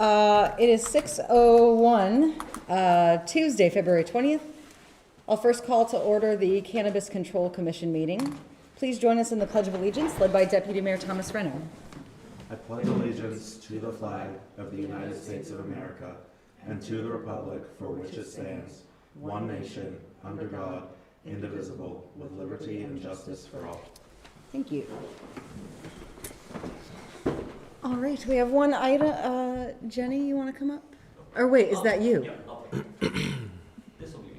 It is 6:01, Tuesday, February 20th. I'll first call to order the Cannabis Control Commission meeting. Please join us in the Pledge of Allegiance, led by Deputy Mayor Thomas Renner. I pledge allegiance to the flag of the United States of America and to the republic for which it stands, one nation, under God, indivisible, with liberty and justice for all. Thank you. All right, we have one item. Jenny, you want to come up? Or wait, is that you? Yeah, I'll take it. This will be me.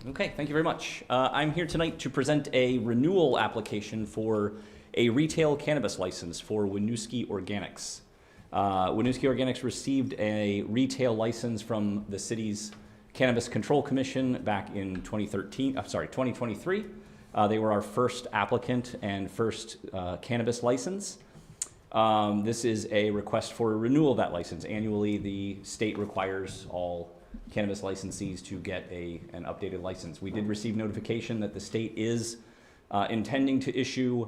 Okay, thank you very much. I'm here tonight to present a renewal application for a retail cannabis license for Winooski Organics. Winooski Organics received a retail license from the city's Cannabis Control Commission back in 2023. They were our first applicant and first cannabis license. This is a request for a renewal of that license. Annually, the state requires all cannabis licensees to get an updated license. We did receive notification that the state is intending to issue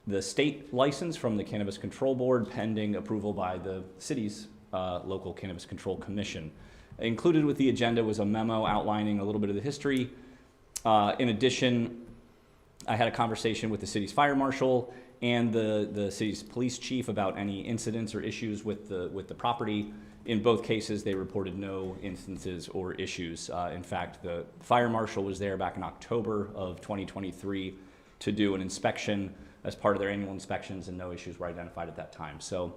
the state license from the Cannabis Control Board pending approval by the city's local Cannabis Control Commission. Included with the agenda was a memo outlining a little bit of the history. In addition, I had a conversation with the city's fire marshal and the city's police chief about any incidents or issues with the property. In both cases, they reported no instances or issues. In fact, the fire marshal was there back in October of 2023 to do an inspection as part of their annual inspections, and no issues were identified at that time. So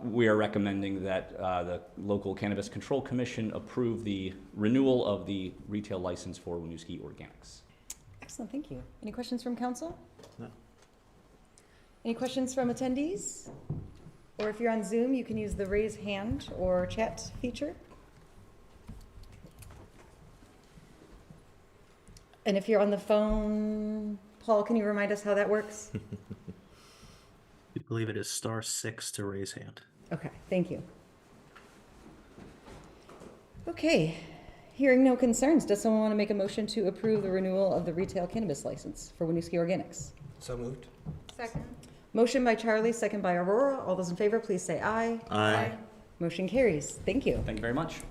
we are recommending that the local Cannabis Control Commission approve the renewal of the retail license for Winooski Organics. Excellent, thank you. Any questions from council? No. Any questions from attendees? Or if you're on Zoom, you can use the raise hand or chat feature. And if you're on the phone, Paul, can you remind us how that works? I believe it is *6 to raise hand. Okay, thank you. Okay, hearing no concerns, does someone want to make a motion to approve the renewal of the retail cannabis license for Winooski Organics? So moved. Second. Motion by Charlie, second by Aurora. All those in favor, please say aye. Aye. Motion carries. Thank you. Thank you very much.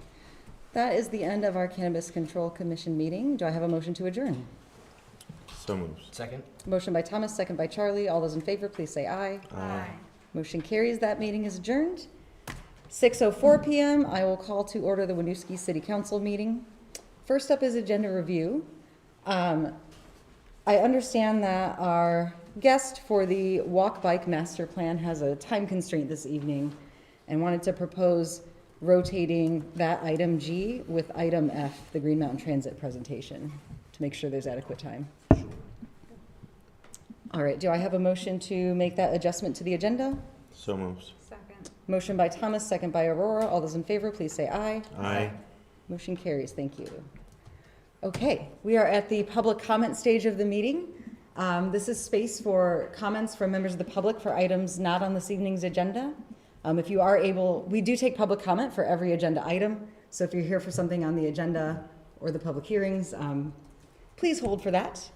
That is the end of our Cannabis Control Commission meeting. Do I have a motion to adjourn? So moved. Second. Motion by Thomas, second by Charlie. All those in favor, please say aye. Aye. Motion carries. That meeting is adjourned. 6:04 p.m. I will call to order the Winooski City Council meeting. First up is agenda review. I understand that our guest for the Walk Bike Master Plan has a time constraint this evening and wanted to propose rotating that item G with item F, the Green Mountain Transit presentation, to make sure there's adequate time. All right, do I have a motion to make that adjustment to the agenda? So moved. Second. Motion by Thomas, second by Aurora. All those in favor, please say aye. Aye. Motion carries. Thank you. Okay, we are at the public comment stage of the meeting. This is space for comments from members of the public for items not on this evening's agenda. If you are able, we do take public comment for every agenda item. So if you're here for something on the agenda or the public hearings, please hold for that.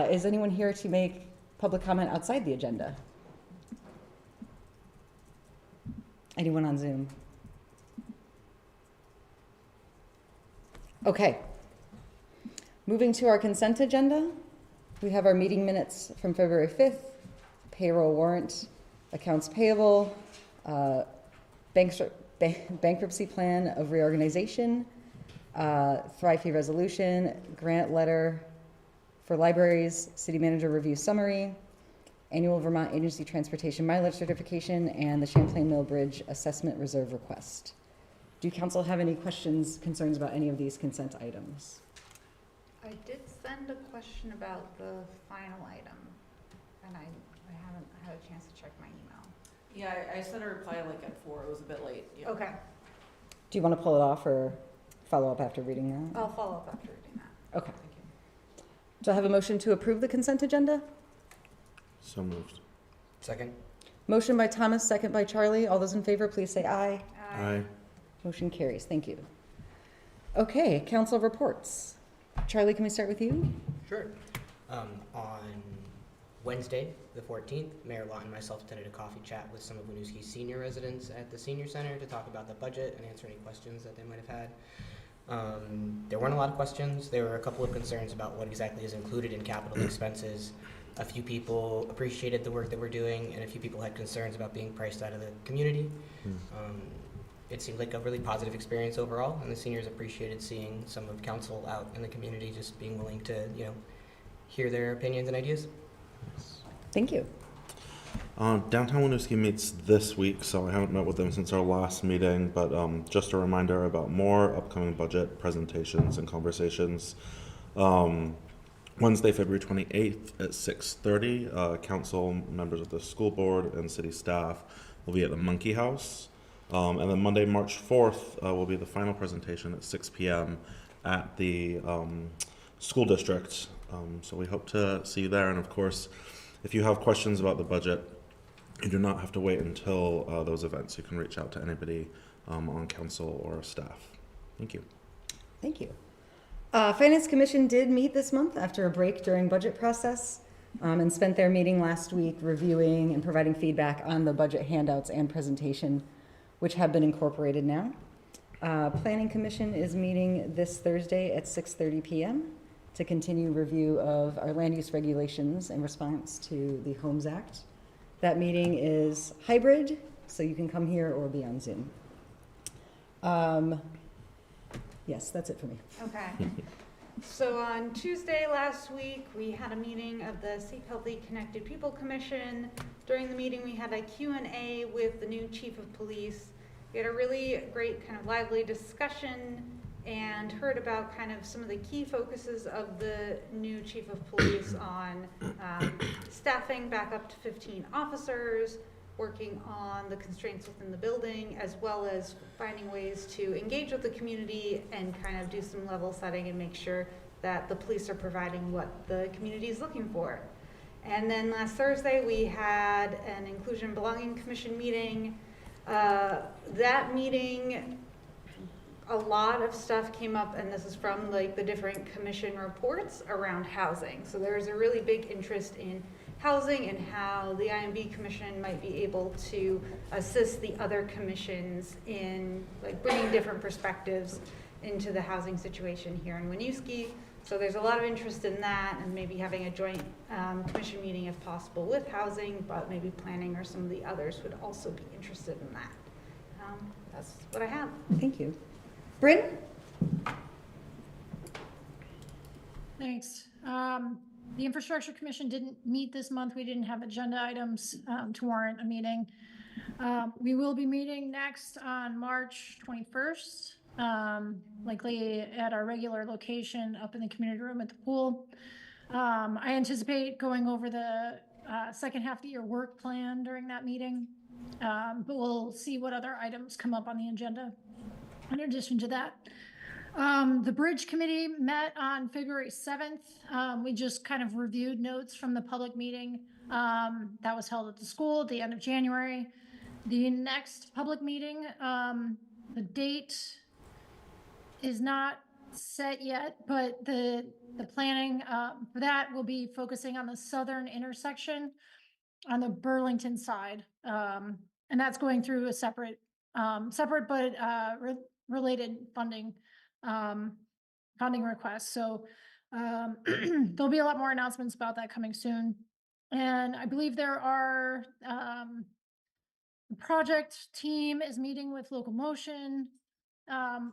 Is anyone here to make public comment outside the agenda? Anyone on Zoom? Okay. Moving to our consent agenda, we have our meeting minutes from February 5th, payroll warrant, accounts payable, bankruptcy plan of reorganization, Thrive Fee resolution, grant letter for libraries, city manager review summary, annual Vermont Agency Transportation mileage certification, and the Champlain Mill Bridge assessment reserve request. Do council have any questions, concerns about any of these consent items? I did send a question about the final item, and I haven't had a chance to check my email. Yeah, I sent a reply like at 4. It was a bit late. Yeah. Okay, Do you want to pull it off or follow up after reading that? I'll follow up after reading that. Okay. Do I have a motion to approve the consent agenda? So moved. Second. Motion by Thomas, second by Charlie. All those in favor, please say aye. Aye. Motion carries. Thank you. Okay, council reports. Charlie, can we start with you? Sure. On Wednesday, the 14th, Mayor Lott and myself attended a coffee chat with some of Winooski's senior residents at the senior center to talk about the budget and answer any questions that they might have had. There weren't a lot of questions. There were a couple of concerns about what exactly is included in capital expenses. A few people appreciated the work that we're doing, and a few people had concerns about being priced out of the community. It seemed like a really positive experience overall, and the seniors appreciated seeing some of council out in the community just being willing to, hear their opinions and ideas. Thank you. Downtown Winooski meets this week, so I haven't met with them since our last meeting, but just a reminder about more upcoming budget presentations and conversations. Wednesday, February 28th at 6:30, council members of the school board and city staff will be at the Monkey House. And then Monday, March 4th, will be the final presentation at 6 p.m. at the school district. So we hope to see you there. And of course, if you have questions about the budget, you do not have to wait until those events. You can reach out to anybody on council or staff. Thank you. Thank you. Finance Commission did meet this month after a break during budget process and spent their meeting last week reviewing and providing feedback on the budget handouts and presentation, which have been incorporated now. Planning Commission is meeting this Thursday at 6:30 p.m. to continue review of our land use regulations in response to the Homes Act. That meeting is hybrid, so you can come here or be on Zoom. Yes, that's it for me. Okay. So on Tuesday last week, we had a meeting of the Safe Healthy Connected People Commission. During the meeting, we had a Q&A with the new chief of police. We had a really great kind of lively discussion and heard about kind of some of the key focuses of the new chief of police on staffing back up to 15 officers, working on the constraints within the building, as well as finding ways to engage with the community and kind of do some level setting and make sure that the police are providing what the community is looking for. And then last Thursday, we had an Inclusion and Belonging Commission meeting. That meeting, a lot of stuff came up, and this is from like the different commission reports around housing. So there's a really big interest in housing and how the IMB Commission might be able to assist the other commissions in like bringing different perspectives into the housing situation here in Winooski. So there's a lot of interest in that, and maybe having a joint commission meeting if possible with housing, but maybe planning or some of the others would also be interested in that. That's what I have. Thank you. Bryn? Thanks. The Infrastructure Commission didn't meet this month. We didn't have agenda items to warrant a meeting. We will be meeting next on March 21st, likely at our regular location up in the community room at the pool. I anticipate going over the second half of the year work plan during that meeting, but we'll see what other items come up on the agenda. In addition to that, the Bridge Committee met on February 7th. We just kind of reviewed notes from the public meeting that was held at the school at the end of January. The next public meeting, the date is not set yet, but the planning for that will be focusing on the southern intersection on the Burlington side. And that's going through a separate but related funding requests. So there'll be a lot more announcements about that coming soon. And I believe there are, the project team is meeting with Local Motion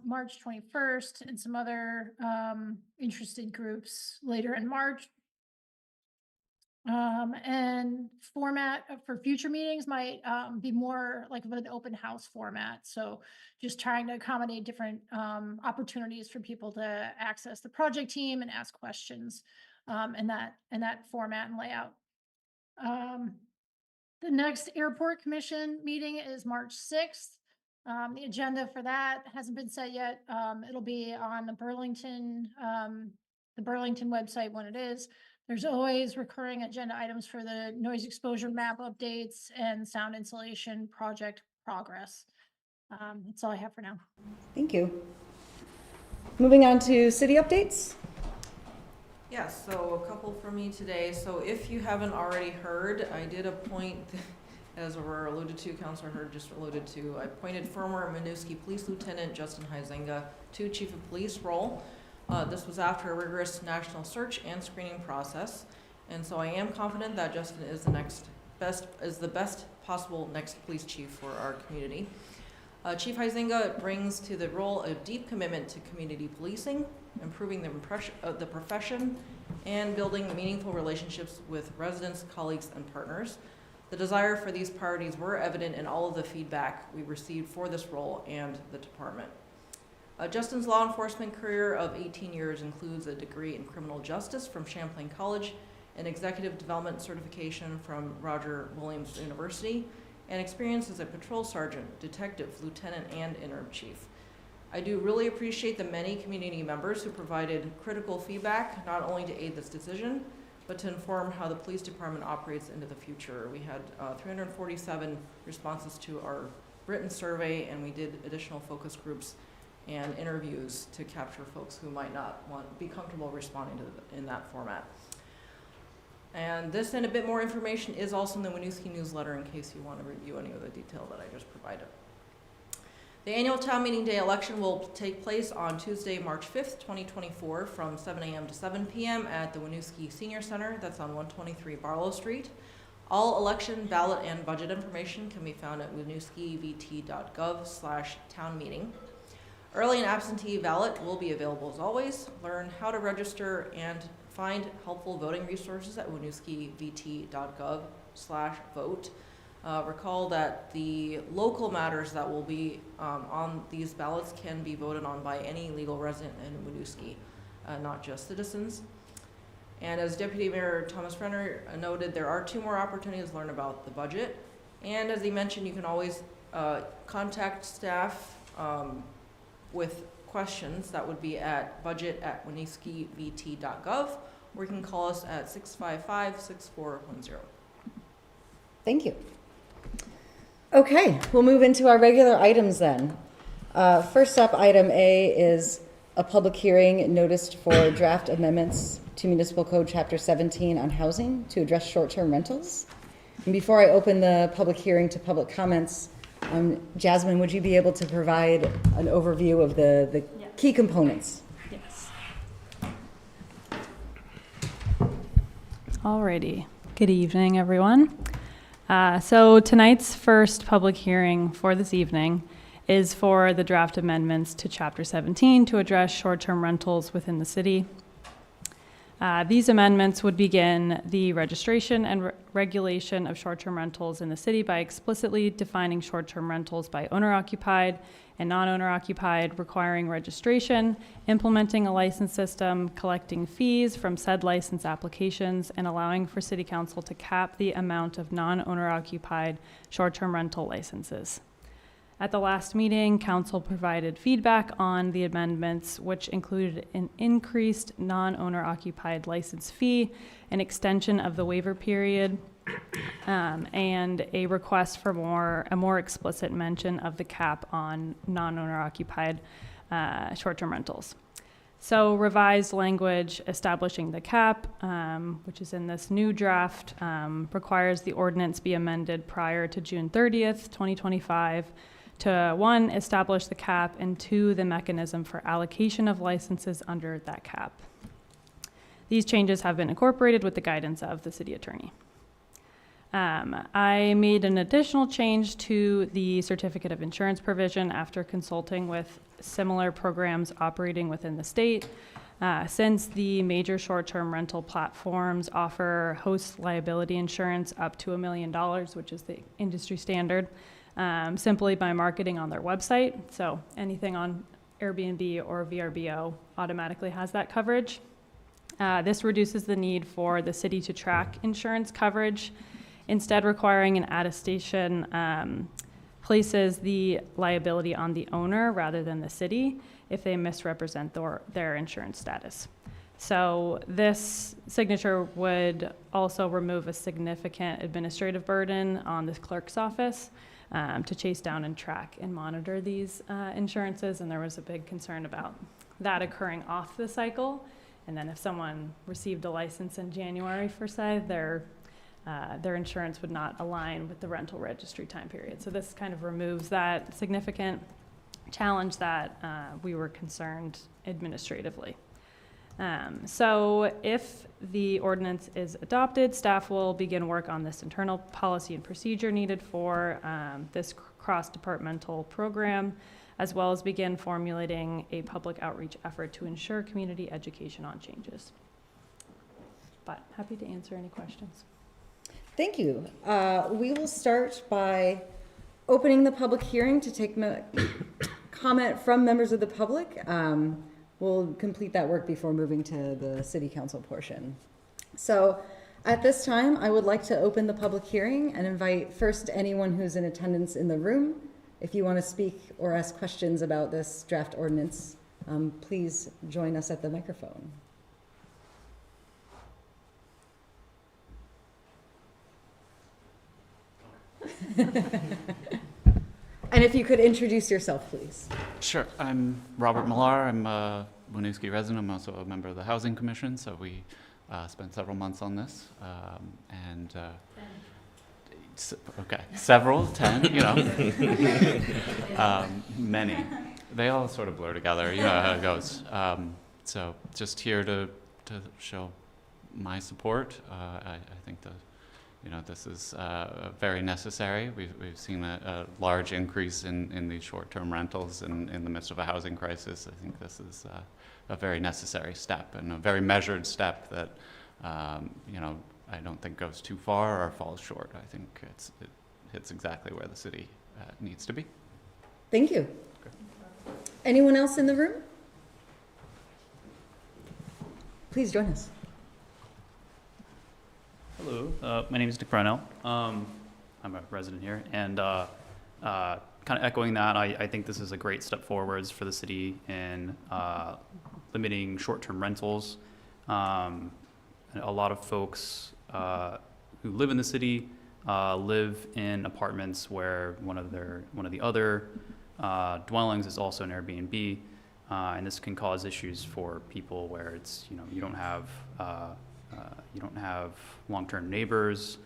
March 21st and some other interested groups later in March. And format for future meetings might be more like of an open house format. So just trying to accommodate different opportunities for people to access the project team and ask questions in that format and layout. The next Airport Commission meeting is March 6th. The agenda for that hasn't been set yet. It'll be on the Burlington website when it is. There's always recurring agenda items for the noise exposure map updates and sound insulation project progress. That's all I have for now. Thank you. Moving on to city updates. Yes, so a couple from me today. So if you haven't already heard, I did appoint, as we're alluded to, Councilor Hurd just alluded to, I appointed former Winooski Police Lieutenant Justin Huizenga to Chief of Police role. This was after a rigorous national search and screening process. And so I am confident that Justin is the best possible next police chief for our community. Chief Huizenga brings to the role a deep commitment to community policing, improving the profession, and building meaningful relationships with residents, colleagues, and partners. The desire for these priorities were evident in all of the feedback we received for this role and the department. Justin's law enforcement career of 18 years includes a degree in criminal justice from Champlain College, an executive development certification from Roger Williams University, and experience as a patrol sergeant, detective, lieutenant, and interim chief. I do really appreciate the many community members who provided critical feedback, not only to aid this decision, but to inform how the police department operates into the future. We had 347 responses to our written survey, and we did additional focus groups and interviews to capture folks who might not be comfortable responding to in that format. And this and a bit more information is also in the Winooski newsletter in case you want to review any of the detail that I just provided. The annual town meeting day election will take place on Tuesday, March 5th, 2024 from 7 a.m. to 7 p.m. at the Winooski Senior Center. That's on 123 Barlow Street. All election, ballot, and budget information can be found at winooskivt.gov/townmeeting. Early and absentee ballot will be available as always. Learn how to register and find helpful voting resources at winooskivt.gov/vote. Recall that the local matters that will be on these ballots can be voted on by any legal resident in Winooski, not just citizens. And as Deputy Mayor Thomas Renner noted, there are 2 more opportunities to learn about the budget. And as he mentioned, you can always contact staff with questions. That would be at budget@winooskivt.gov, or you can call us at 655-6410. Thank you. Okay, we'll move into our regular items then. First up, item A is a public hearing noticed for draft amendments to Municipal Code Chapter 17 on housing to address short-term rentals. And before I open the public hearing to public comments, Jasmine, would you be able to provide an overview of the key components? Yes. Alrighty. Good evening, everyone. So tonight's first public hearing for this evening is for the draft amendments to Chapter 17 to address short-term rentals within the city. These amendments would begin the registration and regulation of short-term rentals in the city by explicitly defining short-term rentals by owner-occupied and non-owner-occupied, requiring registration, implementing a license system, collecting fees from said license applications, and allowing for City Council to cap the amount of non-owner-occupied short-term rental licenses. At the last meeting, Council provided feedback on the amendments, which included an increased non-owner occupied license fee, an extension of the waiver period, and a request for a more explicit mention of the cap on non-owner occupied short-term rentals. So revised language establishing the cap, which is in this new draft, requires the ordinance be amended prior to June 30th, 2025, to 1, establish the cap, and 2, the mechanism for allocation of licenses under that cap. These changes have been incorporated with the guidance of the city attorney. I made an additional change to the certificate of insurance provision after consulting with similar programs operating within the state. Since the major short-term rental platforms offer host liability insurance up to $1 million, which is the industry standard, simply by marketing on their website. So anything on Airbnb or VRBO automatically has that coverage. This reduces the need for the city to track insurance coverage, instead requiring an attestation places the liability on the owner rather than the city if they misrepresent their insurance status. So this signature would also remove a significant administrative burden on the clerk's office to chase down and track and monitor these insurances, and there was a big concern about that occurring off the cycle And then if someone received a license in January, for say, their insurance would not align with the rental registry time period. So this kind of removes that significant challenge that we were concerned administratively. So if the ordinance is adopted, staff will begin work on this internal policy and procedure needed for this cross-departmental program, as well as begin formulating a public outreach effort to ensure community education on changes. But happy to answer any questions. Thank you. We will start by opening the public hearing to take comment from members of the public. We'll complete that work before moving to the city council portion. So at this time, I would like to open the public hearing and invite first anyone who's in attendance in the room. If you want to speak or ask questions about this draft ordinance, please join us at the microphone. And if you could introduce yourself, please. Sure. I'm Robert Millar. I'm a Winooski resident. I'm also a member of the Housing Commission, so we spent several months on this. Okay, several, 10, you know. Many. They all sort of blur together, you know how it goes. So just here to show my support. I think this is very necessary. We've seen a large increase in these short-term rentals in the midst of a housing crisis. I think this is a very necessary step and a very measured step that I don't think goes too far or falls short. I think it hits exactly where the city needs to be. Thank you. Anyone else in the room? Please join us. Hello, my name is Nick Brownell. I'm a resident here, and kind of echoing that, I think this is a great step forwards for the city in limiting short-term rentals. A lot of folks who live in the city live in apartments where one of the other dwellings is also an Airbnb, and this can cause issues for people where it's you don't have long-term neighbors.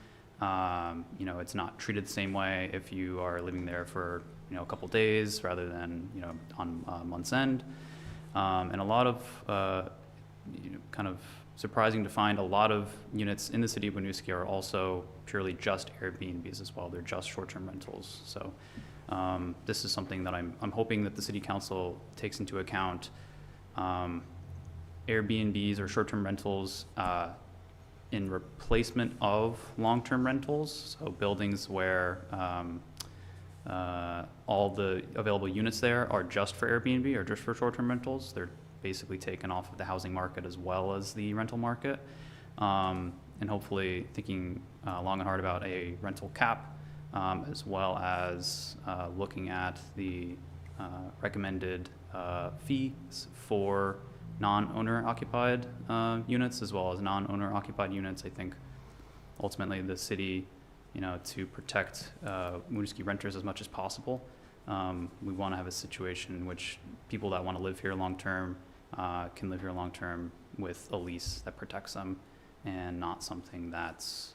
It's not treated the same way if you are living there for a couple days rather than on month's end. And a lot of kind of surprising to find a lot of units in the city of Winooski are also purely just Airbnbs as well. They're just short-term rentals. So this is something that I'm hoping that the city council takes into account. Airbnbs or short-term rentals in replacement of long-term rentals. So buildings where all the available units there are just for Airbnb or just for short-term rentals. They're basically taken off of the housing market as well as the rental market. And hopefully thinking long and hard about a rental cap, as well as looking at the recommended fees for non-owner occupied units as well as non-owner occupied units. I think ultimately the city, to protect Winooski renters as much as possible, we want to have a situation in which people that want to live here long-term can live here long-term with a lease that protects them and not something that's,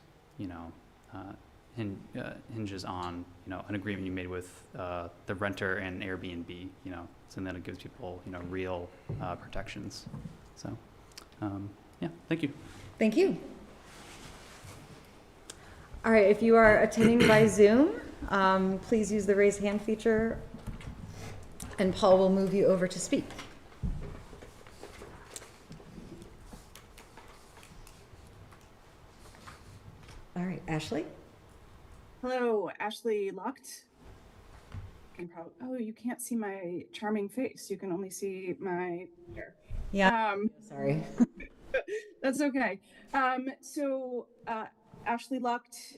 hinges on, an agreement you made with the renter and Airbnb, so then it gives people, real protections. So, yeah, thank you. Thank you. All right, if you are attending by Zoom, please use the raise hand feature and Paul will move you over to speak. All right, Ashley. Hello, Ashley Locht. Oh, you can't see my charming face. You can only see my hair. Yeah. Sorry. That's okay. Ashley Lucht,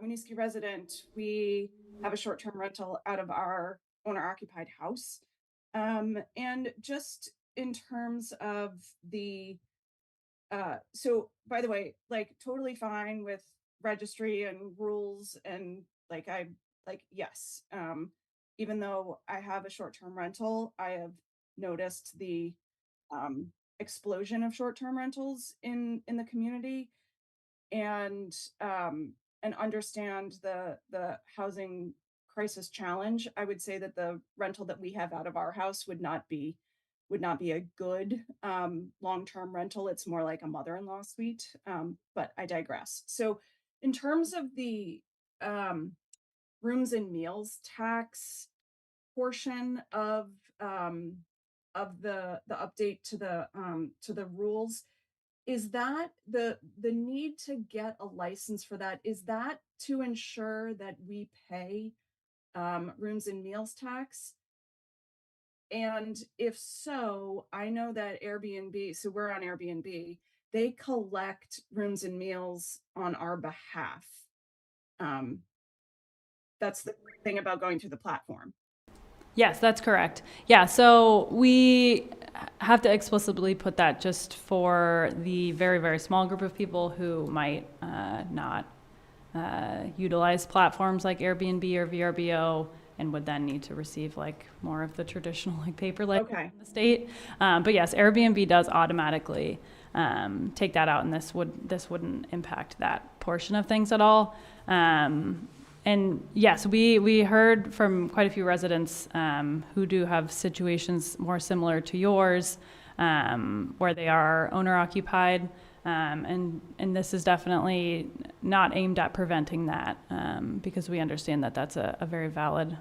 Winooski resident. We have a short-term rental out of our owner-occupied house. And just in terms of the, by the way, totally fine with registry and rules and yes. Even though I have a short-term rental, I have noticed the explosion of short-term rentals in the community, and understand the housing crisis challenge, I would say that the rental that we have out of our house would not be a good long-term rental. It's more like a mother-in-law suite. But I digress. So in terms of the rooms and meals tax portion of the update to the rules, is that the need to get a license for that, is that to ensure that we pay rooms and meals tax? And if so, I know that Airbnb, so we're on Airbnb, they collect rooms and meals on our behalf. That's the thing about going through the platform. Yes, that's correct. Yeah, so we have to explicitly put that just for the very, very small group of people who might not utilize platforms like Airbnb or VRBO and would then need to receive like more of the traditional like paper license Okay. from the state. But yes, Airbnb does automatically take that out, and this wouldn't impact that portion of things at all. And yes, we heard from quite a few residents who do have situations more similar to yours, where they are owner-occupied, and this is definitely not aimed at preventing that, because we understand that that's a very valid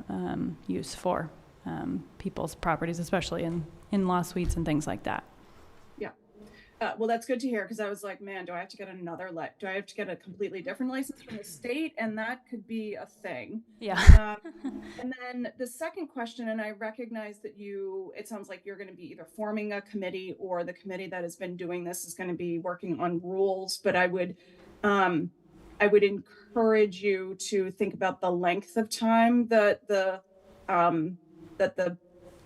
use for people's properties, especially in in-law suites and things like that. Yeah. Well, that's good to hear, because I was like, man, do I have to get do I have to get a completely different license from the state? And that could be a thing. Yeah. And then the second question, and I recognize that it sounds like you're going to be either forming a committee, or the committee that has been doing this is going to be working on rules, but I would encourage you to think about the length of time that the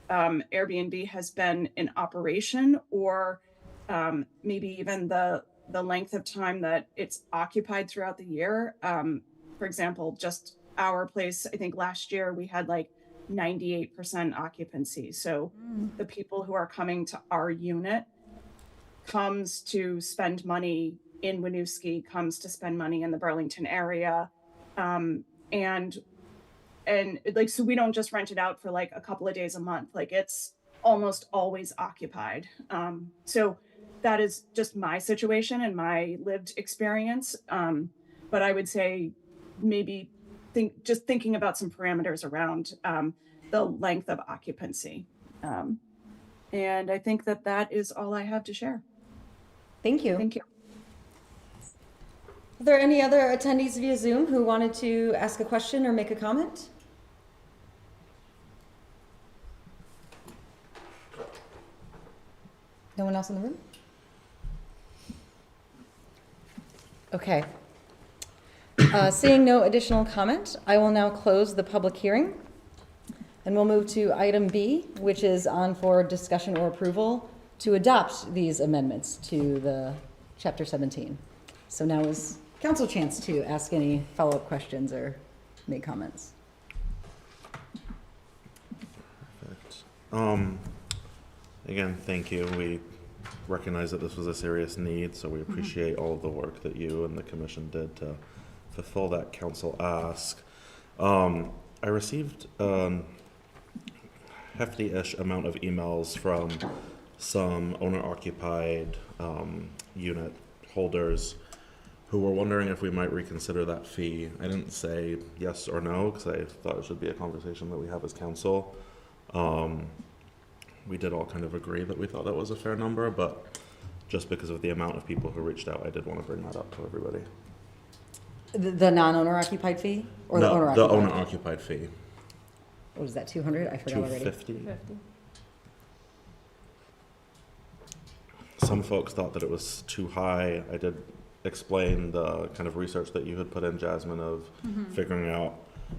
Airbnb has been in operation, or maybe even the length of time that it's occupied throughout the year. For example, just our place, I think last year we had like 98% occupancy. So the people who are coming to our unit comes to spend money in Winooski, comes to spend money in the Burlington area. And like, so we don't just rent it out for like a couple of days a month, like it's almost always occupied. So that is just my situation and my lived experience. But I would say maybe thinking about some parameters around the length of occupancy. And I think that is all I have to share. Thank you. Thank you. Are there any other attendees via Zoom who wanted to ask a question or make a comment? No one else in the room? Okay. Seeing no additional comment, I will now close the public hearing. And we'll move to item B, which is on for discussion or approval to adopt these amendments to the Chapter 17. So now is council chance to ask any follow-up questions or make comments. Perfect. Again, thank you. We recognize that this was a serious need, so we appreciate all of the work that you and the commission did to fulfill that council ask. I received hefty-ish amount of emails from some owner-occupied unit holders who were wondering if we might reconsider that fee. I didn't say yes or no, because I thought it should be a conversation that we have as council. We did all kind of agree that we thought that was a fair number, but just because of the amount of people who reached out, I did want to bring that up to everybody. The non-owner occupied fee? Or No, the owner the occupied? owner occupied fee. What was that, 200? I forgot already. 250. Some folks thought that it was too high. I did explain the kind of research that you had put in, Jasmine, of figuring out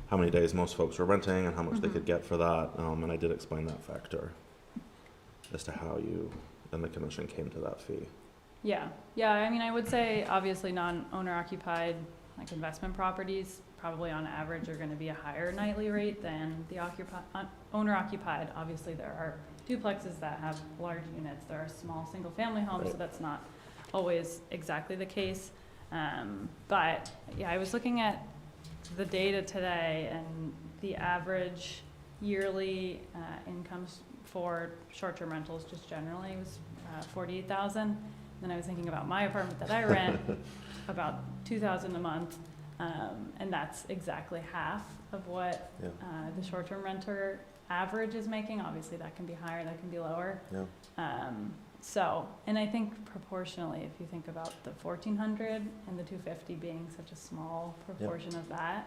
how many days most folks were renting and how much they could get for that. And I did explain that factor as to how you and the commission came to that fee. Yeah, I mean, I would say obviously non-owner occupied, like investment properties, probably on average are going to be a higher nightly rate than the owner occupied. Obviously there are duplexes that have large units. There are small single-family homes, so Right. that's not always exactly the case. But yeah, I was looking at the data today, and the average yearly incomes for short-term rentals just generally was 48,000. Then I was thinking about my apartment that I rent, about 2,000 a month, and that's exactly half of what Yeah. the short-term renter average is making. Obviously, that can be higher, that can be lower. Yeah. So, and I think proportionally, if you think about the 1,400 and the 250 being such a small proportion of that,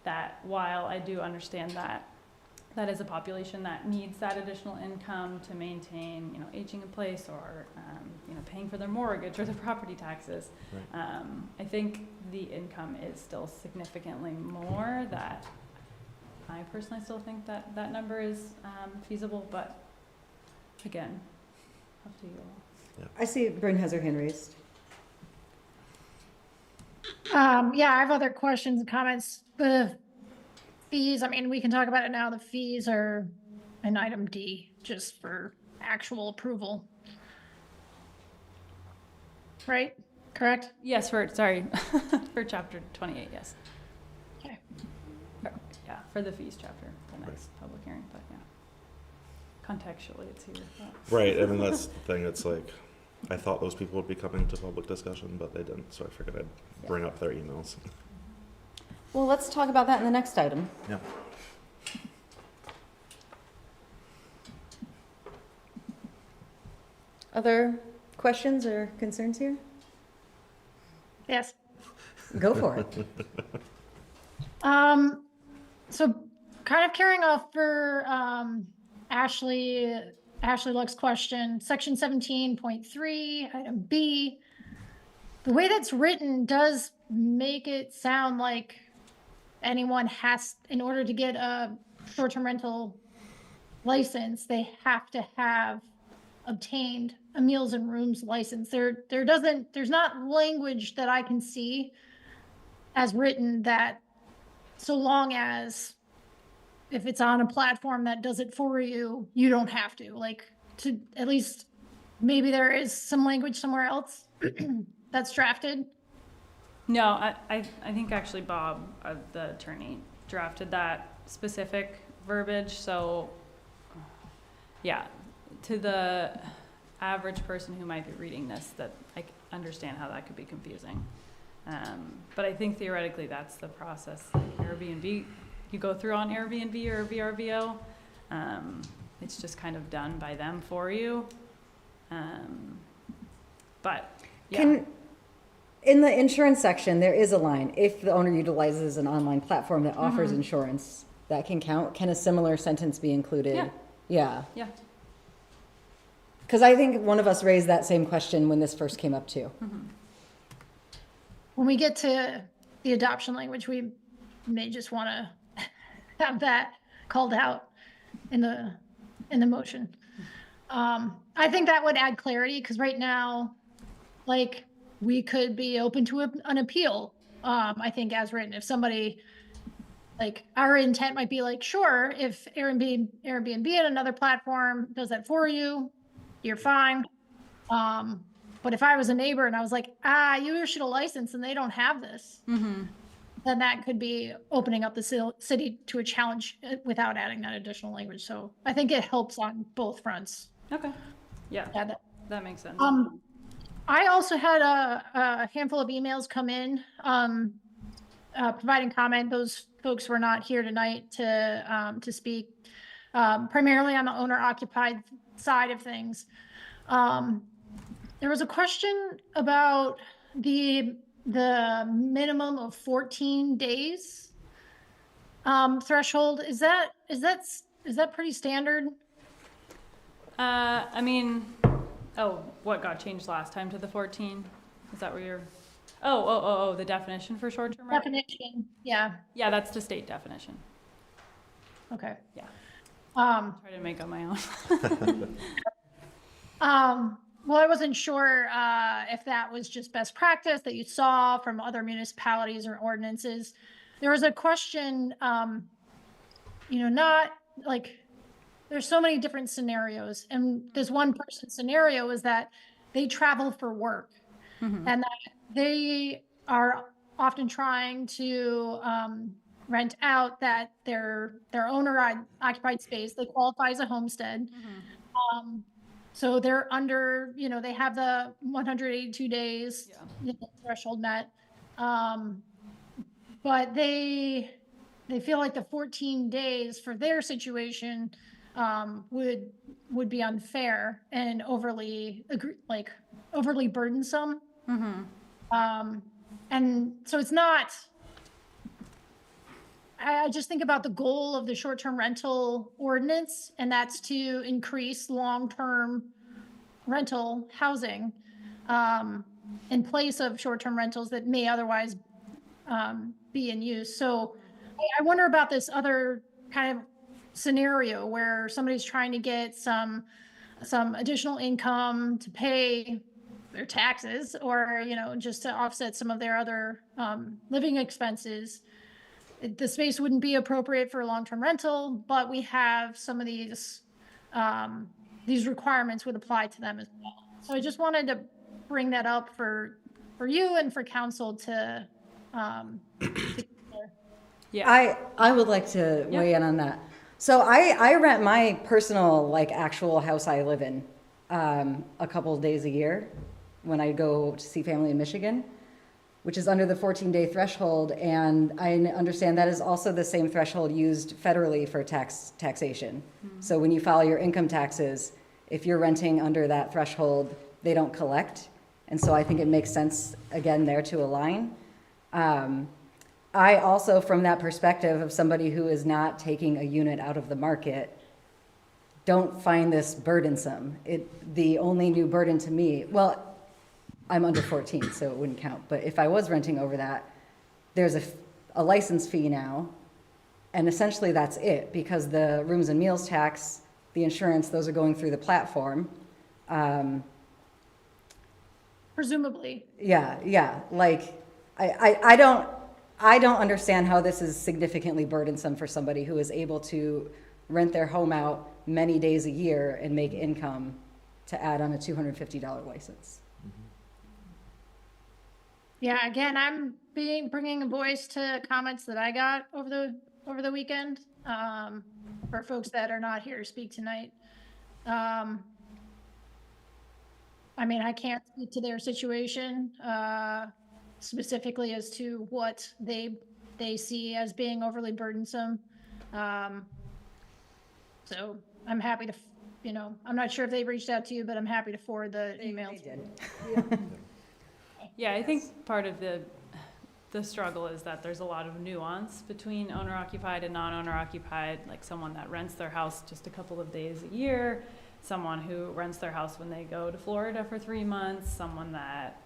that while I do understand that that is a population that needs that additional income to maintain, you know, aging in place or, you know, paying for their mortgage or their property taxes, I think the income is still significantly more. That I personally still think that that number is feasible, but again, up to you all. I see Bryn has her hand raised. Yeah, I have other questions and comments. The fees, I mean, we can talk about it now. The fees are an item D, just for actual approval. Right? Correct? Yes, for, sorry, for chapter 28, yes. Okay. Yeah, for the fees chapter, the next public hearing, but yeah. Contextually, it's here. but- Right, I mean, that's the thing, it's like, I thought those people would be coming to public discussion, but they didn't, so I figured I'd bring up their emails. Well, let's talk about that in the next item. Yeah. Other questions or concerns here? Yes. Go for it. So kind of carrying off for Ashley Luck's question, section 17.3, item B. The way that's written does make it sound like anyone has, in order to get a short-term rental license, they have to have obtained a meals and rooms license. There's not language that I can see as written that so long as if it's on a platform that does it for you, you don't have to. Like, to at least maybe there is some language somewhere else that's drafted. No, I think actually Bob, the attorney, drafted that specific verbiage, so yeah, to the average person who might be reading this, that I understand how that could be confusing. But I think theoretically that's the process Airbnb, you go through on Airbnb or VRBO. It's just kind of done by them for you. But yeah. In the insurance section, there is a line, if the owner utilizes an online platform that offers insurance, that can count. Can a similar sentence be included? Yeah. Yeah. Yeah. Because I think one of us raised that same question when this first came up too. When we get to the adoption language, we may just want to have that called out in the motion. I think that would add clarity, because right now, like, we could be open to an appeal. I think as written, if somebody, like, our intent might be like, sure, if Airbnb and another platform does that for you, you're fine. But if I was a neighbor and I was like, you issued a license and they don't have this, then that could be opening up the city to a challenge without adding that additional language. So I think it helps on both fronts. Okay. Yeah, Add that. that makes sense. I also had a handful of emails come in providing comment. Those folks were not here tonight to speak, primarily on the owner-occupied side of things. There was a question about the minimum of 14 days threshold. Is that pretty standard? I mean, what got changed last time to the 14? Is that where you're? Oh, the definition for short-term rental? Definition, yeah. Yeah, that's the state definition. Okay. Yeah. Try Try to make up my own. Well, I wasn't sure if that was just best practice that you saw from other municipalities or ordinances. There was a question, not like there's so many different scenarios. And this one person scenario is that they travel for work and that they are often trying to rent out that their owner occupied space. They qualify as a homestead. So they're under, they have the 182 days threshold met. But they feel like the 14 days for their situation would be unfair and overly burdensome. And so it's not. I just think about the goal of the short-term rental ordinance, and that's to increase long-term rental housing in place of short-term rentals that may otherwise be in use. So I wonder about this other kind of scenario where somebody's trying to get some additional income to pay their taxes or, just to offset some of their other living expenses. The space wouldn't be appropriate for a long-term rental, but we have some of these requirements would apply to them as well. So I just wanted to bring that up for you and for council to I would like to weigh in on that. So I rent my personal, actual house I live in a couple of days a year when I go to see family in Michigan, which is under the 14-day threshold. And I understand that is also the same threshold used federally for taxation. So when you file your income taxes, if you're renting under that threshold, they don't collect. And so I think it makes sense, again, there to align. I also, from that perspective of somebody who is not taking a unit out of the market, don't find this burdensome. The only new burden to me, well, I'm under 14, so it wouldn't count. But if I was renting over that, there's a license fee now. And essentially that's it, because the rooms and meals tax, the insurance, those are going through the platform. presumably. Yeah. I don't understand how this is significantly burdensome for somebody who is able to rent their home out many days a year and make income to add on a $250 license. Yeah, again, I'm bringing a voice to comments that I got over the weekend, for folks that are not here to speak tonight. I mean, I can't speak to their situation, specifically as to what they see as being overly burdensome. So I'm happy to, I'm not sure if they've reached out to you, but I'm happy to forward the email. They did. Yeah, I think part of the struggle is that there's a lot of nuance between owner-occupied and non-owner-occupied, like someone that rents their house just a couple of days a year, someone who rents their house when they go to Florida for 3 months, someone that,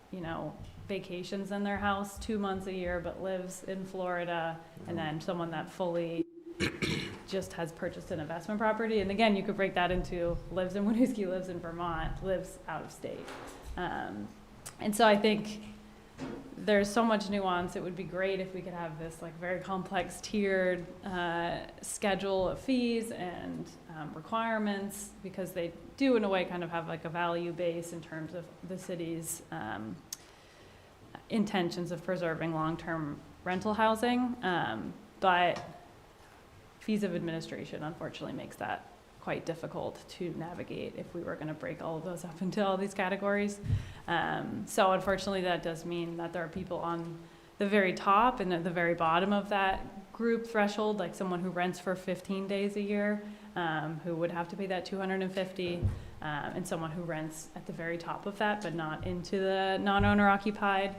vacations in their house 2 months a year but lives in Florida, and then someone that fully just has purchased an investment property. And again, you could break that into lives in Winooski, lives in Vermont, lives out of state. And so I think there's so much nuance. It would be great if we could have this very complex tiered schedule of fees and requirements, because they do in a way kind of have a value base in terms of the city's intentions of preserving long-term rental housing. But fees of administration unfortunately makes that quite difficult to navigate if we were going to break all of those up into all these categories. So unfortunately that does mean that there are people on the very top and at the very bottom of that group threshold, like someone who rents for 15 days a year, who would have to pay that $250, and someone who rents at the very top of that but not into the non-owner occupied,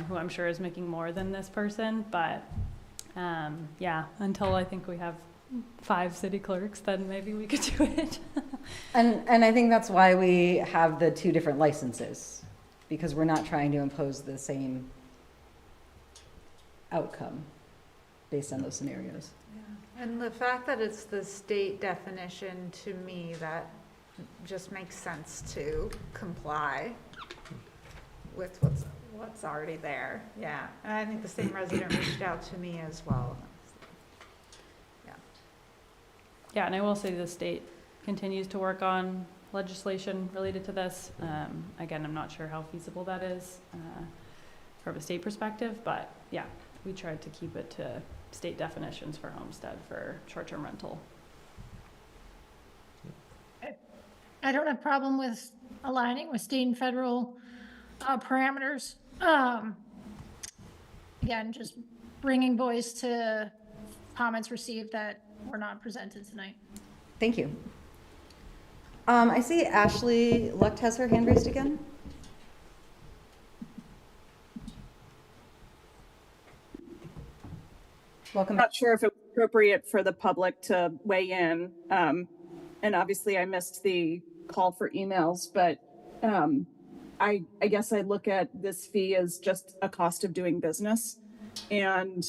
who I'm sure is making more than this person. But yeah, until I think we have 5 city clerks, then maybe we could do it. And I think that's why we have the 2 different licenses, because we're not trying to impose the same outcome based on those scenarios. And the fact that it's the state definition, to me, that just makes sense to comply with what's already there. Yeah, and I think the same resident reached out to me as well. Yeah, and I will say the state continues to work on legislation related to this. Again, I'm not sure how feasible that is from a state perspective, but yeah, we tried to keep it to state definitions for homestead for short-term rental. I don't have a problem with aligning with state and federal parameters. Again, just bringing voice to comments received that were not presented tonight. Thank you. I see Ashley Lucht has her hand raised again. Welcome. I'm not sure if it was appropriate for the public to weigh in. And obviously I missed the call for emails, but I guess I look at this fee as just a cost of doing business. And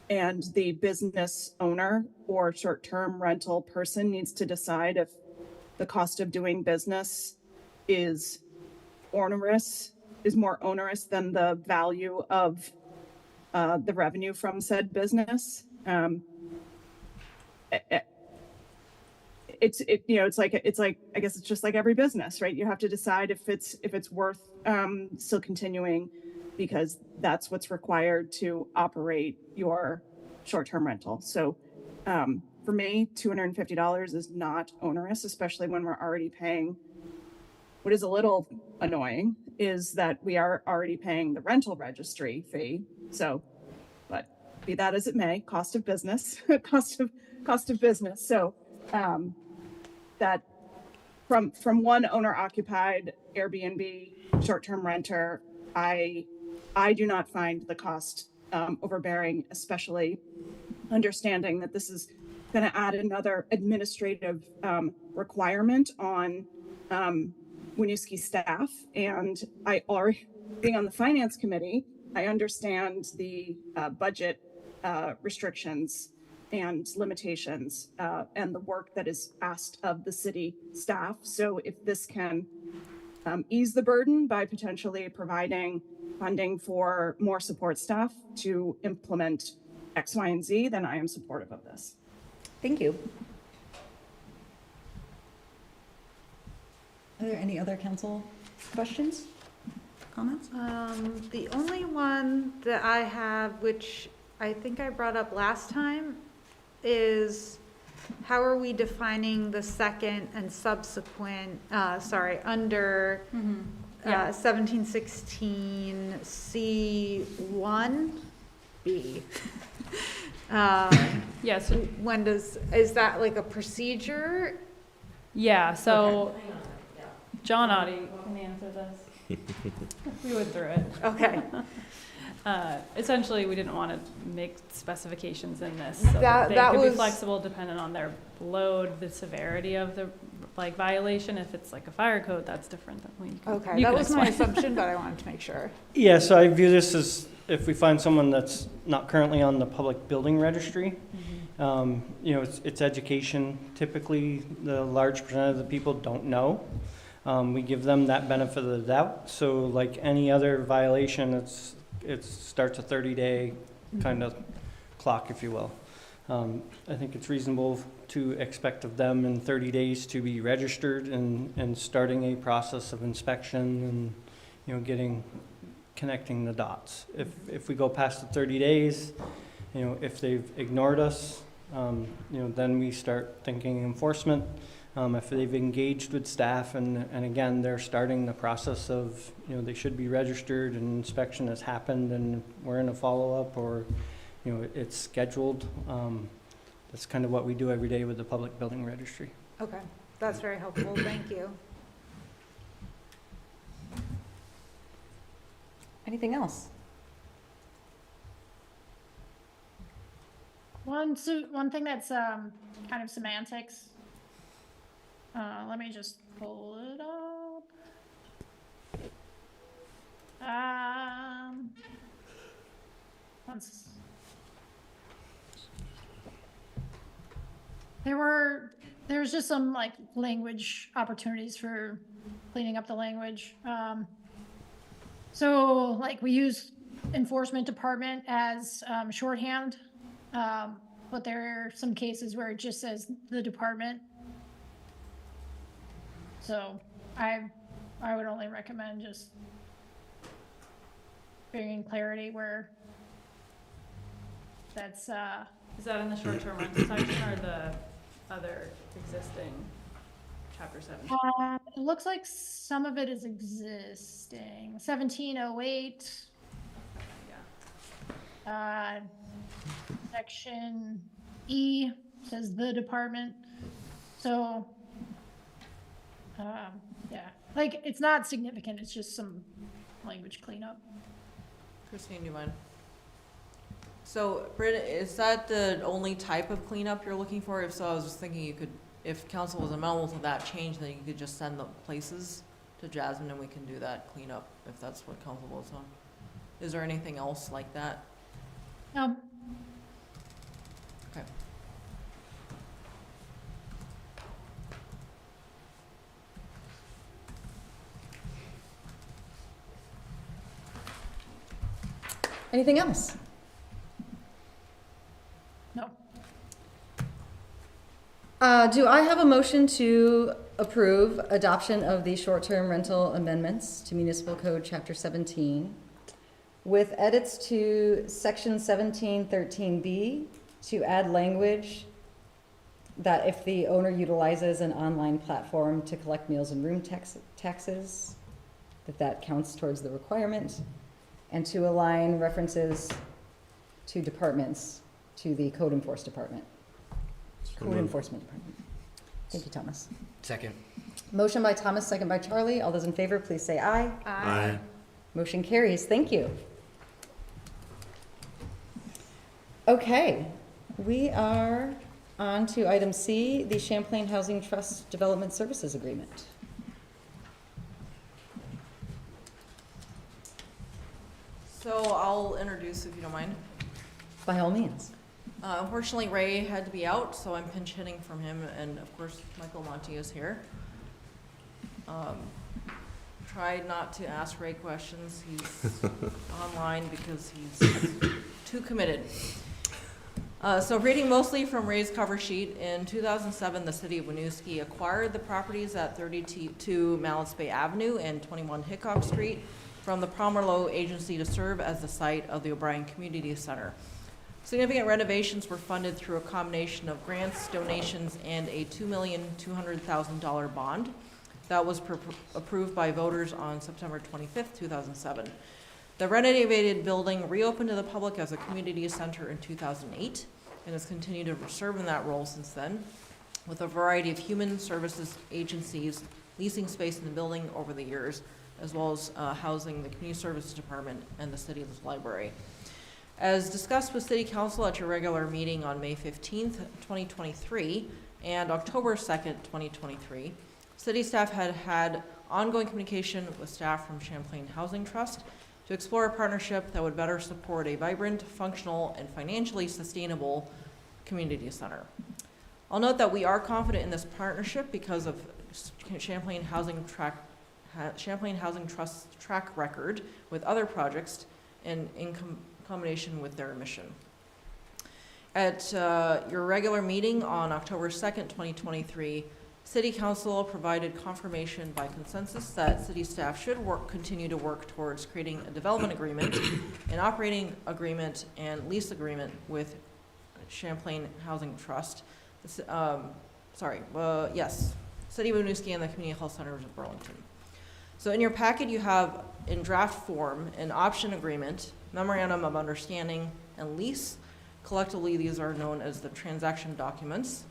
the business owner or short-term rental person needs to decide if the cost of doing business is more onerous than the value of the revenue from said business. It's like I guess it's just like every business, right? You have to decide if it's worth still continuing, because that's what's required to operate your short-term rental. So for me, $250 is not onerous, especially when we're already paying. What is a little annoying is that we are already paying the rental registry fee. So, but be that as it may, cost of business, cost of business. So that from one owner-occupied Airbnb short-term renter, I do not find the cost overbearing, especially understanding that this is going to add another administrative requirement on Winooski staff. And I already, being on the finance committee, I understand the budget restrictions and limitations and the work that is asked of the city staff. So if this can ease the burden by potentially providing funding for more support staff to implement X, Y, and Z, then I am supportive of this. Thank you. Are there any other council questions, comments? The only one that I have, which I think I brought up last time, is how are we defining the second and subsequent, under 1716 C1B? Yeah, so When is that like a procedure? yeah, so John Audie can answer this. We went through it. Okay. Essentially, we didn't want to make specifications in this, so That- they that could be was- flexible depending on their load, the severity of the violation. If it's like a fire code, that's different than we. Okay, that was my assumption, but I wanted to make sure. Yeah, so I view this as if we find someone that's not currently on the public building registry, it's education. Typically, the large percent of the people don't know. We give them that benefit of the doubt. So like any other violation, it starts a 30-day kind of clock, if you will. I think it's reasonable to expect of them in 30 days to be registered and starting a process of inspection and, connecting the dots. If we go past the 30 days, if they've ignored us, then we start thinking enforcement. If they've engaged with staff and again, they're starting the process of, they should be registered and inspection has happened and we're in a follow-up or, it's scheduled. That's kind of what we do every day with the public building registry. Okay, that's very helpful, thank you. Anything else? One thing that's kind of semantics. Let me just pull it up. There's just some language opportunities for cleaning up the language. So we use enforcement department as shorthand, but there are some cases where it just says the department. So I would only recommend just bringing clarity where that's, Is that in the short-term rental section or the other existing chapter 7? it looks like some of it is existing. 1708. Yeah. Section E says the department. So, yeah, like it's not significant. It's just some language cleanup. Christine, do you mind? So, Britt, is that the only type of cleanup you're looking for? If so, I was just thinking you could, if council was amenable to that change, then you could just send the places to Jasmine and we can do that cleanup if that's what council votes on. Is there anything else like that? Okay. Anything else? No. Do I have a motion to approve adoption of the short-term rental amendments to Municipal Code Chapter 17 with edits to Section 1713B to add language that if the owner utilizes an online platform to collect meals and room taxes, that counts towards the requirement, and to align references to departments to the Code Enforcement Department. Code Enforcement Department. Thank you, Thomas. Second. Motion by Thomas, second by Charlie. All those in favor, please say aye. Aye. Motion carries. Thank you. Okay, we are on to item C, the Champlain Housing Trust Development Services Agreement. So I'll introduce if you don't mind. By all means. Unfortunately, Ray had to be out, so I'm pinch hitting from him, and of course, Michael Monti is here. Tried not to ask Ray questions. He's online because he's too committed. So reading mostly from Ray's cover sheet, in 2007, the city of Winooski acquired the properties at 32 Mallets Bay Avenue and 21 Hickok Street from the Pomerleau Agency to serve as the site of the O'Brien Community Center. Significant renovations were funded through a combination of grants, donations, and a $2,200,000 bond that was approved by voters on September 25th, 2007. The renovated building reopened to the public as a community center in 2008 and has continued to serve in that role since then, with a variety of human services agencies leasing space in the building over the years, as well as housing the community services department and the city's library. As discussed with City Council at your regular meeting on May 15th, 2023 and October 2nd, 2023, City staff had ongoing communication with staff from Champlain Housing Trust to explore a partnership that would better support a vibrant, functional, and financially sustainable community center. I'll note that we are confident in this partnership because of Champlain Housing Trust's track record with other projects and in combination with their mission. At your regular meeting on October 2nd, 2023, City Council provided confirmation by consensus that city staff should continue to work towards creating a development agreement, an operating agreement, and lease agreement with Champlain Housing Trust. City of Winooski and the Community Health Centers of Burlington. So in your packet, you have in draft form an option agreement, memorandum of understanding, and lease. Collectively, these are known as the transaction documents.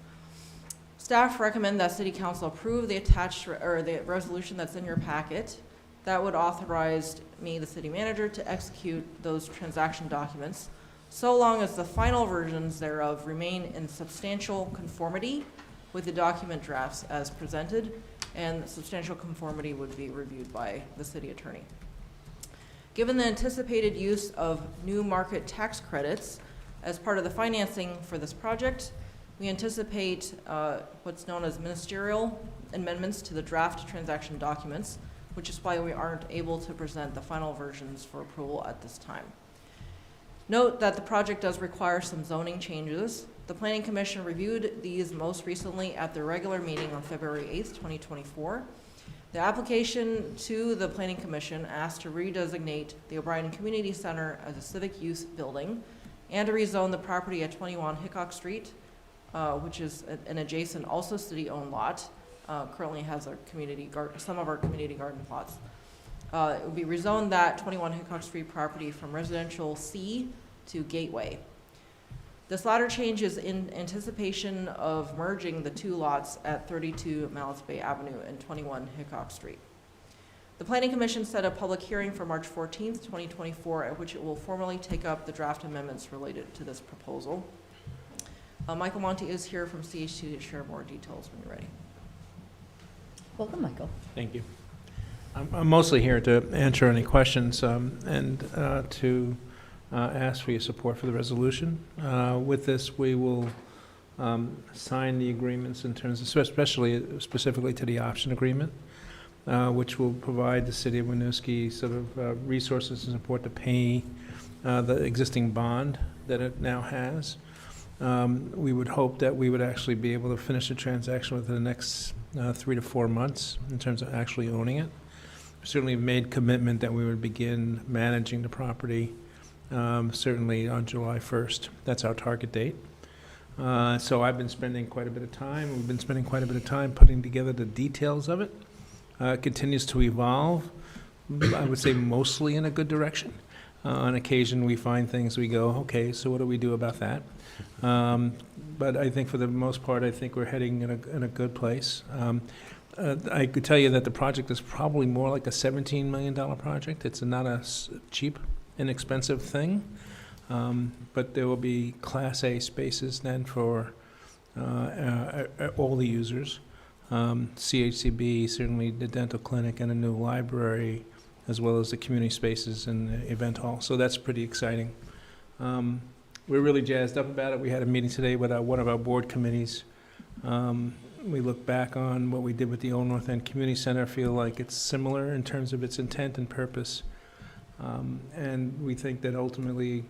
Staff recommend that City Council approve the attached the resolution that's in your packet that would authorize me, the city manager, to execute those transaction documents, so long as the final versions thereof remain in substantial conformity with the document drafts as presented, and substantial conformity would be reviewed by the city attorney. Given the anticipated use of new market tax credits as part of the financing for this project, we anticipate what's known as ministerial amendments to the draft transaction documents, which is why we aren't able to present the final versions for approval at this time. Note that the project does require some zoning changes. The Planning Commission reviewed these most recently at their regular meeting on February 8th, 2024. The application to the Planning Commission asked to redesignate the O'Brien Community Center as a civic use building and to rezone the property at 21 Hickok Street, which is an adjacent, also city-owned lot. Currently has a some of our community garden plots. It would be rezoned that 21 Hickok Street property from residential C to gateway. This latter change is in anticipation of merging the two lots at 32 Malice Bay Avenue and 21 Hickok Street. The Planning Commission set a public hearing for March 14th, 2024, at which it will formally take up the draft amendments related to this proposal. Michael Monty is here from CHT to share more details when you're ready. Welcome, Michael. Thank you. I'm mostly here to answer any questions and to ask for your support for the resolution. With this, we will sign the agreements in terms of, specifically to the option agreement, which will provide the city of Winooski sort of resources and support to pay the existing bond that it now has. We would hope that we would actually be able to finish the transaction within the next 3 to 4 months in terms of actually owning it. We certainly made commitment that we would begin managing the property certainly on July 1st. That's our target date. So I've been spending quite a bit of time. We've been spending quite a bit of time putting together the details of it. It continues to evolve, I would say mostly in a good direction. On occasion, we find things, we go, okay, so what do we do about that? But I think for the most part, I think we're heading in a good place. I could tell you that the project is probably more like a $17 million project. It's not a cheap, inexpensive thing, but there will be Class A spaces then for all the users. CHCB, certainly the dental clinic and a new library, as well as the community spaces and the event hall. So that's pretty exciting. We're really jazzed up about it. We had a meeting today with one of our board committees. We look back on what we did with the Old North End Community Center, feel like it's similar in terms of its intent and purpose. And we think that ultimately,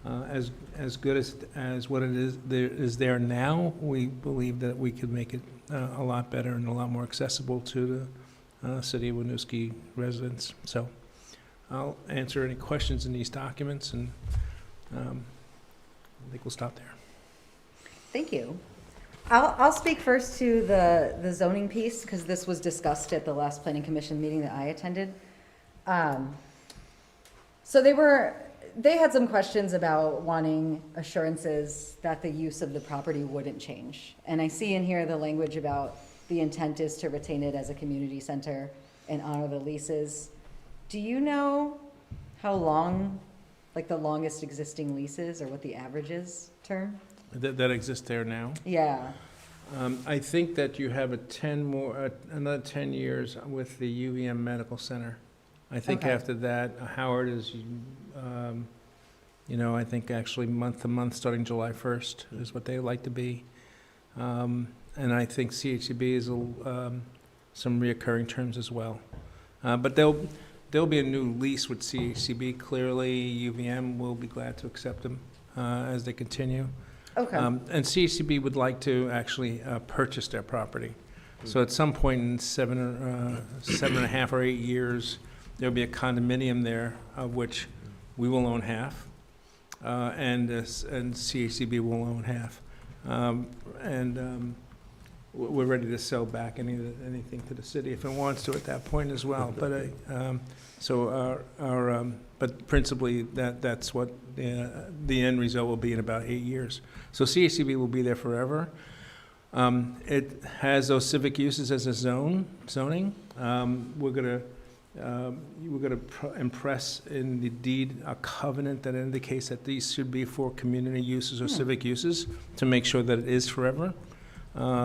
as good as what it is there now, we believe that we could make it a lot better and a lot more accessible to the city of Winooski residents. So I'll answer any questions in these documents, and I think we'll stop there. Thank you. I'll speak first to the zoning piece, because this was discussed at the last planning commission meeting that I attended. So they had some questions about wanting assurances that the use of the property wouldn't change. And I see in here the language about the intent is to retain it as a community center and honor the leases. Do you know how long, like the longest existing leases, or what the average is term? That exists there now? Yeah. I think that you have another 10 years with the UVM Medical Center. I think Okay. after that, Howard is, I think actually month to month, starting July 1st is what they like to be. And I think CHCB is some reoccurring terms as well. But there'll be a new lease with CHCB. Clearly, UVM will be glad to accept them as they continue. Okay. And CHCB would like to actually purchase their property. So at some point in 7.5 or 8 years, there'll be a condominium there, of which we will own half, and CHCB will own half. We're ready to sell back anything to the city if it wants to at that point as well. But but principally that's what the end result will be in about 8 years. So CHCB will be there forever. It has those civic uses as a zoning. We're gonna impress in the deed a covenant that indicates that these should be for community uses or civic uses, to make sure that it is forever.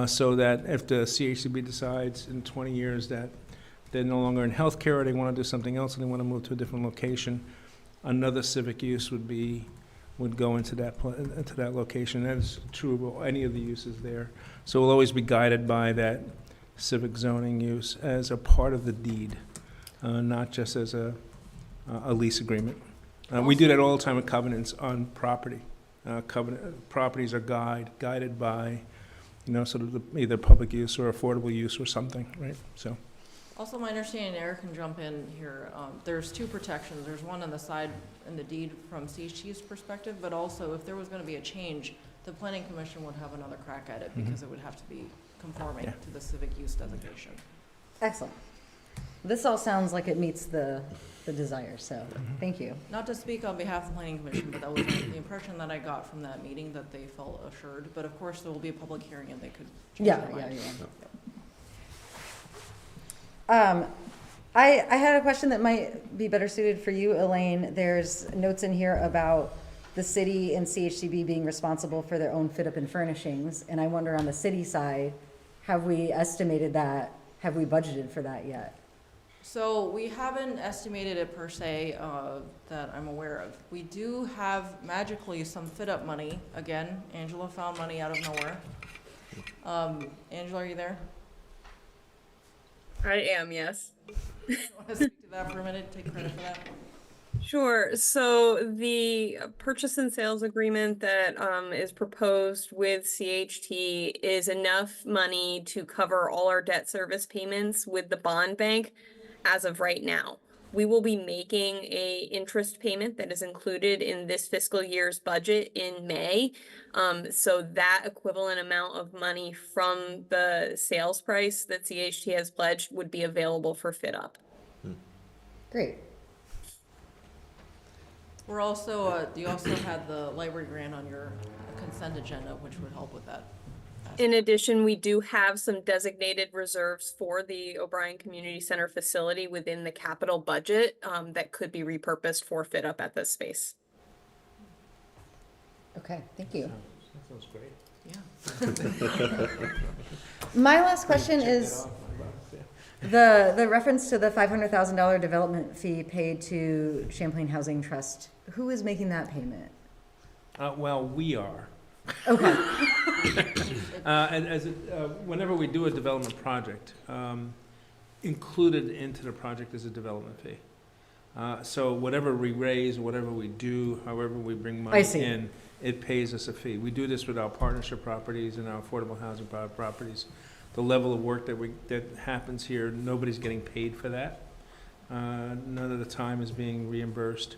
So that if the CHCB decides in 20 years that they're no longer in healthcare, or they want to do something else and they want to move to a different location, another civic use would go into that location. That is true of any of the uses there. So we'll always be guided by that civic zoning use as a part of the deed, not just as a lease agreement. We do that all the time with covenants on property. Properties are guided by, sort of either public use or affordable use or something, right? So. Also, my understanding, Eric can jump in here, there's two protections. There's one on the side in the deed from CHT's perspective, but also if there was gonna be a change, the planning commission would have another crack at it because it would have to be conforming to the civic use designation. Excellent. This all sounds like it meets the desire, so thank you. Not to speak on behalf of the planning commission, but that was the impression that I got from that meeting, that they felt assured. But of course, there will be a public hearing and they could change their mind. I had a question that might be better suited for you, Elaine. There's notes in here about the city and CHCB being responsible for their own fit up and furnishings. And I wonder on the city side, have we estimated that? Have we budgeted for that yet? So we haven't estimated it per se, that I'm aware of. We do have magically some fit-up money. Again, Angela found money out of nowhere. Angela, are you there? I am, yes. You want to speak to that for a minute, take credit for that? Sure. So the purchase and sales agreement that is proposed with CHT is enough money to cover all our debt service payments with the bond bank as of right now. We will be making a interest payment that is included in this fiscal year's budget in May. So that equivalent amount of money from the sales price that CHT has pledged would be available for fit up. Great. We're also, you also had the library grant on your consent agenda, which would help with that. In addition, we do have some designated reserves for the O'Brien Community Center facility within the capital budget that could be repurposed for fit up at this space. Okay, thank you. That sounds great. Yeah. My last question is the reference to the $500,000 development fee paid to Champlain Housing Trust. Who is making that payment? Well, we are. Okay. And whenever we do a development project, included into the project is a development fee. So whatever we raise, whatever we do, however we bring money in, it pays us a fee. We do this with our partnership properties and our affordable housing properties. The level of work that happens here, nobody's getting paid for that. None of the time is being reimbursed.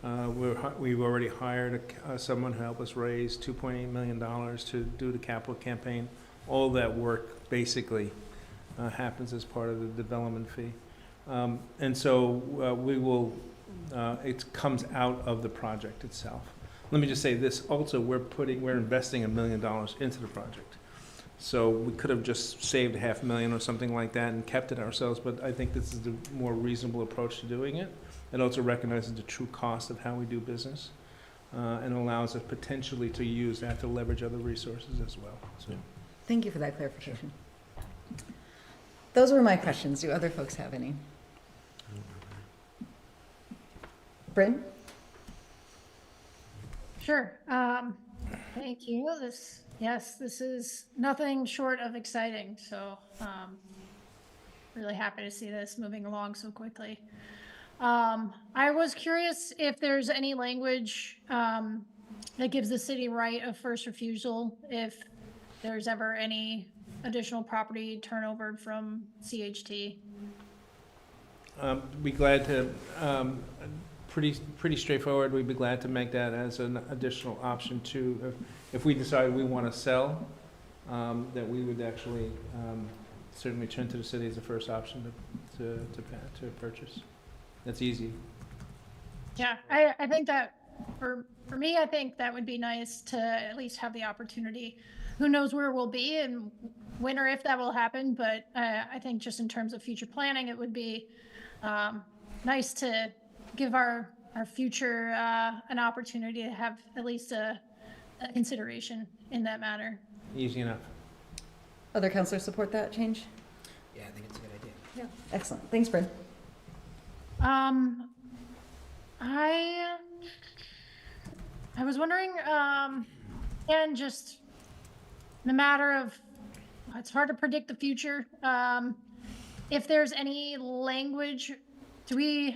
We've already hired someone to help us raise $2.8 million to do the capital campaign. All that work basically happens as part of the development fee. And so we will, it comes out of the project itself. Let me just say this also, we're investing $1 million into the project. So we could have just saved $500,000 or something like that and kept it ourselves, but I think this is the more reasonable approach to doing it. It also recognizes the true cost of how we do business and allows us potentially to use that to leverage other resources as well. So. Thank you for that clarification. Those were my questions. Do other folks have any? Bryn? Sure. Thank you. This is nothing short of exciting. So really happy to see this moving along so quickly. I was curious if there's any language that gives the city right of first refusal if there's ever any additional property turnover from CHT. Be glad to, pretty straightforward, we'd be glad to make that as an additional option too. If we decide we want to sell, that we would actually certainly turn to the city as the first option to purchase. That's easy. Yeah, I think that for me, I think that would be nice to at least have the opportunity. Who knows where we'll be and when or if that will happen, but I think just in terms of future planning, it would be nice to give our future an opportunity to have at least a consideration in that matter. Easy enough. Other councilors support that change? Yeah, I think it's a good idea. Yeah. Excellent. Thanks, Bryn. I was wondering, and just in the matter of, it's hard to predict the future. If there's any language, do we,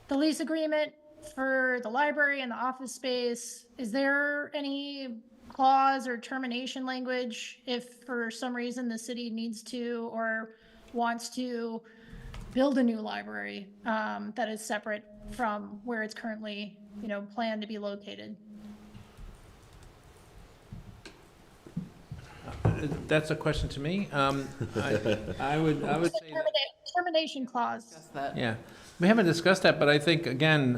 the lease agreement for the library and the office space, is there any clause or termination language if for some reason the city needs to or wants to build a new library that is separate from where it's currently, planned to be located? That's a question to me. I would say that, Termination clause. yeah, we haven't discussed that, but I think, again,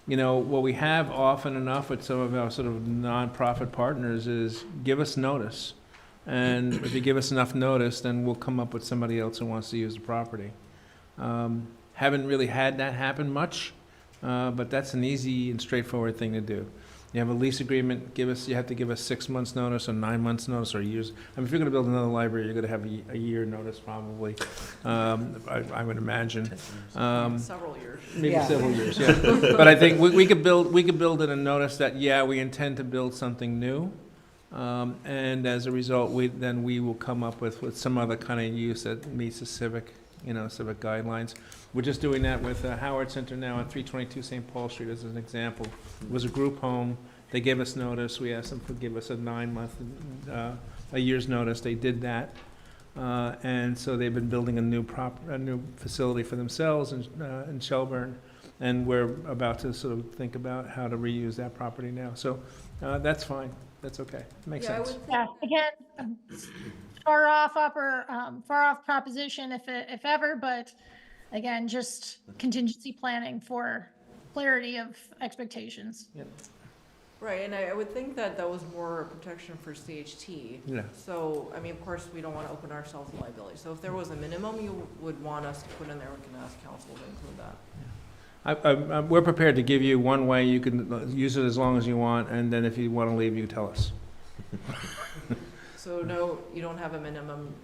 what we have often enough with some of our sort of nonprofit partners is give us notice. And if you give us enough notice, then we'll come up with somebody else who wants to use the property. Haven't really had that happen much, but that's an easy and straightforward thing to do. You have a lease agreement, you have to give us 6 months notice or 9 months notice or years. I mean, if you're gonna build another library, you're gonna have a year notice probably, I would imagine. Several years. Maybe Yeah. several years, yeah. But I think we could build it and notice that, yeah, we intend to build something new. And as a result, we will come up with some other kind of use that meets the civic guidelines. We're just doing that with Howard Center now on 322 St. Paul Street as an example. It was a group home. They gave us notice. We asked them to give us a 9-month, a year's notice. They did that. And so they've been building a new facility for themselves in Shelburne. And we're about to sort of think about how to reuse that property now. So that's fine. That's okay. Makes sense. Yeah, again, far off proposition if ever, but again, just contingency planning for clarity of expectations. Yep. Right, and I would think that was more protection for CHT. Yeah. So, I mean, of course, we don't want to open ourselves to liability. So if there was a minimum you would want us to put in there, we can ask council to include that. We're prepared to give you one way. You can use it as long as you want, and then if you want to leave, you tell us. So no, you don't have a minimum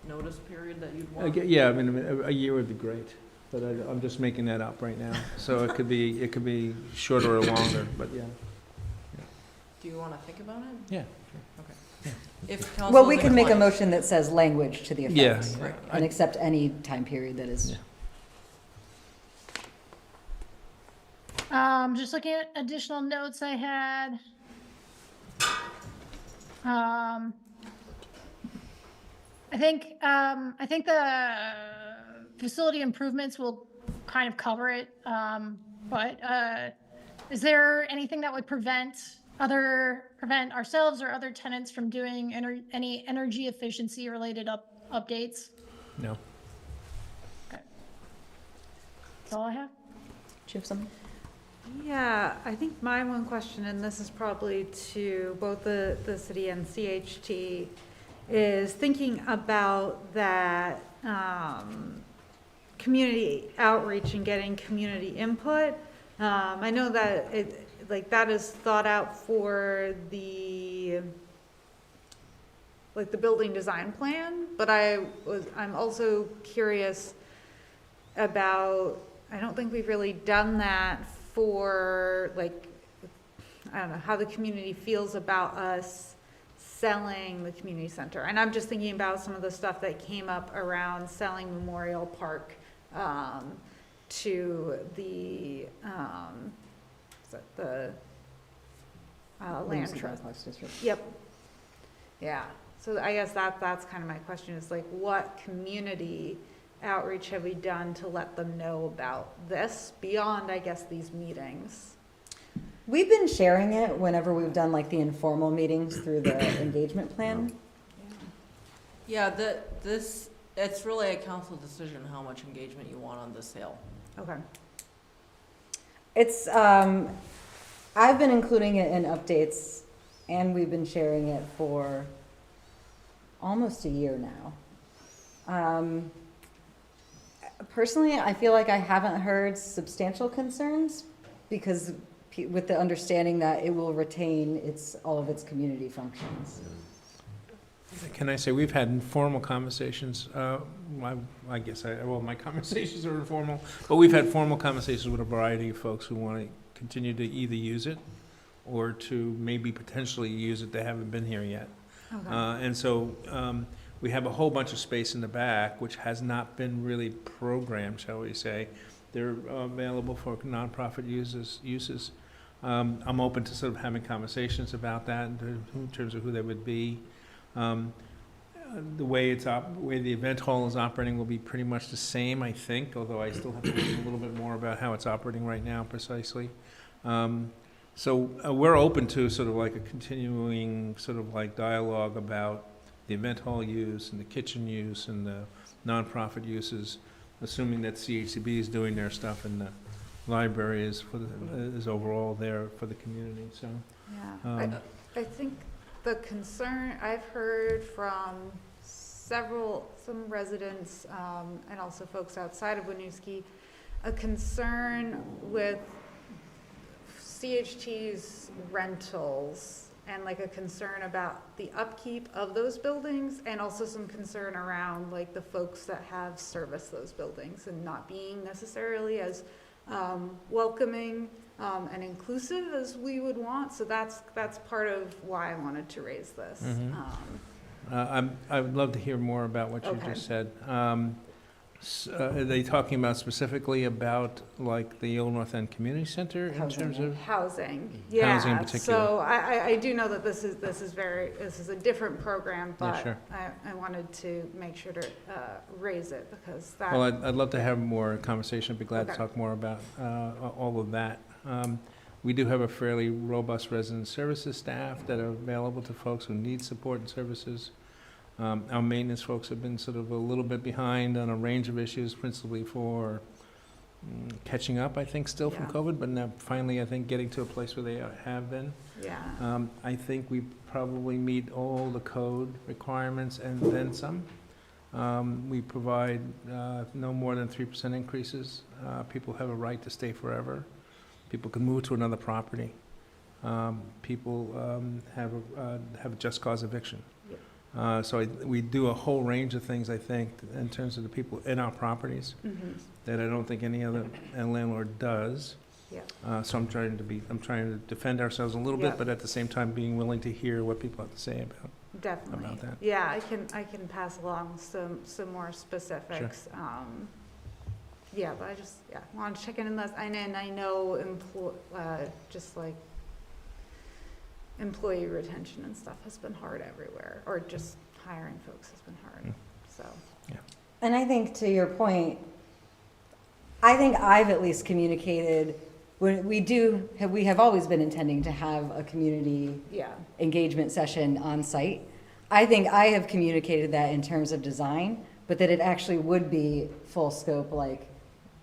notice period that you'd want? Yeah, I mean, a year would be great, but I'm just making that up right now. So it could be shorter or longer, but yeah. Do you want to think about it? Yeah. Okay. If council Well, we is can make a inclined- motion that says language to the effect. Yeah. Right. And accept any time period that is. Yeah. Just looking at additional notes I had. I think the facility improvements will kind of cover it. But is there anything that would prevent ourselves or other tenants from doing any energy efficiency related updates? No. Okay. That's all I have. Do you have something? Yeah, I think my one question, and this is probably to both the city and CHT, is thinking about that community outreach and getting community input. I know that that is thought out for the building design plan, but I'm also curious about, I don't think we've really done that for I don't know, how the community feels about us selling the community center. And I'm just thinking about some of the stuff that came up around selling Memorial Park to the land trust. Yep. Yeah. So I guess that's kind of my question, is what community outreach have we done to let them know about this beyond, I guess, these meetings? We've been sharing it whenever we've done the informal meetings through the engagement plan. Yeah, it's really a council decision how much engagement you want on the sale. Okay. It's, I've been including it in updates, and we've been sharing it for almost a year now. Personally, I feel like I haven't heard substantial concerns because with the understanding that it will retain all of its community functions. Can I say, we've had informal conversations, I guess, my conversations are informal, but we've had formal conversations with a variety of folks who want to continue to either use it or to maybe potentially use it. They haven't been here yet. Okay. And so we have a whole bunch of space in the back, which has not been really programmed, shall we say. they're available for nonprofit uses. I'm open to sort of having conversations about that in terms of who they would be. The way the event hall is operating will be pretty much the same, I think, although I still have to learn a little bit more about how it's operating right now precisely. So we're open to sort of like a continuing sort of like dialogue about the event hall use and the kitchen use and the nonprofit uses, assuming that CHCB is doing their stuff and the library is overall there for the community. So Yeah, I think the concern I've heard from some residents, and also folks outside of Winooski, a concern with CHT's rentals and like a concern about the upkeep of those buildings, and also some concern around like the folks that have serviced those buildings and not being necessarily as welcoming and inclusive as we would want. So that's part of why I wanted to raise this. I would love to hear more about what you just said. Are they talking about specifically about like the Old North End Community Center in terms of housing? Yeah. Housing in particular. So I do know that this is a different program, but Yeah, sure. I wanted to make sure to raise it because that. Well, I'd love to have more conversation. I'd be glad to Okay. talk more about all of that. We do have a fairly robust resident services staff that are available to folks who need support and services. Our maintenance folks have been sort of a little bit behind on a range of issues, principally for catching up, I think, still from Yeah. COVID, but now finally, I think, getting to a place where they have been. Yeah. I think we probably meet all the code requirements and then some. We provide no more than 3% increases. People have a right to stay forever. People can move to another property. People have a just cause eviction. So we do a whole range of things, I think, in terms of the people in our properties that I don't think any other landlord does. Yeah. So I'm trying to defend ourselves a little Yeah. bit, but at the same time being willing to hear what people have to say Definitely. about that. Yeah, I can pass along some more specifics. Yeah, but I just want to check in unless, and I know just like employee retention and stuff has been hard everywhere, or just hiring folks has been hard. So. Yeah. And I think to your point, I think I've at least communicated when we have always been intending to have a community engagement session on site. I think I have communicated that in terms of design, but that it actually would be full scope, like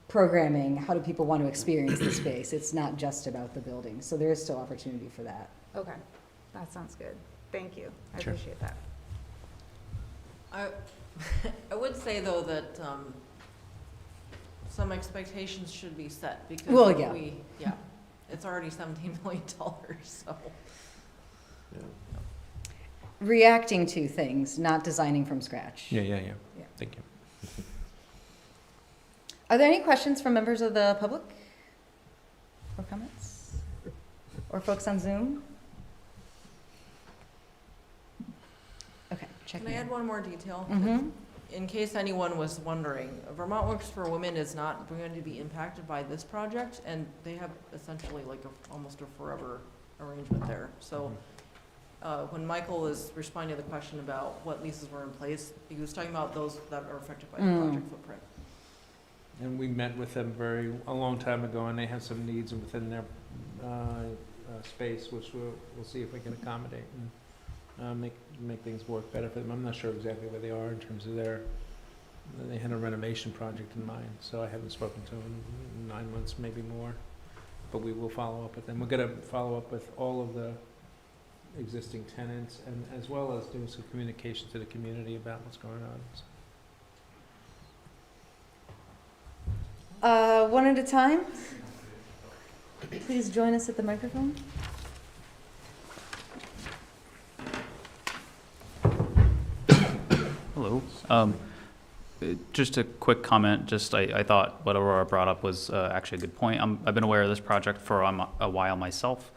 programming. How do people want to experience the space? It's not just about the building. So there is still opportunity for that. Okay, that sounds good. Thank you. I Sure. appreciate that. I would say though that some expectations should be set because Well, yeah. it's already $17 million, so. Reacting to things, not designing from scratch. Yeah. Thank you. Are there any questions from members of the public? Or comments? Or folks on Zoom? Okay, check. Can I add one more detail? Mm-hmm. In case anyone was wondering, Vermont Works for Women is not going to be impacted by this project, and they have essentially like almost a forever arrangement there. So when Michael was responding to the question about what leases were in place, he was talking about those that are affected by the project footprint. And we met with them a long time ago, and they have some needs within their space, which we'll see if we can accommodate and make things work better for them. I'm not sure exactly where they are in terms of they had a renovation project in mind, so I haven't spoken to them in 9 months, maybe more. But we will follow up with them. We're going to follow up with all of the existing tenants, and as well as doing some communication to the community about what's going on. One at a time. Please join us at the microphone. Hello. Just a quick comment. I thought what Aurora brought up was actually a good point. I've been aware of this project for a while myself,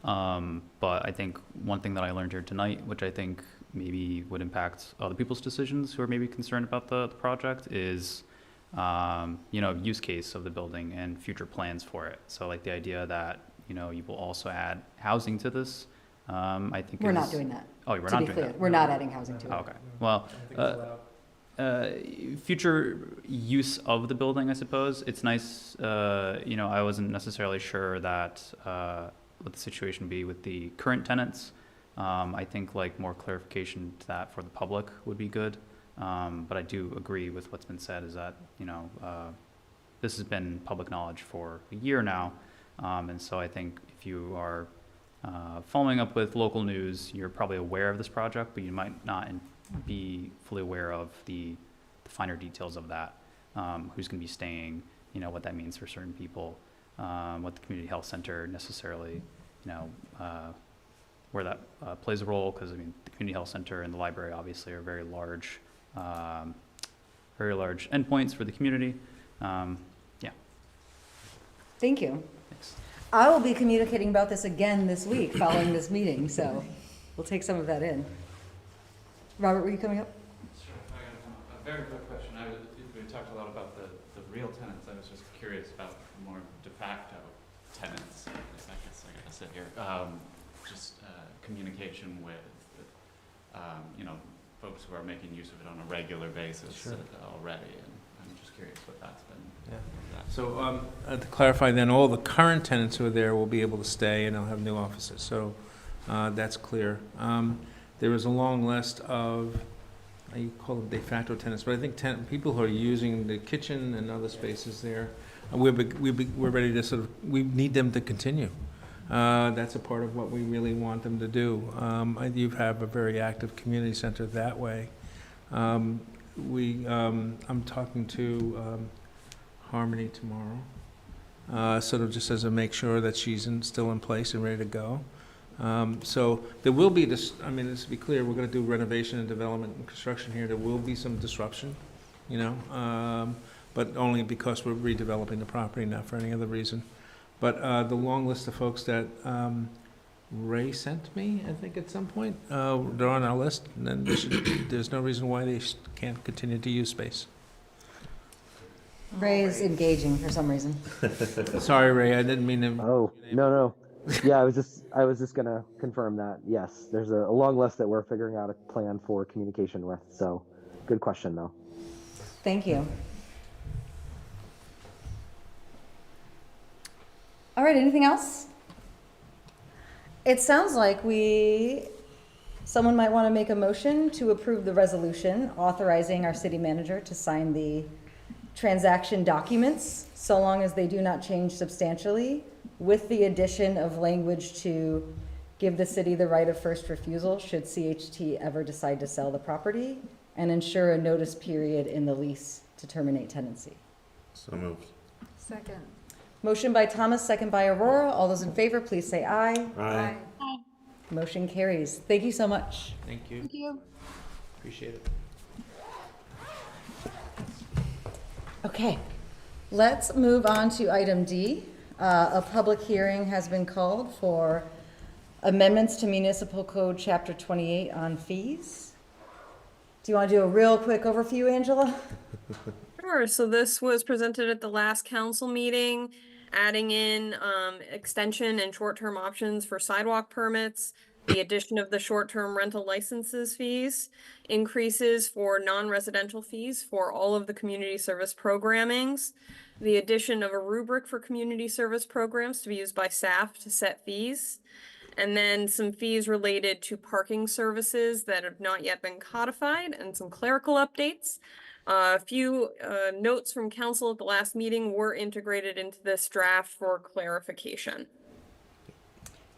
but I think one thing that I learned here tonight, which I think maybe would impact other people's decisions who are maybe concerned about the project, is use case of the building and future plans for it. So like the idea that, you will also add housing to this, I think We're not doing that. Oh, we're To not be doing clear, that? we're not adding housing to it. Okay, well, future use of the building, I suppose. It's nice, I wasn't necessarily sure that, what the situation would be with the current tenants. I think like more clarification to that for the public would be good. But I do agree with what's been said is that, this has been public knowledge for a year now. And so I think if you are following up with local news, you're probably aware of this project, but you might not be fully aware of the finer details of that. Who's going to be staying, what that means for certain people, what the community health center necessarily, where that plays a role, because the community health center and the library obviously are very large endpoints for the community. Thank you. Thanks. I will be communicating about this again this week following this meeting, so we'll take some of that in. Robert, were you coming up? Sure. A very quick question. We talked a lot about the real tenants. I was just curious about more de facto tenants. I guess I gotta sit here. Communication with, folks who are making use of it on a regular basis already. And I'm just curious what that's been. Yeah. So to clarify then, all the current tenants who are there will be able to stay and they'll have new offices. So that's clear. There is a long list of, you call them de facto tenants, but I think people who are using the kitchen and other spaces there, we're ready to we need them to continue. That's a part of what we really want them to do. You have a very active community center that way. I'm talking to Harmony tomorrow, just as a make sure that she's still in place and ready to go. So there will be this, let's be clear, we're going to do renovation and development and construction here. There will be some disruption, but only because we're redeveloping the property, not for any other reason. But the long list of folks that Ray sent me, I think at some point, they're on our list, and then there's no reason why they can't continue to use space. Ray is engaging for some reason. Sorry, Ray, I didn't mean to. Oh, no. Yeah, I was just gonna confirm that. Yes, there's a long list that we're figuring out a plan for communication with. So, good question though. Thank you. All right, anything else? It sounds like someone might want to make a motion to approve the resolution authorizing our city manager to sign the transaction documents, so long as they do not change substantially, with the addition of language to give the city the right of first refusal should CHT ever decide to sell the property, and ensure a notice period in the lease to terminate tenancy. So moved. Second. Motion by Thomas, second by Aurora. All those in favor, please say aye. Aye. Motion carries. Thank you so much. Thank you. Thank you. Appreciate it. Okay, let's move on to item D. A public hearing has been called for amendments to Municipal Code Chapter 28 on fees. Do you want to do a real quick overview, Angela? Sure. So this was presented at the last council meeting, adding in extension and short-term options for sidewalk permits, the addition of the short-term rental licenses fees, increases for non-residential fees for all of the community service programmings, the addition of a rubric for community service programs to be used by staff to set fees, and then some fees related to parking services that have not yet been codified, and some clerical updates. A few notes from council at the last meeting were integrated into this draft for clarification.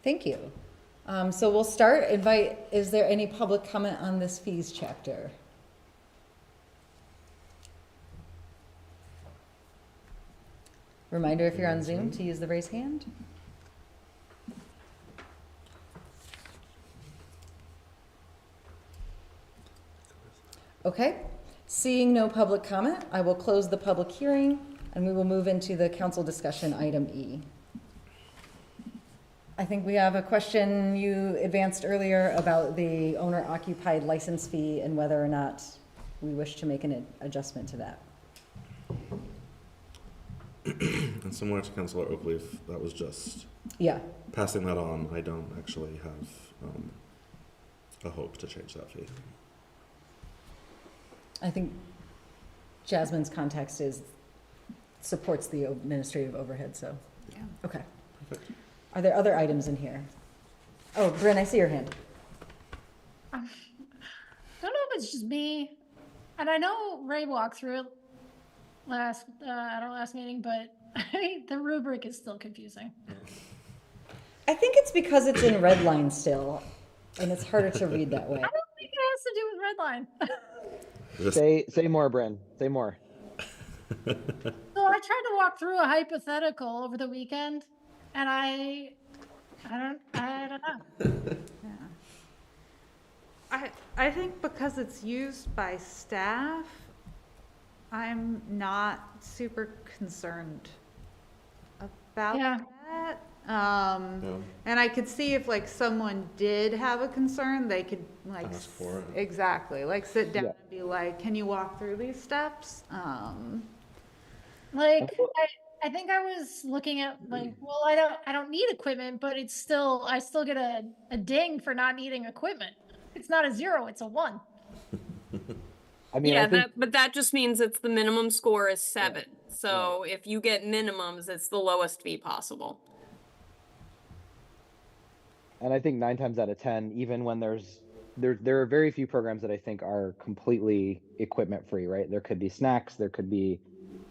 Thank you. So we'll start. Is there any public comment on this fees chapter? Reminder, if you're on Zoom, to use the raise hand. Okay, seeing no public comment, I will close the public hearing and we will move into the council discussion item E. I think we have a question you advanced earlier about the owner-occupied license fee and whether or not we wish to make an adjustment to that. And similar to Councilor Oakleaf, that was just Yeah. passing that on. I don't actually have a hope to change that fee. I think Jasmine's context supports the administrative overhead, so. Yeah. Okay. Perfect. Are there other items in here? Oh, Bryn, I see your hand. I don't know if it's just me, and I know Ray walked through it at our last meeting, but the rubric is still confusing. I think it's because it's in red line still, and it's harder to read that way. I don't think it has to do with red line. Say more, Bryn. Say more. So I tried to walk through a hypothetical over the weekend, and I don't know. I think because it's used by staff, I'm not super concerned about that. And I could see if like someone did have a concern, they could like ask for it. Exactly, like sit down and be like, can you walk through these steps? Like I think I was looking at like, well, I don't need equipment, but I still get a ding for not needing equipment. It's not a 0, it's a 1. I mean, Yeah, but that just means it's the minimum score is 7. So if you get minimums, it's the lowest fee possible. And I think 9 times out of 10, even when there are very few programs that I think are completely equipment free, right? There could be snacks, there could be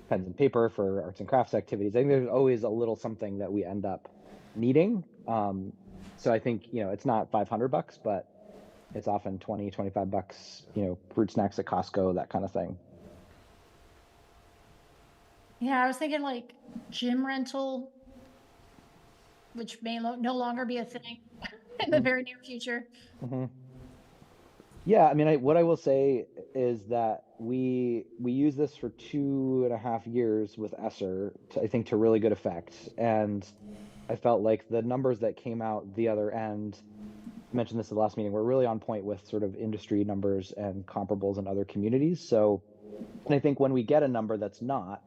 pens and paper for arts and crafts activities. I think there's always a little something that we end up needing. So I think, it's not $500, but it's often $20, $25, fruit snacks at Costco, that kind of thing. Yeah, I was thinking like gym rental, which may no longer be a thing in the very near future. Mm-hmm. Yeah, I mean, what I will say is that we use this for 2.5 years with Esser, I think, to really good effect. And I felt like the numbers that came out the other end, I mentioned this at the last meeting, were really on point with sort of industry numbers and comparables in other communities. So, and I think when we get a number that's not,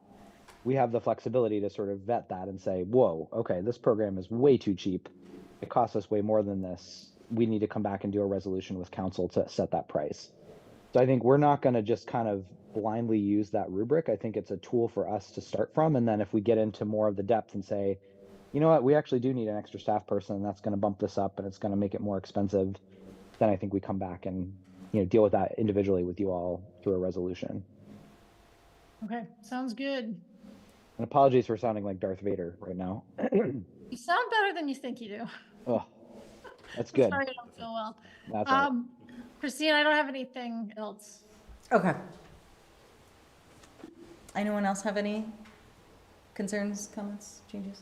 we have the flexibility to sort of vet that and say, whoa, okay, this program is way too cheap. It costs us way more than this. We need to come back and do a resolution with council to set that price. So I think we're not going to just kind of blindly use that rubric. I think it's a tool for us to start from. And then if we get into more of the depth and say, you know what, we actually do need an extra staff person, and that's going to bump this up and it's going to make it more expensive, then I think we come back and deal with that individually with you all through a resolution. Okay, sounds good. And apologies for sounding like Darth Vader right now. You sound better than you think you do. Oh, that's good. Sorry, I don't feel well. That's all right. Christine, I don't have anything else. Okay. Anyone else have any concerns, comments, changes?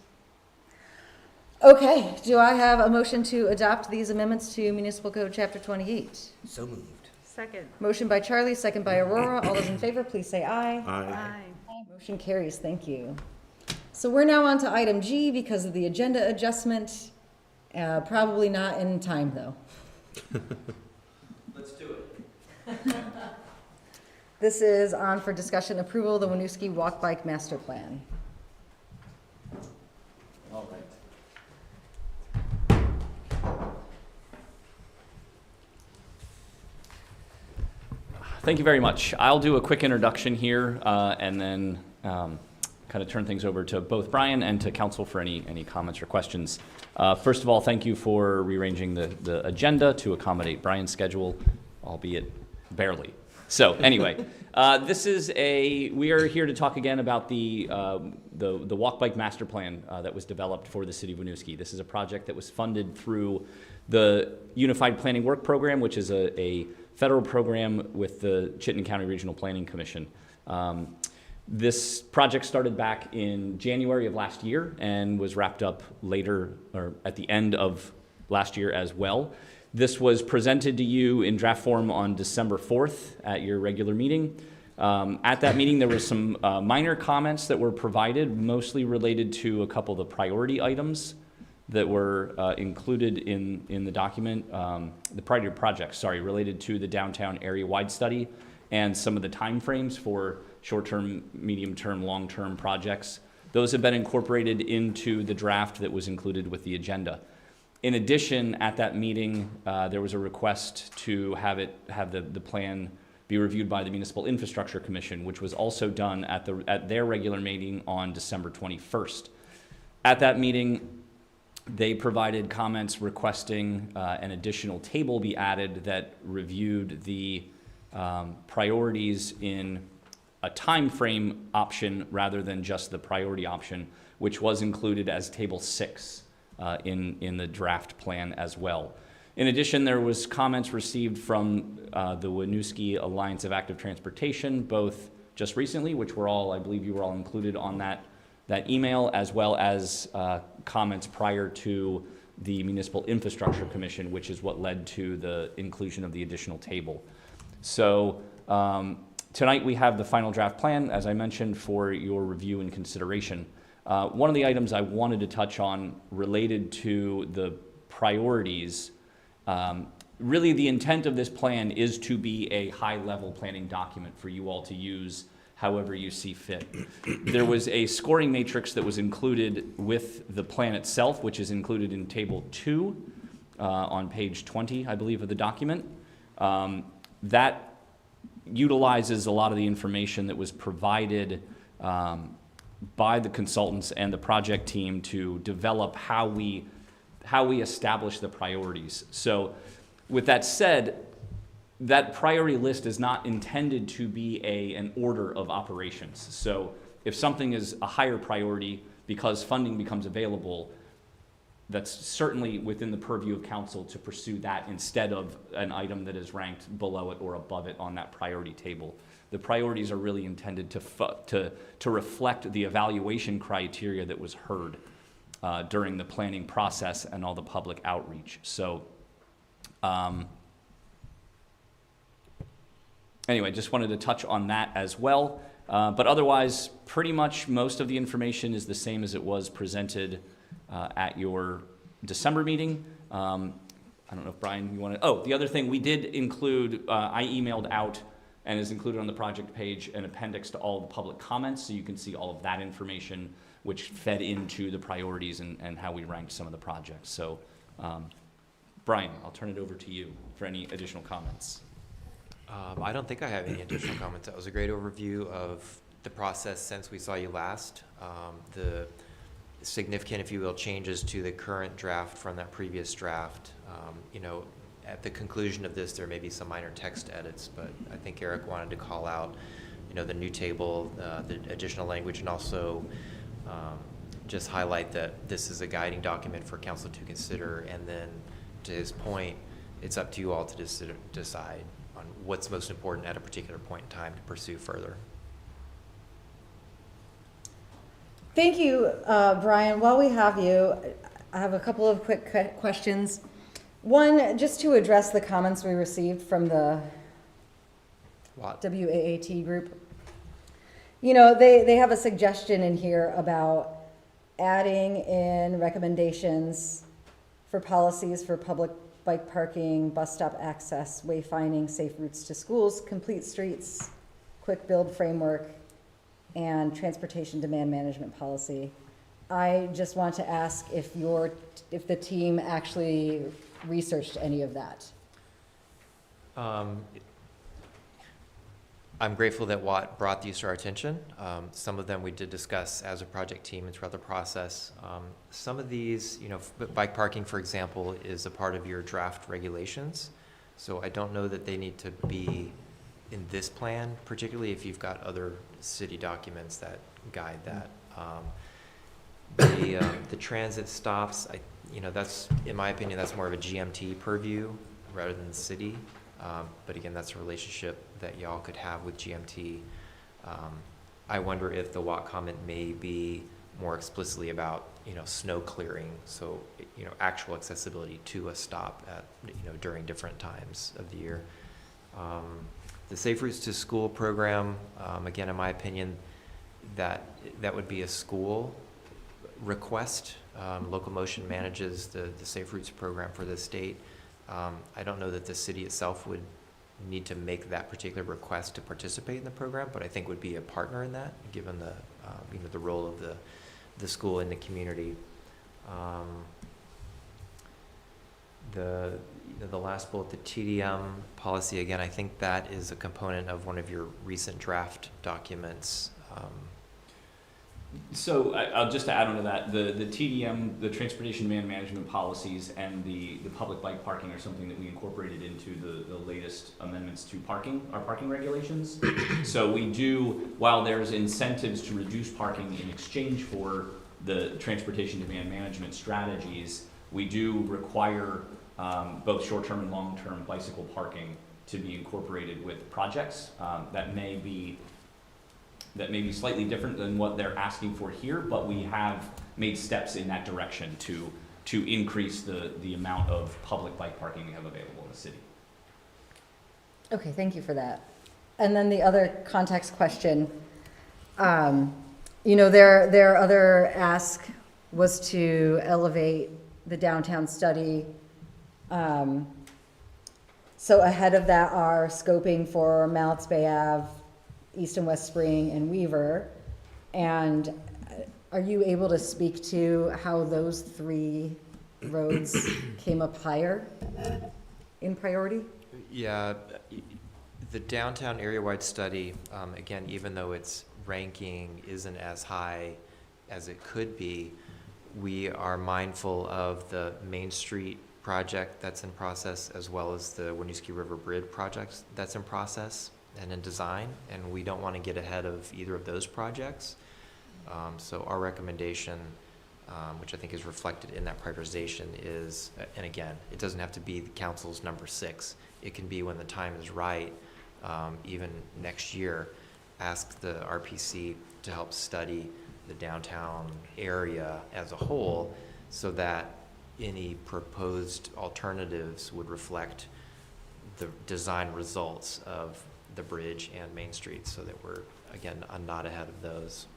Okay, do I have a motion to adopt these amendments to Municipal Code Chapter 28? So moved. Second. Motion by Charlie, second by Aurora. All those in favor, please say aye. Aye. Motion carries, thank you. So we're now on to item G because of the agenda adjustment. Probably not in time, though. Let's do it. This is on for discussion approval of the Winooski Walk Bike Master Plan. All right. Thank you very much. I'll do a quick introduction here and then kind of turn things over to both Brian and to council for any comments or questions. First of all, thank you for rearranging the agenda to accommodate Brian's schedule, albeit barely. So anyway, we are here to talk again about the Walk Bike Master Plan that was developed for the city of Winooski. This is a project that was funded through the Unified Planning Work Program, which is a federal program with the Chittenden County Regional Planning Commission. This project started back in January of last year and was wrapped up later, or at the end of last year as well. This was presented to you in draft form on December 4th at your regular meeting. At that meeting, there were some minor comments that were provided, mostly related to a couple of the priority items that were included in the document, the priority projects, related to the downtown area-wide study and some of the timeframes for short-term, medium-term, long-term projects. Those have been incorporated into the draft that was included with the agenda. In addition, at that meeting, there was a request to have the plan be reviewed by the Municipal Infrastructure Commission, which was also done at their regular meeting on December 21st. At that meeting, they provided comments requesting an additional table be added that reviewed the priorities in a time frame option rather than just the priority option, which was included as table 6 in the draft plan as well. In addition, there was comments received from the Winooski Alliance of Active Transportation, both just recently, which were all, I believe you were all included on that email, as well as comments prior to the Municipal Infrastructure Commission, which is what led to the inclusion of the additional table. So tonight we have the final draft plan, as I mentioned, for your review and consideration. One of the items I wanted to touch on related to the priorities. Really, the intent of this plan is to be a high-level planning document for you all to use however you see fit. There was a scoring matrix that was included with the plan itself, which is included in Table 2 on page 20, I believe, of the document. That utilizes a lot of the information that was provided by the consultants and the project team to develop how we establish the priorities. So with that said, that priority list is not intended to be an order of operations. So if something is a higher priority because funding becomes available, that's certainly within the purview of council to pursue that instead of an item that is ranked below it or above it on that priority table. The priorities are really intended to reflect the evaluation criteria that was heard during the planning process and all the public outreach. So anyway, just wanted to touch on that as well. But otherwise, pretty much most of the information is the same as it was presented at your December meeting. I don't know if Brian, you want to, oh, the other thing we did include, I emailed out and is included on the project page an appendix to all the public comments, so you can see all of that information which fed into the priorities and how we ranked some of the projects. So, Brian, I'll turn it over to you for any additional comments. I don't think I have any additional comments. That was a great overview of the process since we saw you last. The significant, if you will, changes to the current draft from that previous draft. You know, at the conclusion of this, there may be some minor text edits, but I think Eric wanted to call out, you know, the new table, the additional language, and also just highlight that this is a guiding document for council to consider. And then, to his point, it's up to you all to decide on what's most important at a particular point in time to pursue further. Thank you, Brian. While we have you, I have a couple of quick questions. One, just to address the comments we received from the WAAT group. You know, they have a suggestion in here about adding in recommendations for policies for public bike parking, bus stop access, wayfinding, safe routes to schools, complete streets, quick build framework, and transportation demand management policy. I just want to ask if the team actually researched any of that. I'm grateful that Watt brought these to our attention. Some of them we did discuss as a project team and throughout the process. Some of these, you know, bike parking, for example, is a part of your draft regulations. So I don't know that they need to be in this plan, particularly if you've got other city documents that guide that. The transit stops, you know, that's, in my opinion, that's more of a GMT purview rather than the city. But again, that's a relationship that y'all could have with GMT. I wonder if the Watt comment may be more explicitly about, you know, snow clearing. So, you know, actual accessibility to a stop at, you know, during different times of the year. The Safe Routes to School program, again, in my opinion, that would be a school request. Local Motion manages the Safe Routes program for the state. I don't know that the city itself would need to make that particular request to participate in the program, but I think would be a partner in that, given the, the role of the school in the community. The last bullet, the TDM policy, again, I think that is a component of one of your recent draft documents. So I'll just add on to that, the TDM, the transportation demand management policies, and the public bike parking are something that we incorporated into the latest amendments to our parking regulations. So we do, while there's incentives to reduce parking in exchange for the transportation demand management strategies, we do require both short-term and long-term bicycle parking to be incorporated with projects that may be slightly different than what they're asking for here, but we have made steps in that direction to increase the amount of public bike parking we have available in the city. Okay, thank you for that. And then the other context question, their other ask was to elevate the downtown study. So ahead of that are scoping for Mallets Bay Ave, East and West Spring, and Weaver. And are you able to speak to how those 3 roads came up higher in priority? Yeah, the downtown area-wide study, again, even though its ranking isn't as high as it could be, we are mindful of the Main Street project that's in process, as well as the Winooski River Bridge project that's in process and in design, and we don't want to get ahead of either of those projects. So our recommendation, which I think is reflected in that prioritization, is, and again, it doesn't have to be the council's number 6. It can be when the time is right, even next year, ask the RPC to help study the downtown area as a whole, so that any proposed alternatives would reflect the design results of the bridge and Main Street, so that we're, again, not ahead of those.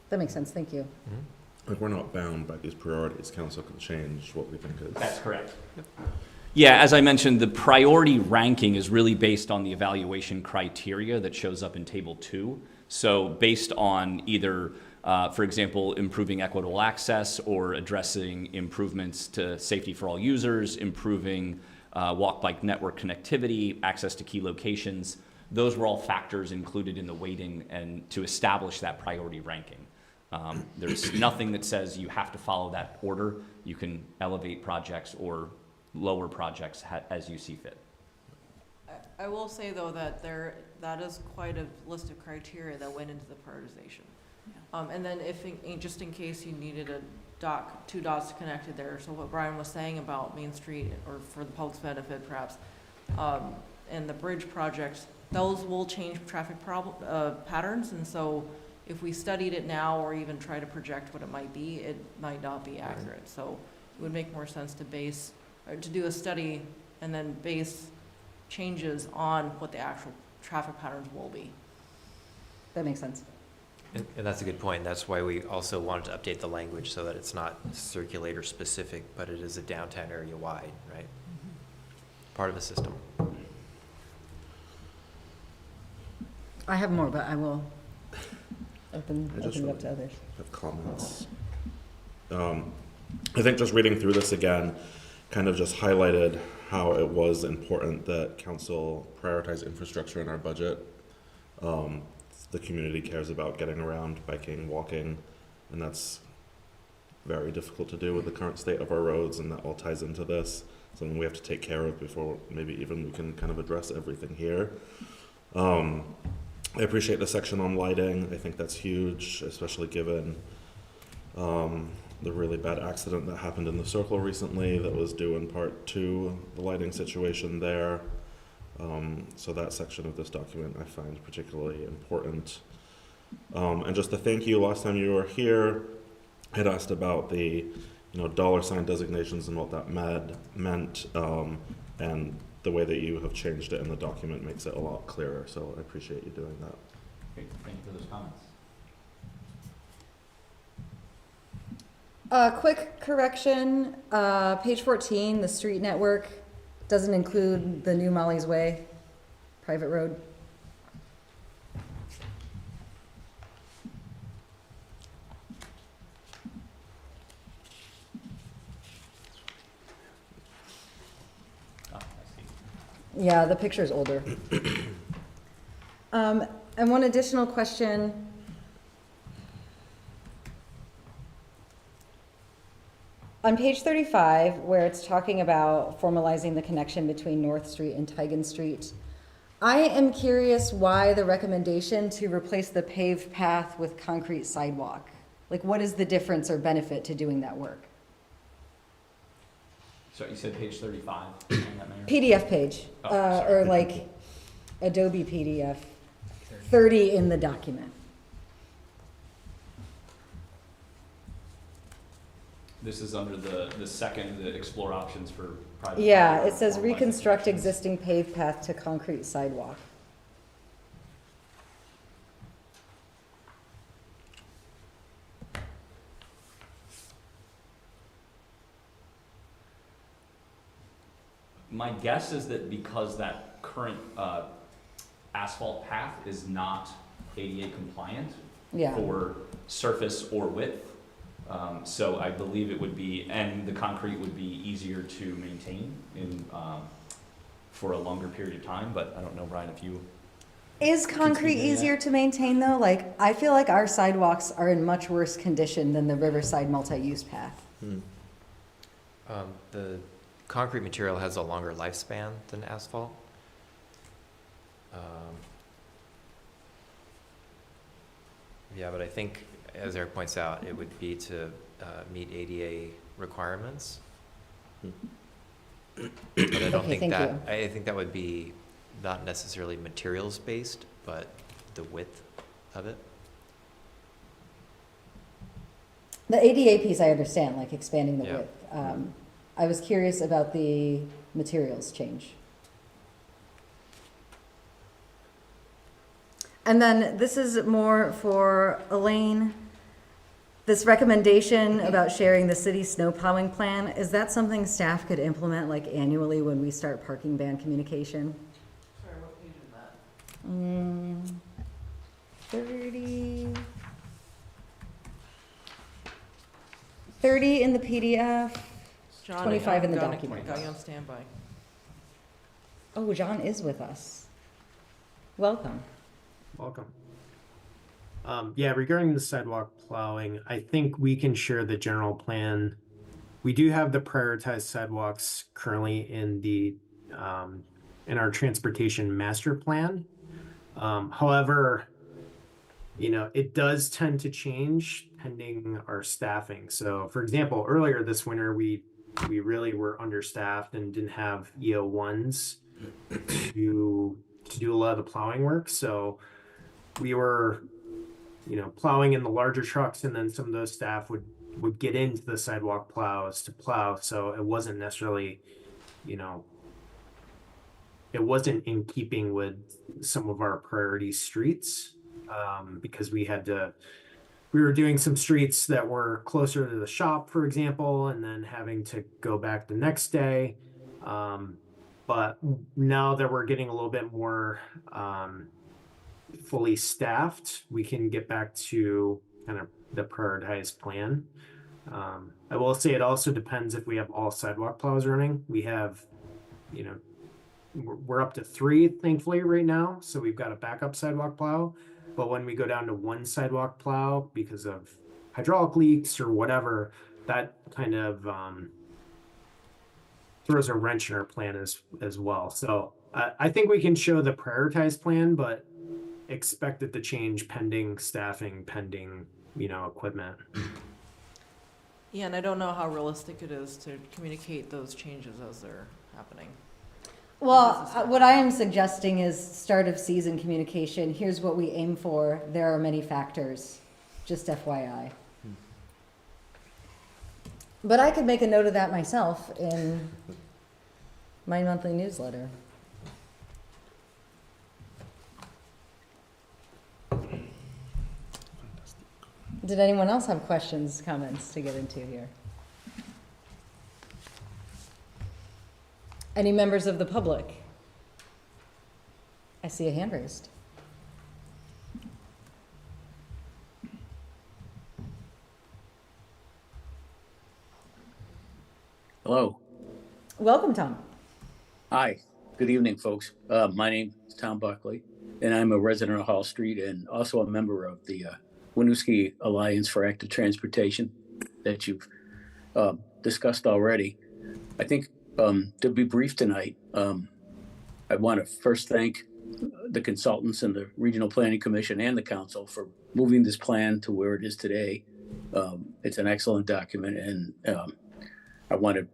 That makes sense, thank you. Mm-hmm. Like, we're not bound by these priorities. Council can change what we think is. That's correct. Yep. Yeah, as I mentioned, the priority ranking is really based on the evaluation criteria that shows up in Table 2. So based on either, for example, improving equitable access or addressing improvements to safety for all users, improving walk-bike network connectivity, access to key locations, those were all factors included in the weighting and to establish that priority ranking. There's nothing that says you have to follow that order. You can elevate projects or lower projects as you see fit. I will say, though, that that is quite a list of criteria that went into the prioritization. Yeah. And then just in case you needed a 2 dots connected there, so what Brian was saying about Main Street, or for the public's benefit perhaps, and the bridge projects, those will change traffic patterns, and so if we studied it now or even try to project what it might be, it might not be accurate. So it would make more sense to do a study and then base changes on what the actual traffic patterns will be. That makes sense. And that's a good point. That's why we also wanted to update the language so that it's not circulator specific, but it is a downtown area wide, right? Mm-hmm. Part of the system. I have more, but I will open it up to others. Have comments. I think just reading through this again kind of just highlighted how it was important that council prioritize infrastructure in our budget. The community cares about getting around, biking, walking, and that's very difficult to do with the current state of our roads, and that all ties into this. Something we have to take care of before maybe even we can kind of address everything here. I appreciate the section on lighting. I think that's huge, especially given the really bad accident that happened in the Circle recently that was due in part to the lighting situation there. So that section of this document I find particularly important. And just to thank you, last time you were here, I had asked about the $ designations and what that meant, and the way that you have changed it in the document makes it a lot clearer, so I appreciate you doing that. Great, thank you for those comments. Quick correction, page 14, the street network Doesn't include the new Molly's Way private road. Oh, I see. Yeah, the picture's older. And one additional question. On page 35, where it's talking about formalizing the connection between North Street and Tigan Street, I am curious why the recommendation to replace the paved path with concrete sidewalk. Like, what is the difference or benefit to doing that work? So you said page 35 on that, Mayor? PDF page, Oh, sorry. or like Adobe PDF, 30 in the document. This is under the second, the explore options for private. Yeah, property it says or reconstruct connections. existing paved path to concrete sidewalk. My guess is that because that current asphalt path is not ADA compliant Yeah. for surface or width, so I believe it would be, and the concrete would be easier to maintain in for a longer period of time. But I don't know, Brian, if you. Is concrete Continue that. easier to maintain though? Like, I feel like our sidewalks are in much worse condition than the Riverside multi-use path. The concrete material has a longer lifespan than asphalt. Yeah, but I think, as Eric points out, it would be to meet ADA requirements. But I don't Okay, think thank that, you. I think that would be not necessarily materials-based, but the width of it. The ADA piece I understand, like expanding the Yeah. width. I was curious about the materials change. And then this is more for Elaine. This recommendation about sharing the city snow plowing plan, is that something staff could implement like annually when we start parking ban communication? Sorry, what page is that? 30 in the PDF, John, 25 in the got- document. Got you on standby. Oh, John is with us. Welcome. Welcome. Yeah, regarding the sidewalk plowing, I think we can share the general plan. We do have the prioritized sidewalks currently in our transportation master plan. However, it does tend to change pending our staffing. So for example, earlier this winter, we really were understaffed and didn't have EO1s to do a lot of the plowing work. So we were, plowing in the larger trucks, and then some of those staff would get into the sidewalk plows to plow. So it wasn't necessarily, it wasn't in keeping with some of our priority streets, because we were doing some streets that were closer to the shop, for example, and then having to go back the next day. But now that we're getting a little bit more fully staffed, we can get back to kind of the prioritized plan. I will say it also depends if we have all sidewalk plows running. We have, we're up to 3, thankfully, right now. So we've got a backup sidewalk plow. But when we go down to 1 sidewalk plow because of hydraulic leaks or whatever, that kind of throws a wrench in our plan as well. So I think we can show the prioritized plan, but expect it to change pending staffing, pending, equipment. Yeah, and I don't know how realistic it is to communicate those changes as they're happening. Well, what I am suggesting is start of season communication. Here's what we aim for. There are many factors, just FYI. But I could make a note of that myself in my monthly newsletter. Did anyone else have questions, comments to get into here? Any members of the public? I see a hand raised. Hello. Welcome, Tom. Hi. Good evening, folks. My name is Tom Buckley, and I'm a resident of Hall Street and also a member of the Winooski Alliance for Active Transportation that you've discussed already. I think to be brief tonight, I want to first thank the consultants and the Regional Planning Commission and the council for moving this plan to where it is today. It's an excellent document, and I wanted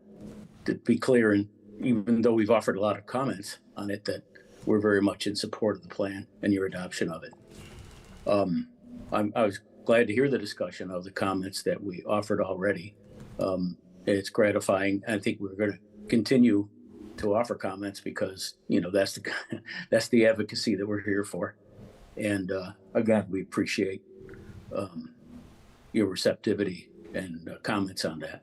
to be clear, and even though we've offered a lot of comments on it, that we're very much in support of the plan and your adoption of it. I was glad to hear the discussion of the comments that we offered already. It's gratifying. I think we're going to continue to offer comments because, you know, that's the advocacy that we're here for. And again, we appreciate your receptivity and comments on that.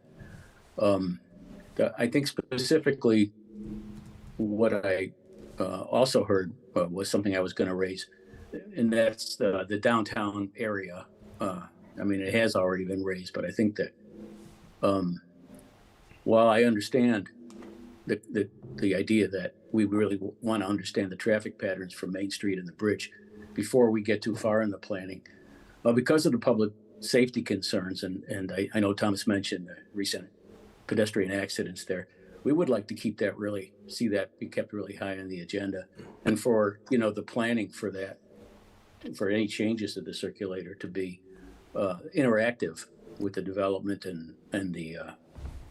I think specifically what I also heard was something I was going to raise, and that's the downtown area. I mean, it has already been raised, but I think that while I understand the idea that we really want to understand the traffic patterns from Main Street and the bridge before we get too far in the planning, because of the public safety concerns, and I know Thomas mentioned the recent pedestrian accidents there, we would like to keep that see that be kept really high on the agenda, and for, you know, the planning for that, for any changes to the circulator to be interactive with the development and the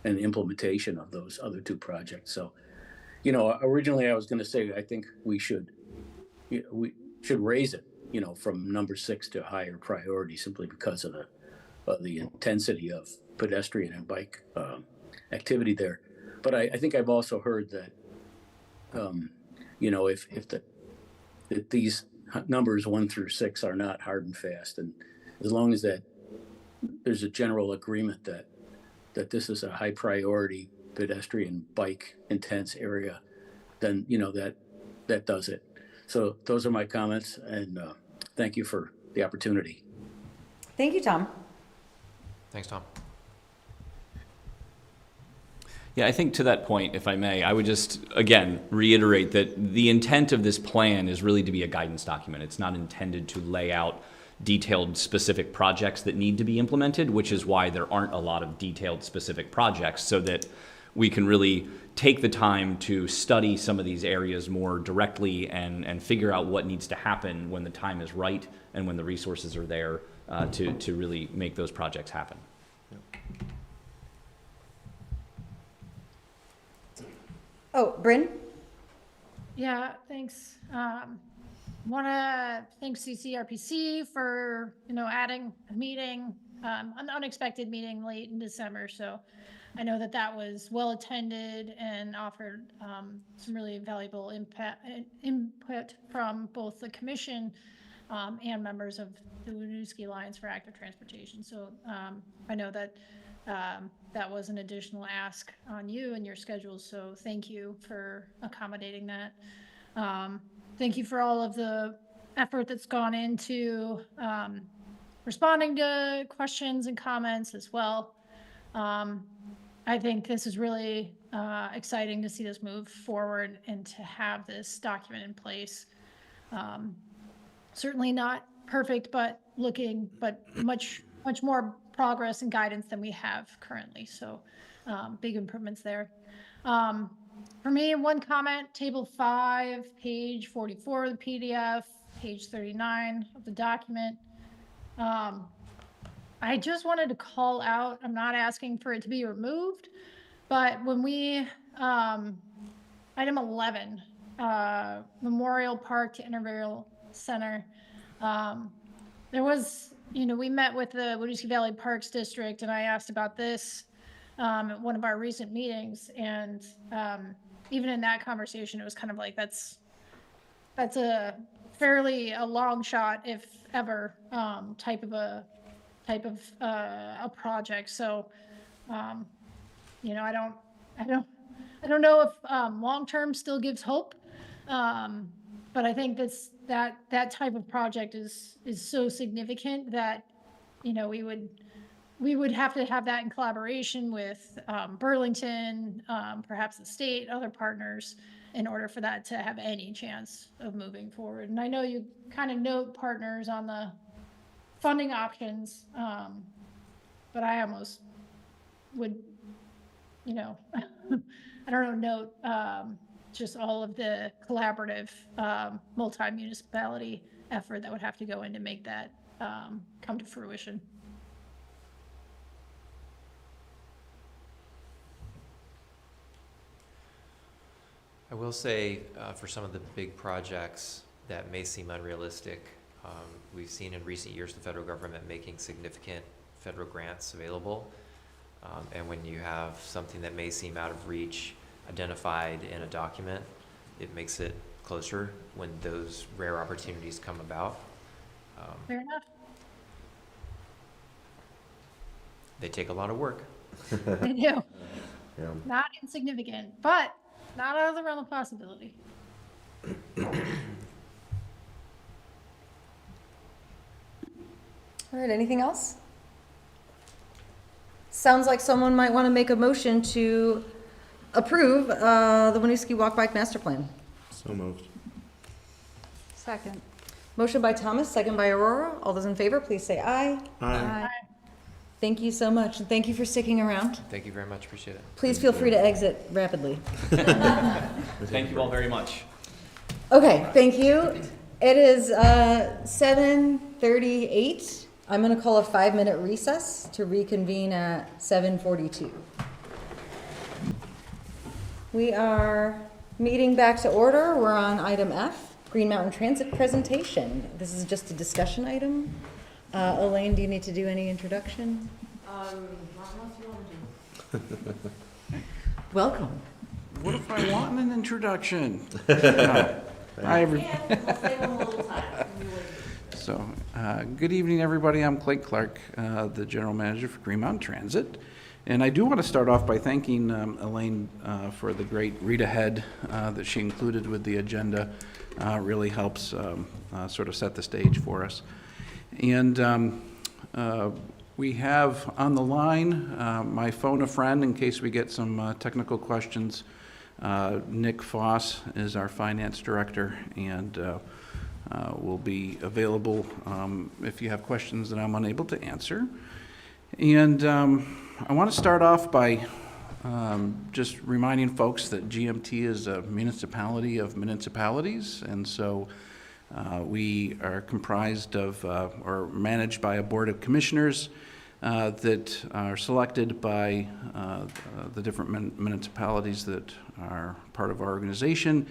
implementation of those other two projects. So, you know, originally I was going to say I think we should raise it, you know, from number 6 to higher priority, simply because of the intensity of pedestrian and bike activity there. But I think I've also heard that, you know, if these numbers 1 through 6 are not hard and fast, and as long as that there's a general agreement that this is a high priority pedestrian bike intense area, then, you know, that does it. So those are my comments, and thank you for the opportunity. Thank you, Tom. Thanks, Tom. Yeah, I think to that point, if I may, I would just, again, reiterate that the intent of this plan is really to be a guidance document. It's not intended to lay out detailed specific projects that need to be implemented, which is why there aren't a lot of detailed specific projects, so that we can really take the time to study some of these areas more directly and figure out what needs to happen when the time is right and when the resources are there to really make those projects happen. Oh, Bryn? Yeah, thanks. Want to thank CCRPC for, you know, adding a meeting, an unexpected meeting late in December. So I know that was well attended and offered some really valuable input from both the commission and members of the Winooski Alliance for Active Transportation. So I know that that was an additional ask on you and your schedule. So thank you for accommodating that. Thank you for all of the effort that's gone into responding to questions and comments as well. I think this is really exciting to see this move forward and to have this document in place. Certainly not perfect, but much more progress and guidance than we have currently. So big improvements there. For me, one comment, table 5, page 44 of the PDF, page 39 of the document. I just wanted to call out, I'm not asking for it to be removed, but when we, item 11, Memorial Park to Intervale Center, there was, you know, we met with the Winooski Valley Parks District, and I asked about this at one of our recent meetings, and even in that conversation, it was kind of like, that's a fairly a long shot, if ever, type of a project. So, you know, I don't know if long-term still gives hope. But I think that type of project is so significant that, you know, we would have to have that in collaboration with Burlington, perhaps the state, other partners, in order for that to have any chance of moving forward. And I know you kind of note partners on the funding options, but I almost would, you know, I don't know, note just all of the collaborative multi-municipality effort that would have to go in to make that come to fruition. I will say, for some of the big projects that may seem unrealistic, we've seen in recent years the federal government making significant federal grants available. And when you have something that may seem out of reach identified in a document, it makes it closer when those rare opportunities come about. Fair enough. They take a lot of work. They do. Yeah. Not insignificant, but not out of the realm of possibility. All right, anything else? Sounds like someone might want to make a motion to approve the Winooski Walk Bike Master Plan. So moved. Second. Motion by Thomas, second by Aurora. All those in favor, please say aye. Aye. Thank you so much, and thank you for sticking around. Thank you very much. Appreciate it. Please feel free to exit rapidly. Thank you all very much. Okay, thank you. It is 7:38. I'm going to call a 5-minute recess to reconvene at 7:42. We are meeting back to order. We're on item F, Green Mountain Transit presentation. This is just a discussion item. Elaine, do you need to do any introduction? Welcome. What if I want an introduction? No. Hi, So, good evening, everybody. I'm Clay Clark, the General Manager for Green Mountain Transit. And I do want to start off by thanking Elaine for the great read-ahead that she included with the agenda. Really helps sort of set the stage for us. And we have on the line my phone a friend in case we get some technical questions. Nick Foss is our finance director and will be available if you have questions that I'm unable to answer. And I want to start off by just reminding folks that GMT is a municipality of municipalities, and so we are comprised of or managed by a board of commissioners that are selected by the different municipalities that are part of our organization.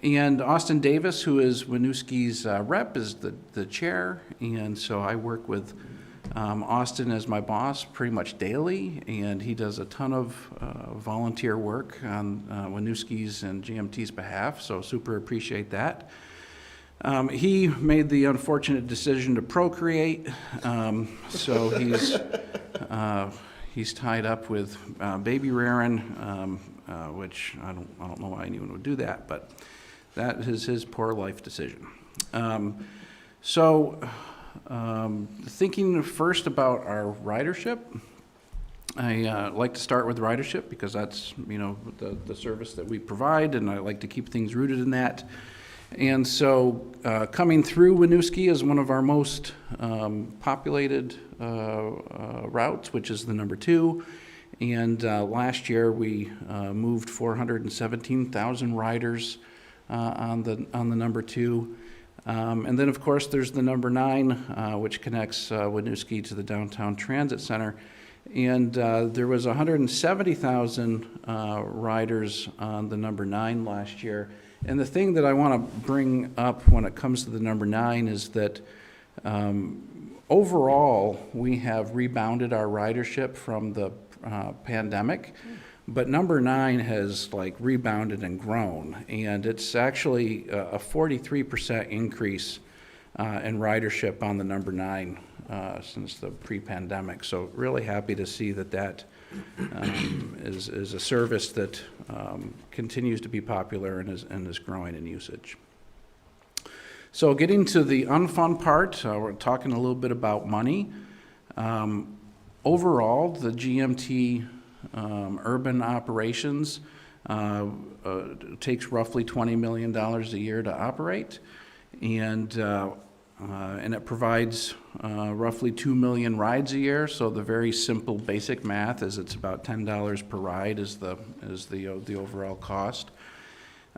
And Austin Davis, who is Winooski's rep, is the chair, and so I work with Austin as my boss pretty much daily, and he does a ton of volunteer work on Winooski's and GMT's behalf, so super appreciate that. He made the unfortunate decision to procreate, so he's tied up with baby rearing, which I don't know why anyone would do that, but that is his poor life decision. Thinking first about our ridership, I like to start with ridership because that's, you know, the service that we provide, and I like to keep things rooted in that. And so coming through Winooski is one of our most populated routes, which is the number 2. And last year we moved 417,000 riders on the number 2. And then of course there's the number 9, which connects Winooski to the downtown transit center. And there was 170,000 riders on the number 9 last year. And the thing that I want to bring up when it comes to the number 9 is that overall we have rebounded our ridership from the pandemic, but number 9 has like rebounded and grown, and it's actually a 43% increase in ridership on the number 9 since the pre-pandemic. So really happy to see that is a service that continues to be popular and is growing in usage. So getting to the unfun part, we're talking a little bit about money. Overall, the GMT urban operations takes roughly $20 million a year to operate, and it provides roughly 2 million rides a year. So the very simple basic math is it's about $10 per ride is the overall cost.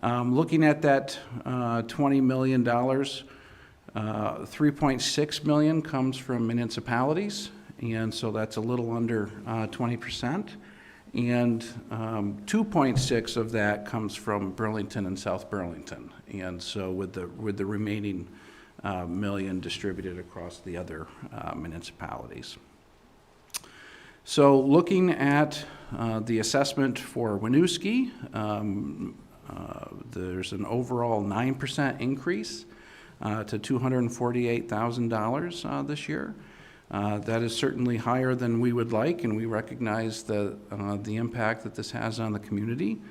Looking at that $20 million, 3.6 million comes from municipalities, and so that's a little under 20%. And 2.6 of that comes from Burlington and South Burlington, and so with the remaining million distributed across the other municipalities. So looking at the assessment for Winooski, there's an overall 9% increase to $248,000 this year. That is certainly higher than we would like, and we recognize the impact that this has on the community.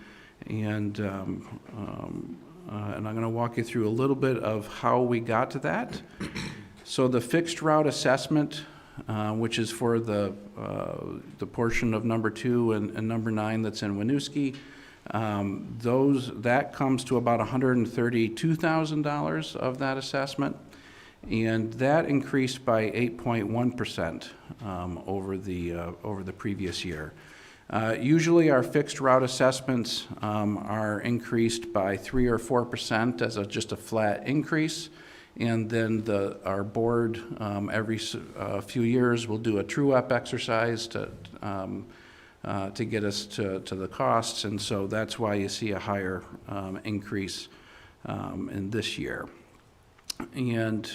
And I'm going to walk you through a little bit of how we got to that. So the fixed route assessment, which is for the portion of number 2 and number 9 that's in Winooski, that comes to about $132,000 of that assessment. And that increased by 8.1% over the previous year. Usually our fixed route assessments are increased by 3 or 4% as just a flat increase, and then our board every few years will do a true-up exercise to get us to the costs, and so that's why you see a higher increase in this year. And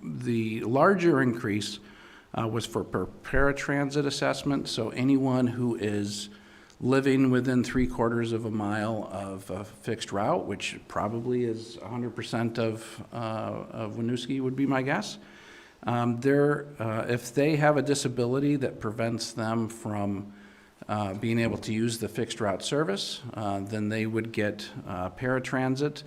the larger increase was for paratransit assessment, so anyone who is living within 3/4 of a mile of a fixed route, which probably is 100% of Winooski would be my guess. If they have a disability that prevents them from being able to use the fixed route service, then they would get paratransit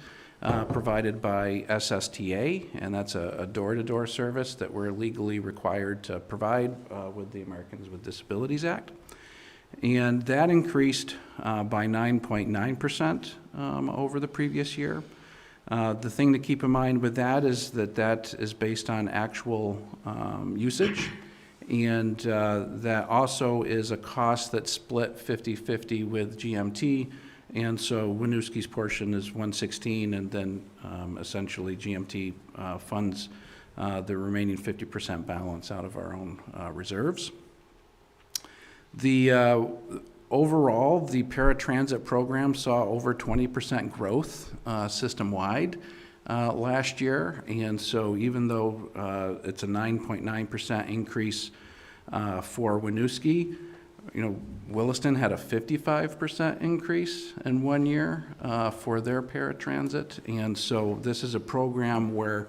provided by SSTA, and that's a door-to-door service that we're legally required to provide with the Americans with Disabilities Act. And that increased by 9.9% over the previous year. The thing to keep in mind with that is that is based on actual usage, and that also is a cost that's split 50-50 with GMT. And so Winooski's portion is 116, and then essentially GMT funds the remaining 50% balance out of our own reserves. Overall, the paratransit program saw over 20% growth system-wide last year, and so even though it's a 9.9% increase for Winooski, Williston had a 55% increase in 1 year for their paratransit, and so this is a program where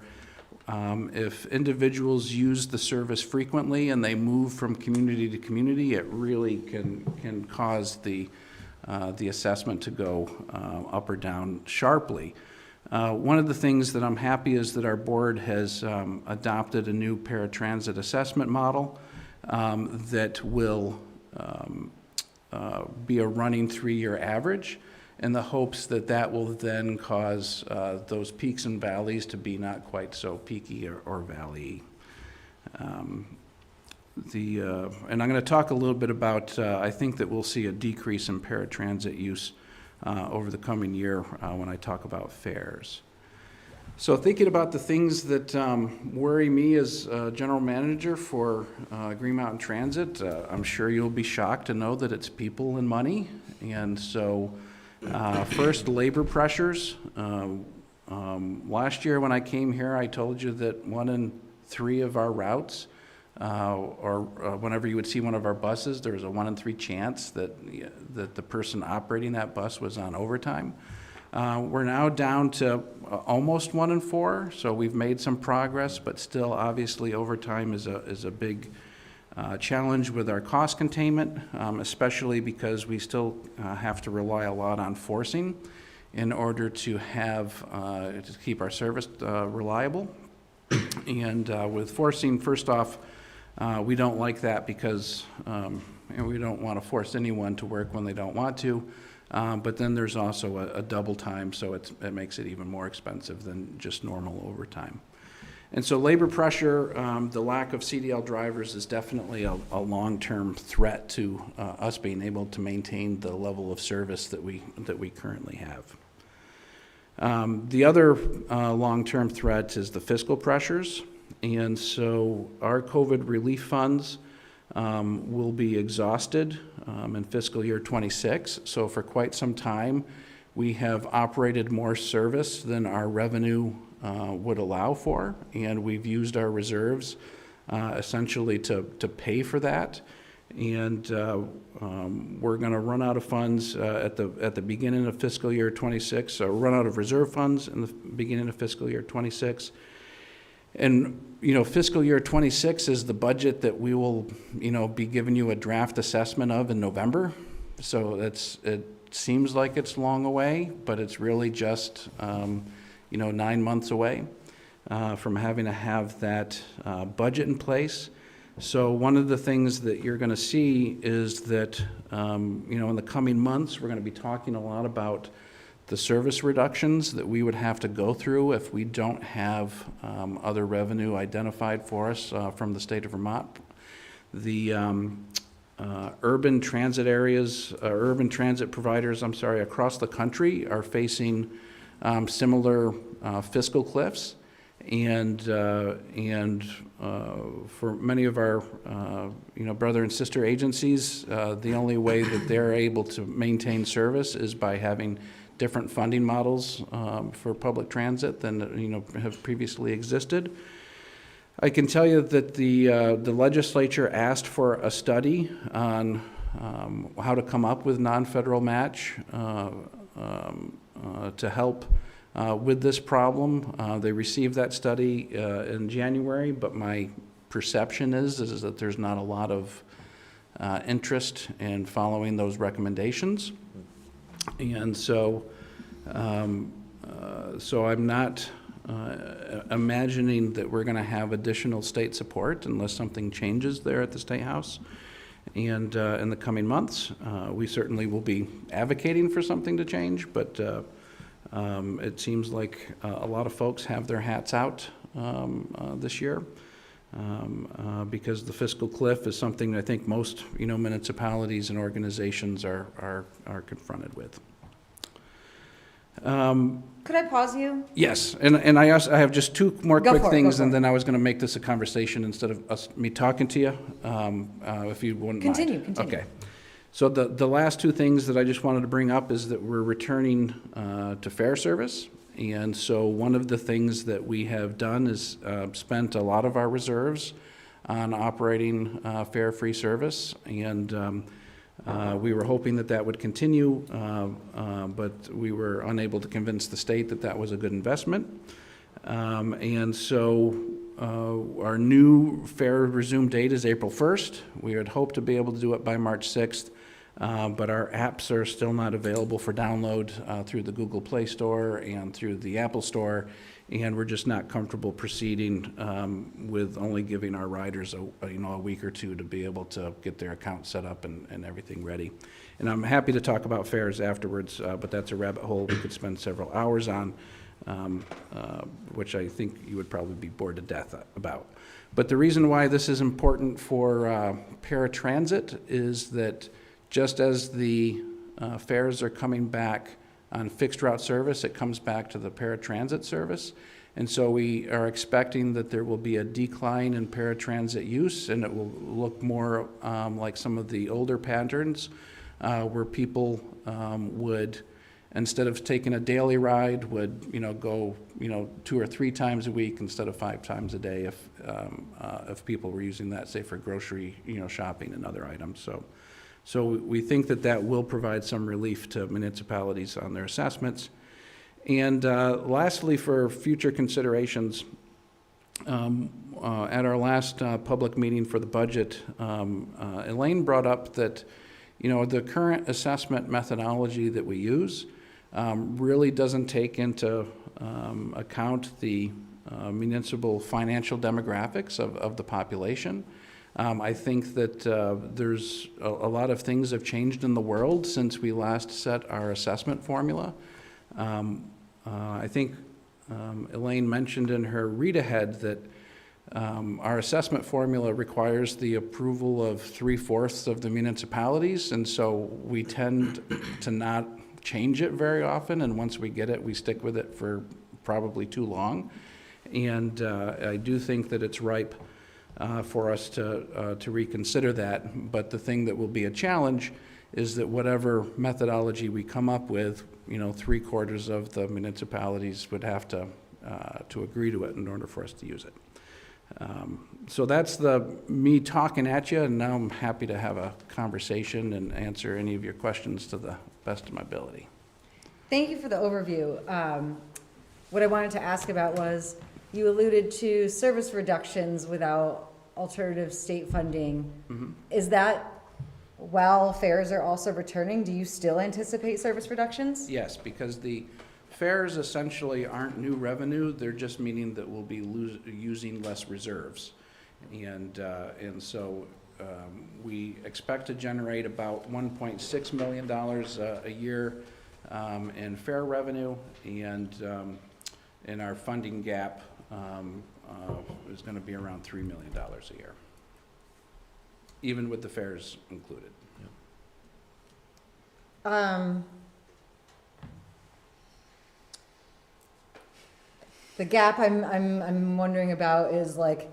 if individuals use the service frequently and they move from community to community, it really can cause the assessment to go up or down sharply. One of the things that I'm happy is that our board has adopted a new paratransit assessment model that will be a running 3-year average, in the hopes that will then cause those peaks and valleys to be not quite so peaky or valley. And I'm going to talk a little bit about, I think that we'll see a decrease in paratransit use over the coming year when I talk about fares. So thinking about the things that worry me as general manager for Green Mountain Transit, I'm sure you'll be shocked to know that it's people and money. And so first, labor pressures. Last year when I came here, I told you that 1 in 3 of our routes, or whenever you would see one of our buses, there was a 1 in 3 chance that the person operating that bus was on overtime. We're now down to almost 1 in 4, so we've made some progress, but still, obviously, overtime is a big challenge with our cost containment, especially because we still have to rely a lot on forcing in order to have to keep our service reliable. And with forcing, first off, we don't like that because we don't want to force anyone to work when they don't want to. But then there's also a double time, so it makes it even more expensive than just normal overtime. And so labor pressure, the lack of CDL drivers is definitely a long-term threat to us being able to maintain the level of service that we currently have. The other long-term threat is the fiscal pressures. And so our COVID relief funds will be exhausted in fiscal year 26. So for quite some time, we have operated more service than our revenue would allow for, and we've used our reserves essentially to pay for that. And we're going to run out of funds at the beginning of fiscal year 26, or run out of reserve funds in the beginning of fiscal year 26. And, fiscal year 26 is the budget that we will, be giving you a draft assessment of in November. So it seems like it's long away, but it's really just, 9 months away from having to have that budget in place. So one of the things that you're going to see is that, in the coming months, we're going to be talking a lot about the service reductions that we would have to go through if we don't have other revenue identified for us from the state of Vermont. The urban transit providers, across the country are facing similar fiscal cliffs. And for many of our, brother and sister agencies, the only way that they're able to maintain service is by having different funding models for public transit than have previously existed. I can tell you that the legislature asked for a study on how to come up with non-federal match to help with this problem. They received that study in January, but my perception is that there's not a lot of interest in following those recommendations. And so I'm not imagining that we're going to have additional state support unless something changes there at the State House. And in the coming months, we certainly will be advocating for something to change, but it seems like a lot of folks have their hats out this year because the fiscal cliff is something I think most municipalities and organizations are confronted with. Could I pause you? Yes, and I have just two more Go quick for it, things, go for and it. then I was going to make this a conversation instead of me talking to you, if you wouldn't mind. Continue. Okay. So the last two things that I just wanted to bring up is that we're returning to fare service. And so one of the things that we have done is spent a lot of our reserves on operating fare-free service. And we were hoping that would continue, but we were unable to convince the state that was a good investment. And so our new fare resume date is April 1st. We had hoped to be able to do it by March 6th. But our apps are still not available for download through the Google Play Store and through the Apple Store, and we're just not comfortable proceeding with only giving our riders a week or two to be able to get their account set up and everything ready. And I'm happy to talk about fares afterwards, but that's a rabbit hole we could spend several hours on, which I think you would probably be bored to death about. But the reason why this is important for paratransit is that just as the fares are coming back on fixed route service, it comes back to the paratransit service. And so we are expecting that there will be a decline in paratransit use, and it will look more like some of the older patterns where people would, instead of taking a daily ride, would go 2 or 3 times a week instead of 5 times a day if people were using that, say, for grocery shopping and other items. So we think that will provide some relief to municipalities on their assessments. And lastly, for future considerations, At our last public meeting for the budget, Elaine brought up that, the current assessment methodology that we use really doesn't take into account the municipal financial demographics of the population. I think that there's a lot of things have changed in the world since we last set our assessment formula. I think Elaine mentioned in her read ahead that our assessment formula requires the approval of 3/4 of the municipalities, and so we tend to not change it very often, and once we get it, we stick with it for probably too long. And I do think that it's ripe for us to reconsider that, but the thing that will be a challenge is that whatever methodology we come up with, 3/4 of the municipalities would have to agree to it in order for us to use it. So that's me talking at you, and now I'm happy to have a conversation and answer any of your questions to the best of my ability. Thank you for the overview. What I wanted to ask about was, you alluded to service reductions without alternative state funding. Mm-hmm. Is that while fares are also returning, do you still anticipate service reductions? Yes, because the fares essentially aren't new revenue, they're just meaning that we'll be using less reserves. And so we expect to generate about $1.6 million a year in fare revenue, and our funding gap is going to be around $3 million a year, even with the fares included. The gap I'm wondering about is like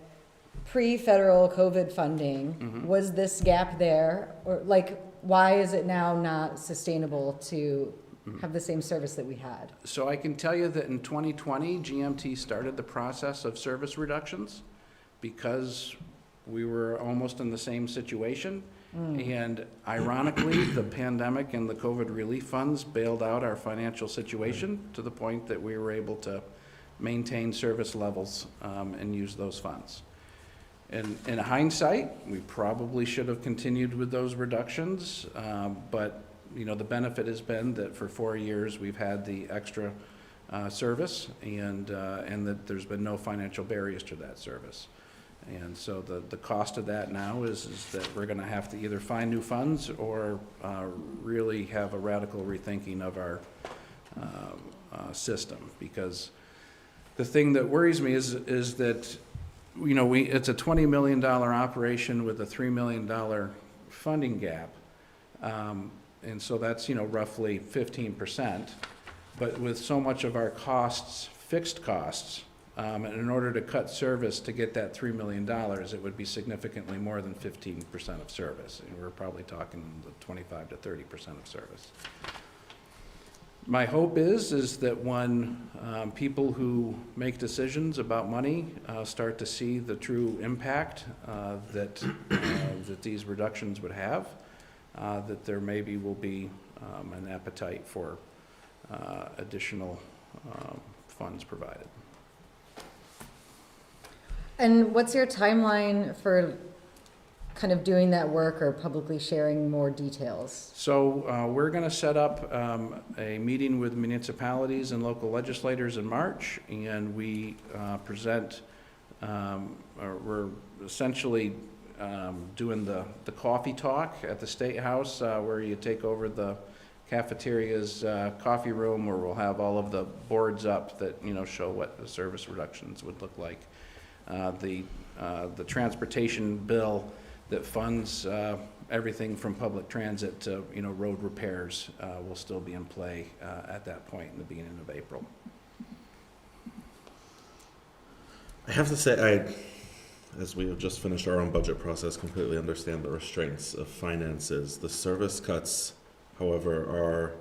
pre-federal COVID funding. Mm-hmm. Was this gap there, or like why is it now not sustainable to have the same service that we had? So I can tell you that in 2020, GMT started the process of service reductions because we were almost in the same situation. And ironically, the pandemic and the COVID relief funds bailed out our financial situation to the point that we were able to maintain service levels and use those funds. And in hindsight, we probably should have continued with those reductions, but the benefit has been that for 4 years we've had the extra service, and that there's been no financial barriers to that service. And so the cost of that now is that we're going to have to either find new funds or really have a radical rethinking of our system, because the thing that worries me is that it's a $20 million operation with a $3 million funding gap. And so that's, roughly 15%. But with so much of our costs, fixed costs, and in order to cut service to get that $3 million, it would be significantly more than 15% of service. And we're probably talking the 25 to 30% of service. My hope is that when people who make decisions about money start to see the true impact that these reductions would have, that there maybe will be an appetite for additional funds provided. And what's your timeline for kind of doing that work or publicly sharing more details? So we're going to set up a meeting with municipalities and local legislators in March, and we we're essentially doing the coffee talk at the State House, where you take over the cafeteria's coffee room, where we'll have all of the boards up that show what the service reductions would look like. The transportation bill that funds everything from public transit to road repairs will still be in play at that point in the beginning of April. I have to say, as we have just finished our own budget process, completely understand the restraints of finances. The service cuts, however, are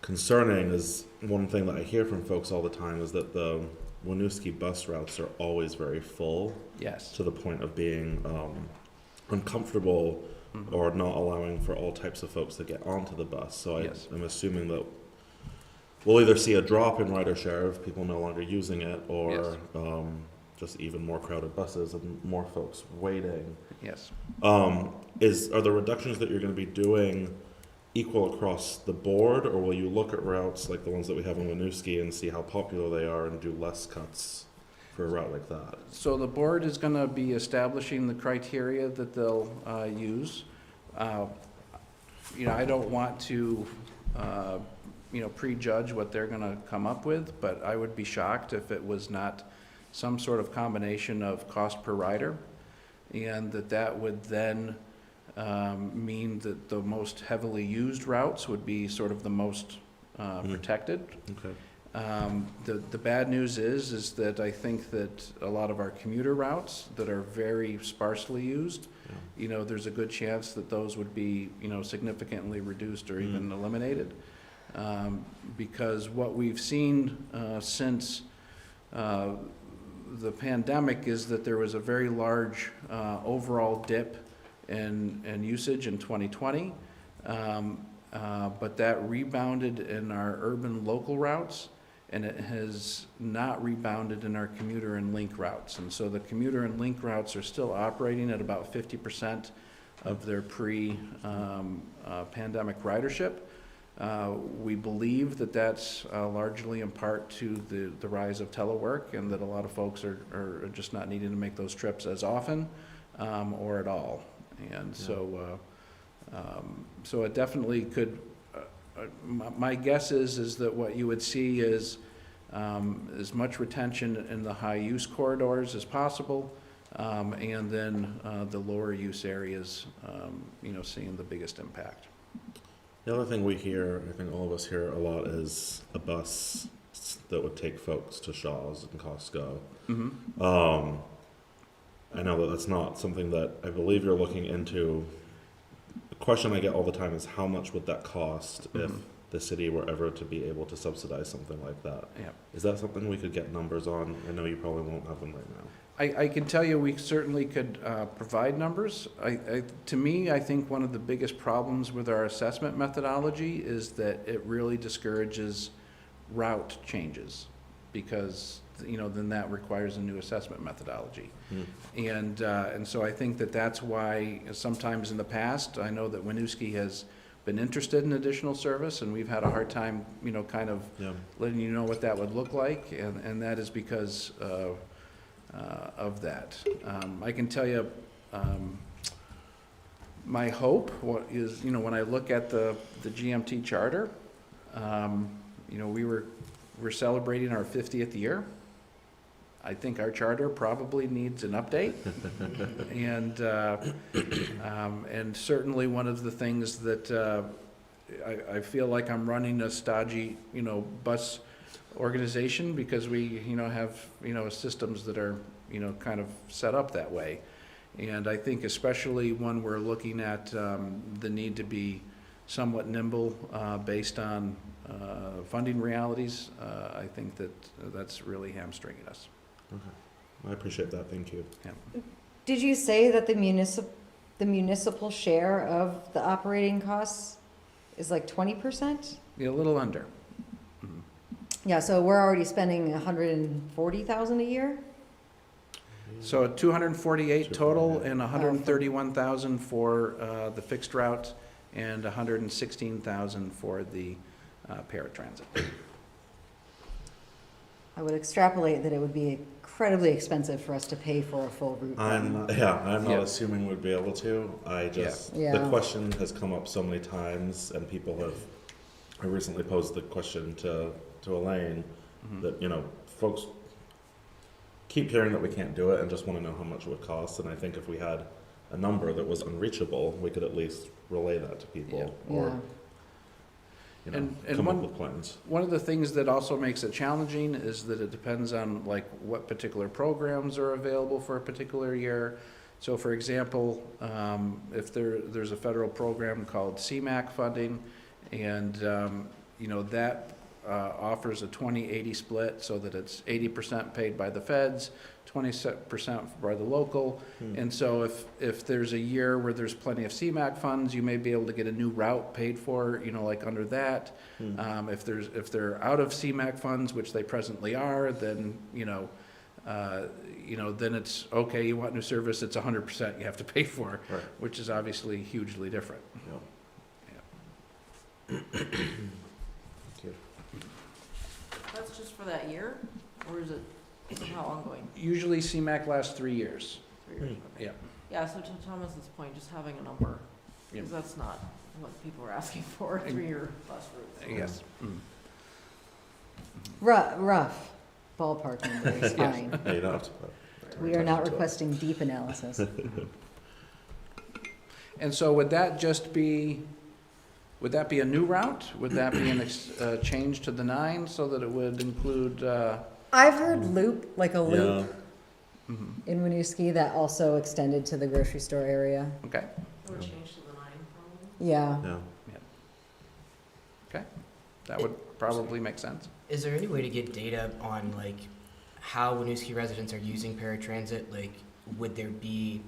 concerning. Is one thing that I hear from folks all the time is that the Winooski bus routes are always very full. Yes. To the point of being uncomfortable, Mm-hmm. or not allowing for all types of folks to get onto the bus. So Yes. I'm assuming that we'll either see a drop in rider share of people no longer using it, or Yes. just even more crowded buses and more folks waiting. Yes. Are the reductions that you're going to be doing equal across the board, or will you look at routes like the ones that we have in Winooski and see how popular they are and do less cuts for a route like that? So the board is going to be establishing the criteria that they'll use. I don't want to, prejudge what they're going to come up with, but I would be shocked if it was not some sort of combination of cost per rider, and that would then mean that the most heavily used routes would be sort of the most protected. Okay. The bad news is that I think that a lot of our commuter routes that are very sparsely used, there's a good chance that those would be, significantly reduced or even eliminated. Because what we've seen since the pandemic is that there was a very large overall dip in usage in 2020, but that rebounded in our urban local routes, and it has not rebounded in our commuter and link routes. And so the commuter and link routes are still operating at about 50% of their pre-pandemic ridership. We believe that that's largely in part to the rise of telework, and that a lot of folks are just not needing to make those trips as often or at all. And so it definitely could, my guess is that what you would see is as much retention in the high use corridors as possible, and then the lower use areas, seeing the biggest impact. The other thing we hear, I think all of us hear a lot, is a bus that would take folks to Shaw's and Costco. Mm-hmm. I know that that's not something that I believe you're looking into. The question I get all the time is how much would that cost if the city were ever to be able to subsidize something like that? Yeah. Is that something we could get numbers on? I know you probably won't have them right now. I can tell you we certainly could provide numbers. To me, I think one of the biggest problems with our assessment methodology is that it really discourages route changes, because then that requires a new assessment methodology. And so I think that's why sometimes in the past, I know that Winooski has been interested in additional service, and we've had a hard time, kind of letting you know what that would look like, and that is because of that. I can tell you, my hope is, when I look at the GMT charter, we're celebrating our 50th year. I think our charter probably needs an update, and certainly one of the things that I feel like I'm running a stodgy, bus organization, because we, have, systems that are, kind of set up that way. And I think especially when we're looking at the need to be somewhat nimble based on funding realities, I think that's really hamstringing us. Okay. I appreciate that. Thank you. Yeah. Did you say that the municipal share of the operating costs is like 20%? Yeah, a little under. Yeah, so we're already spending 140,000 a year? So 248 total, and 131,000 for the fixed route, and 116,000 for the paratransit. I would extrapolate that it would be incredibly expensive for us to pay for a full route. I'm not assuming we'd be able to. The question has come up so many times, and I recently posed the question to Elaine, that, folks keep hearing that we can't do it and just want to know how much it would cost. And I think if we had a number that was unreachable, we could at least relay that to people, or come up with plans. One of the things that also makes it challenging is that it depends on what particular programs are available for a particular year. So for example, if there's a federal program called CMAQ funding, and that offers a 20-80 split, so that it's 80% paid by the feds, 20% by the local. And so if there's a year where there's plenty of CMAQ funds, you may be able to get a new route paid for, under that. If they're out of CMAQ funds, which they presently are, then then it's, okay, you want new service, it's 100% you have to pay for, Right. which is obviously hugely different. That's just for that year, or is it somehow ongoing? Usually CMAQ lasts 3 years. 3 years, okay. Yeah. Yeah, so to Thomas's point, just having a number, because that's not what people are asking for, 3-year bus routes. Yes. Rough ballpark number is Yes. fine. Yeah, you don't have to put. We are not requesting deep analysis. And so would that be a new route? Would that be a change to the 9 so that it would include, I've heard loop, like a loop Yeah. in Winooski that also extended to the grocery store area. Okay. Or change to the 9 probably? Yeah. Yeah. Okay, that would probably make sense. Is there any way to get data on like how Winooski residents are using paratransit? Like, would there be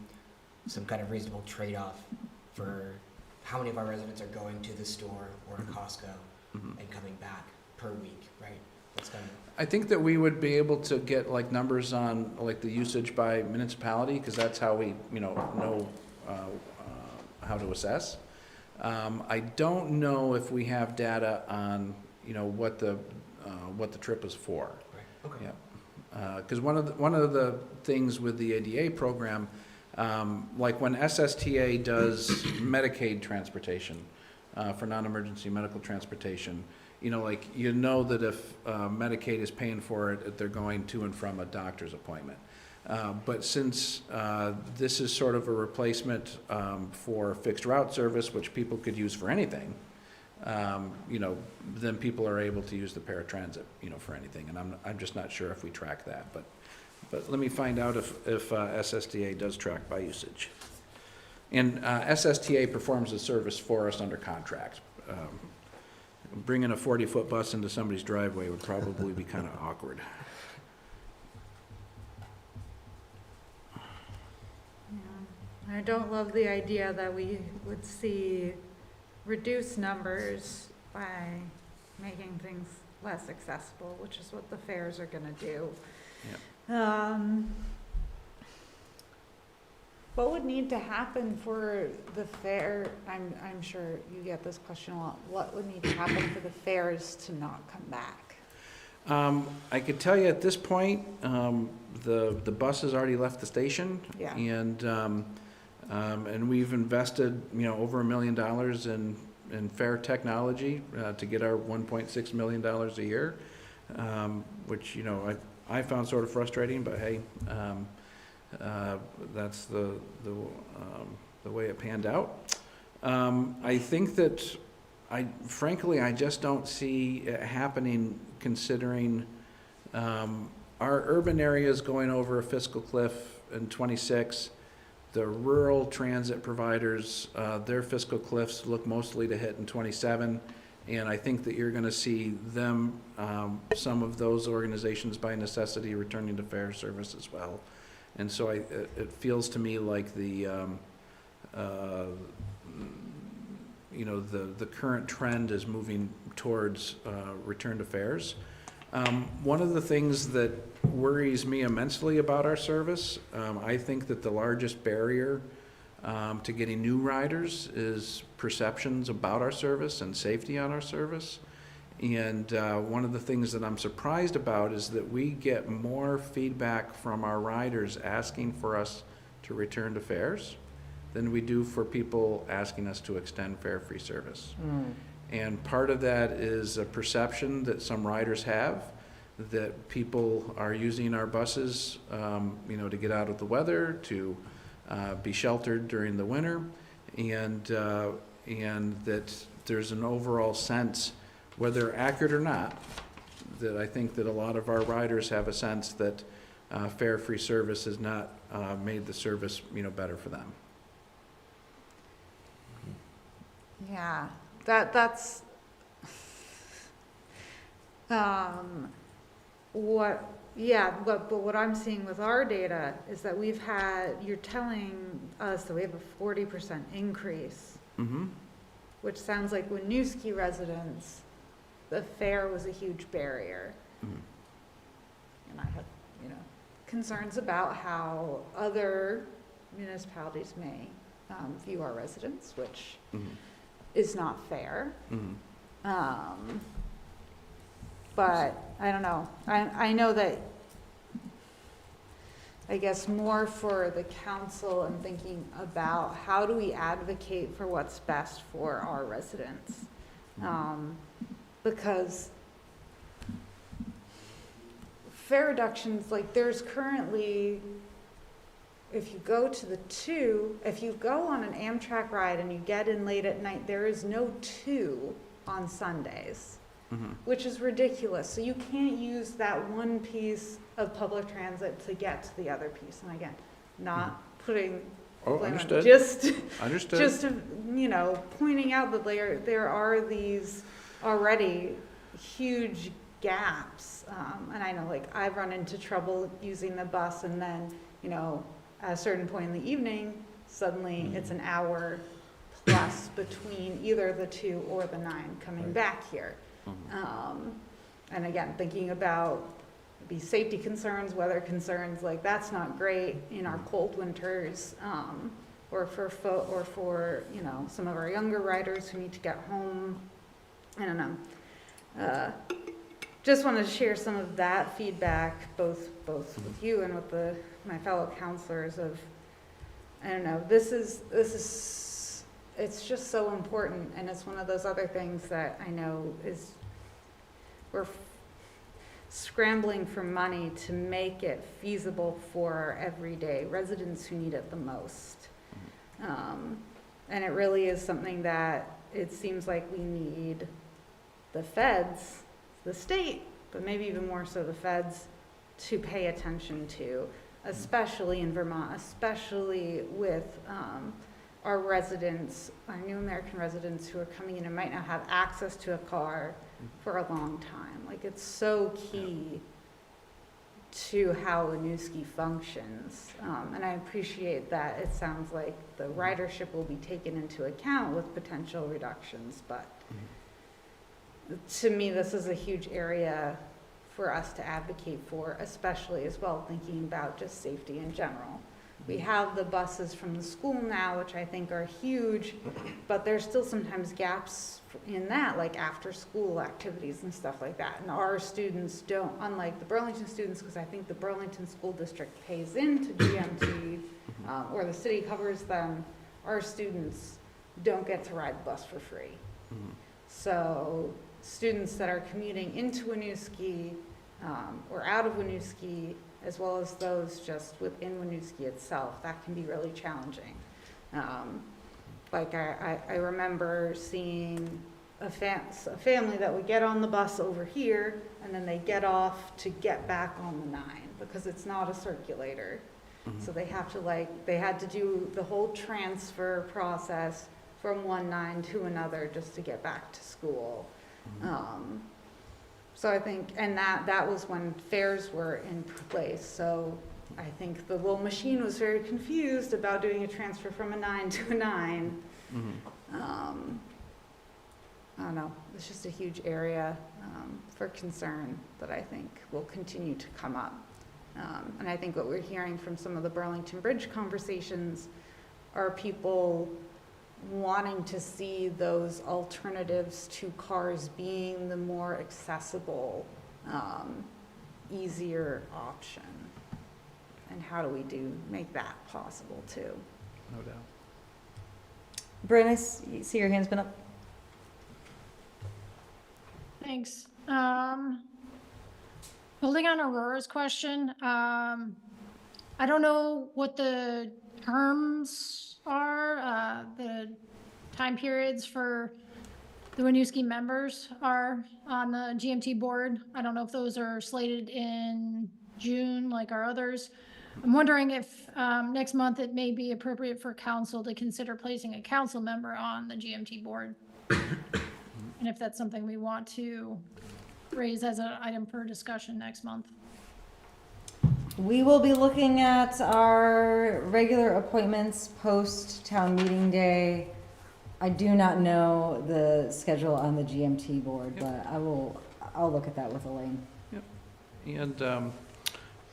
some kind of reasonable trade-off for how many of our residents are going to the store or Costco and coming back per week, right? That's kind of. I think that we would be able to get like numbers on like the usage by municipality, because that's how we, know how to assess. I don't know if we have data on, what the trip is for. Right. Okay. Yeah. Because one of the things with the ADA program, like when SSTA does Medicaid transportation for non-emergency medical transportation, that if Medicaid is paying for it, they're going to and from a doctor's appointment. But since this is sort of a replacement for fixed route service, which people could use for anything, then people are able to use the paratransit, for anything. And I'm just not sure if we track that, but let me find out if SSTA does track by usage. And SSTA performs the service for us under contract. Bringing a 40-foot bus into somebody's driveway would probably be kind of awkward. Yeah. I don't love the idea that we would see reduced numbers by making things less accessible, which is what the fairs are gonna do. What would need to happen for the fair? I'm sure you get this question a lot. What would need to happen for the fairs to not come back? I could tell you at this point, the bus has already left the station. Yeah. And we've invested, over $1 million in fair technology to get our $1.6 million a year, which, I found sort of frustrating, but hey, that's the way it panned out. I think that frankly, I just don't see it happening, considering our urban areas going over a fiscal cliff in '26. The rural transit providers, their fiscal cliffs look mostly to hit in '27. And I think that you're going to see them, some of those organizations by necessity, returning to fair service as well. And so it feels to me like the current trend is moving towards return to fairs. One of the things that worries me immensely about our service, I think that the largest barrier to getting new riders is perceptions about our service and safety on our service. And one of the things that I'm surprised about is that we get more feedback from our riders asking for us to return to fairs than we do for people asking us to extend fare-free service. And part of that is a perception that some riders have, that people are using our buses, to get out of the weather, to be sheltered during the winter, and that there's an overall sense, whether accurate or not, that I think that a lot of our riders have a sense that fare-free service has not made the service, better for them. Yeah, that's what I'm seeing with our data is that you're telling us that we have a 40% increase, which sounds like Winooski residents, the fare was a huge barrier. And I have, concerns about how other municipalities may view our residents, which is not fair. But I don't know. I know that, I guess more for the council and thinking about how do we advocate for what's best for our residents. Because fare reductions, like there's currently, if you go to the 2, if you go on an Amtrak ride and you get in late at night, there is no 2 on Sundays, which is ridiculous. So you can't use that one piece of public transit to get to the other piece. And again, not putting blame on- understood. just Understood. just pointing out that there are these already huge gaps. And I know, like, I've run into trouble using the bus, and then, at a certain point in the evening, suddenly it's an hour plus between either the 2 or the 9 coming back here. And again, thinking about the safety concerns, weather concerns, like that's not great in our cold winters, or for some of our younger riders who need to get home. I don't know. Just want to share some of that feedback, both with you and with my fellow counselors. Of, I don't know. This is it's just so important, and it's one of those other things that I know is we're scrambling for money to make it feasible for our everyday residents who need it the most. And it really is something that it seems like we need the feds, the state, but maybe even more so the feds, to pay attention to, especially in Vermont, especially with our residents, our new American residents who are coming in and might not have access to a car for a long time. Like, it's so key to how Winooski functions. And I appreciate that it sounds like the ridership will be taken into account with potential reductions, but to me, this is a huge area for us to advocate for, especially as well, thinking about just safety in general. We have the buses from the school now, which I think are huge, but there's still sometimes gaps in that, like after school activities and stuff like that. And our students don't, unlike the Burlington students, because I think the Burlington School District pays into GMT, or the city covers them, our students don't get to ride the bus for free. So students that are commuting into Winooski or out of Winooski, as well as those just within Winooski itself, that can be really challenging. Like I remember seeing a family that would get on the bus over here, and then they get off to get back on the 9 because it's not a circulator. So they have to they had to do the whole transfer process from one 9 to another just to get back to school. So I think, and that was when fares were in place. So I think the little machine was very confused about doing a transfer from a 9 to a 9. I don't know. It's just a huge area for concern that I think will continue to come up. And I think what we're hearing from some of the Burlington Bridge conversations are people wanting to see those alternatives to cars being the more accessible, easier option. And how do we make that possible too? No doubt. Bryn, I see your hand's been up. Thanks. Building on Aurora's question, I don't know what the terms are, the time periods for the Winooski members are on the GMT board. I don't know if those are slated in June like our others. I'm wondering if next month it may be appropriate for council to consider placing a council member on the GMT board. And if that's something we want to raise as an item for discussion next month. We will be looking at our regular appointments post town meeting day. I do not know the schedule on the GMT board, but I'll look at that with Elaine. And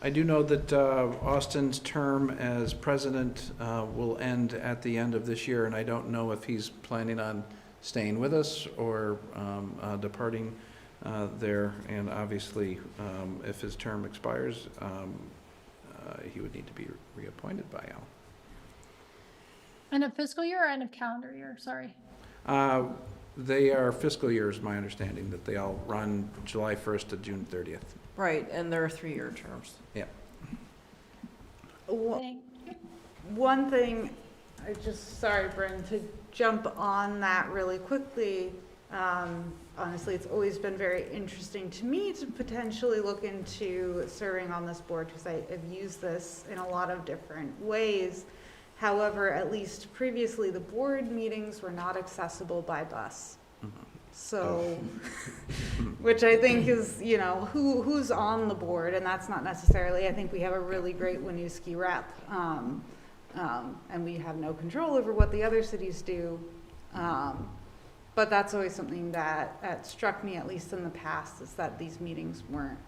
I do know that Austin's term as president will end at the end of this year, and I don't know if he's planning on staying with us or departing there. And obviously, if his term expires, he would need to be reappointed by Al. End of fiscal year or end of calendar year? Sorry. They are fiscal years, my understanding, that they all run July 1st to June 30th. Right, and there are 3-year terms. Yeah. One thing, sorry, Bryn, to jump on that really quickly. Honestly, it's always been very interesting to me to potentially look into serving on this board because I have used this in a lot of different ways. However, at least previously, the board meetings were not accessible by bus. So, which I think is, you know, who's on the board, and that's not necessarily, I think we have a really great Winooski rep, and we have no control over what the other cities do. But that's always something that struck me, at least in the past, is that these meetings weren't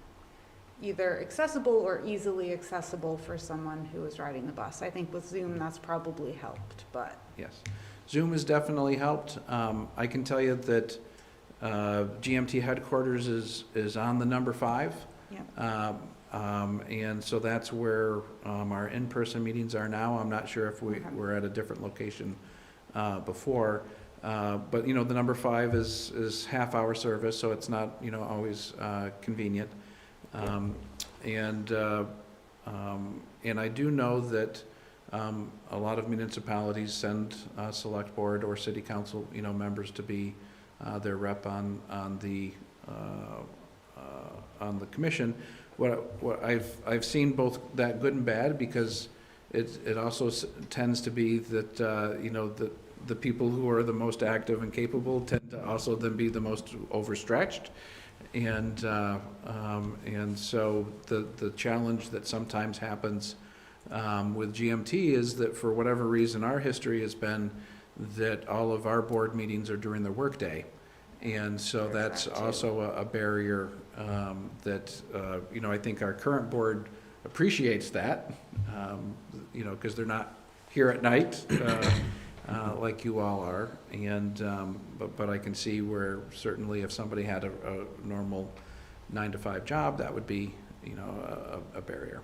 either accessible or easily accessible for someone who was riding the bus. I think with Zoom, that's probably helped, but. Yes. Zoom has definitely helped. I can tell you that GMT headquarters is on the number 5. Yeah. And so that's where our in-person meetings are now. I'm not sure if we're at a different location before. But, you know, the number 5 is half-hour service, so it's not, you know, always convenient. And I do know that a lot of municipalities send select board or city council, you know, members to be their rep on the commission. What I've seen both that good and bad, because it also tends to be that you know, the people who are the most active and capable tend to also then be the most overstretched. And so the challenge that sometimes happens with GMT is that for whatever reason, our history has been that all of our board meetings are during the workday. And so that's also a barrier that, you know, I think our current board appreciates that, you know, because they're not here at night like you all are. And but I can see where certainly if somebody had a normal 9-to-5 job, that would be, you know, a barrier.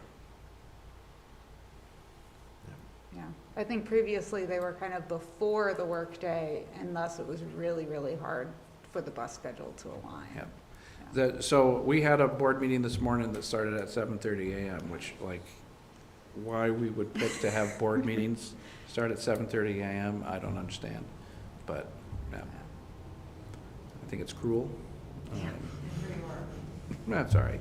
Yeah, I think previously they were kind of before the workday, and thus it was really, really hard for the bus schedule to align. Yeah. So we had a board meeting this morning that started at 7:30 a.m., which, like, why we would pick to have board meetings start at 7:30 a.m., I don't understand. But, yeah, I think it's cruel. That's all right.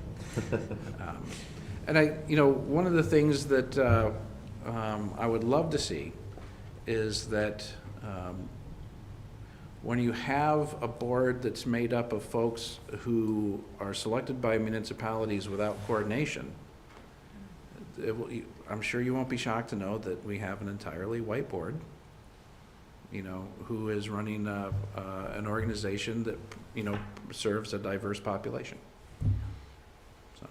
And you know, one of the things that I would love to see is that when you have a board that's made up of folks who are selected by municipalities without coordination, I'm sure you won't be shocked to know that we have an entirely white board, you know, who is running an organization that, you know, serves a diverse population. So.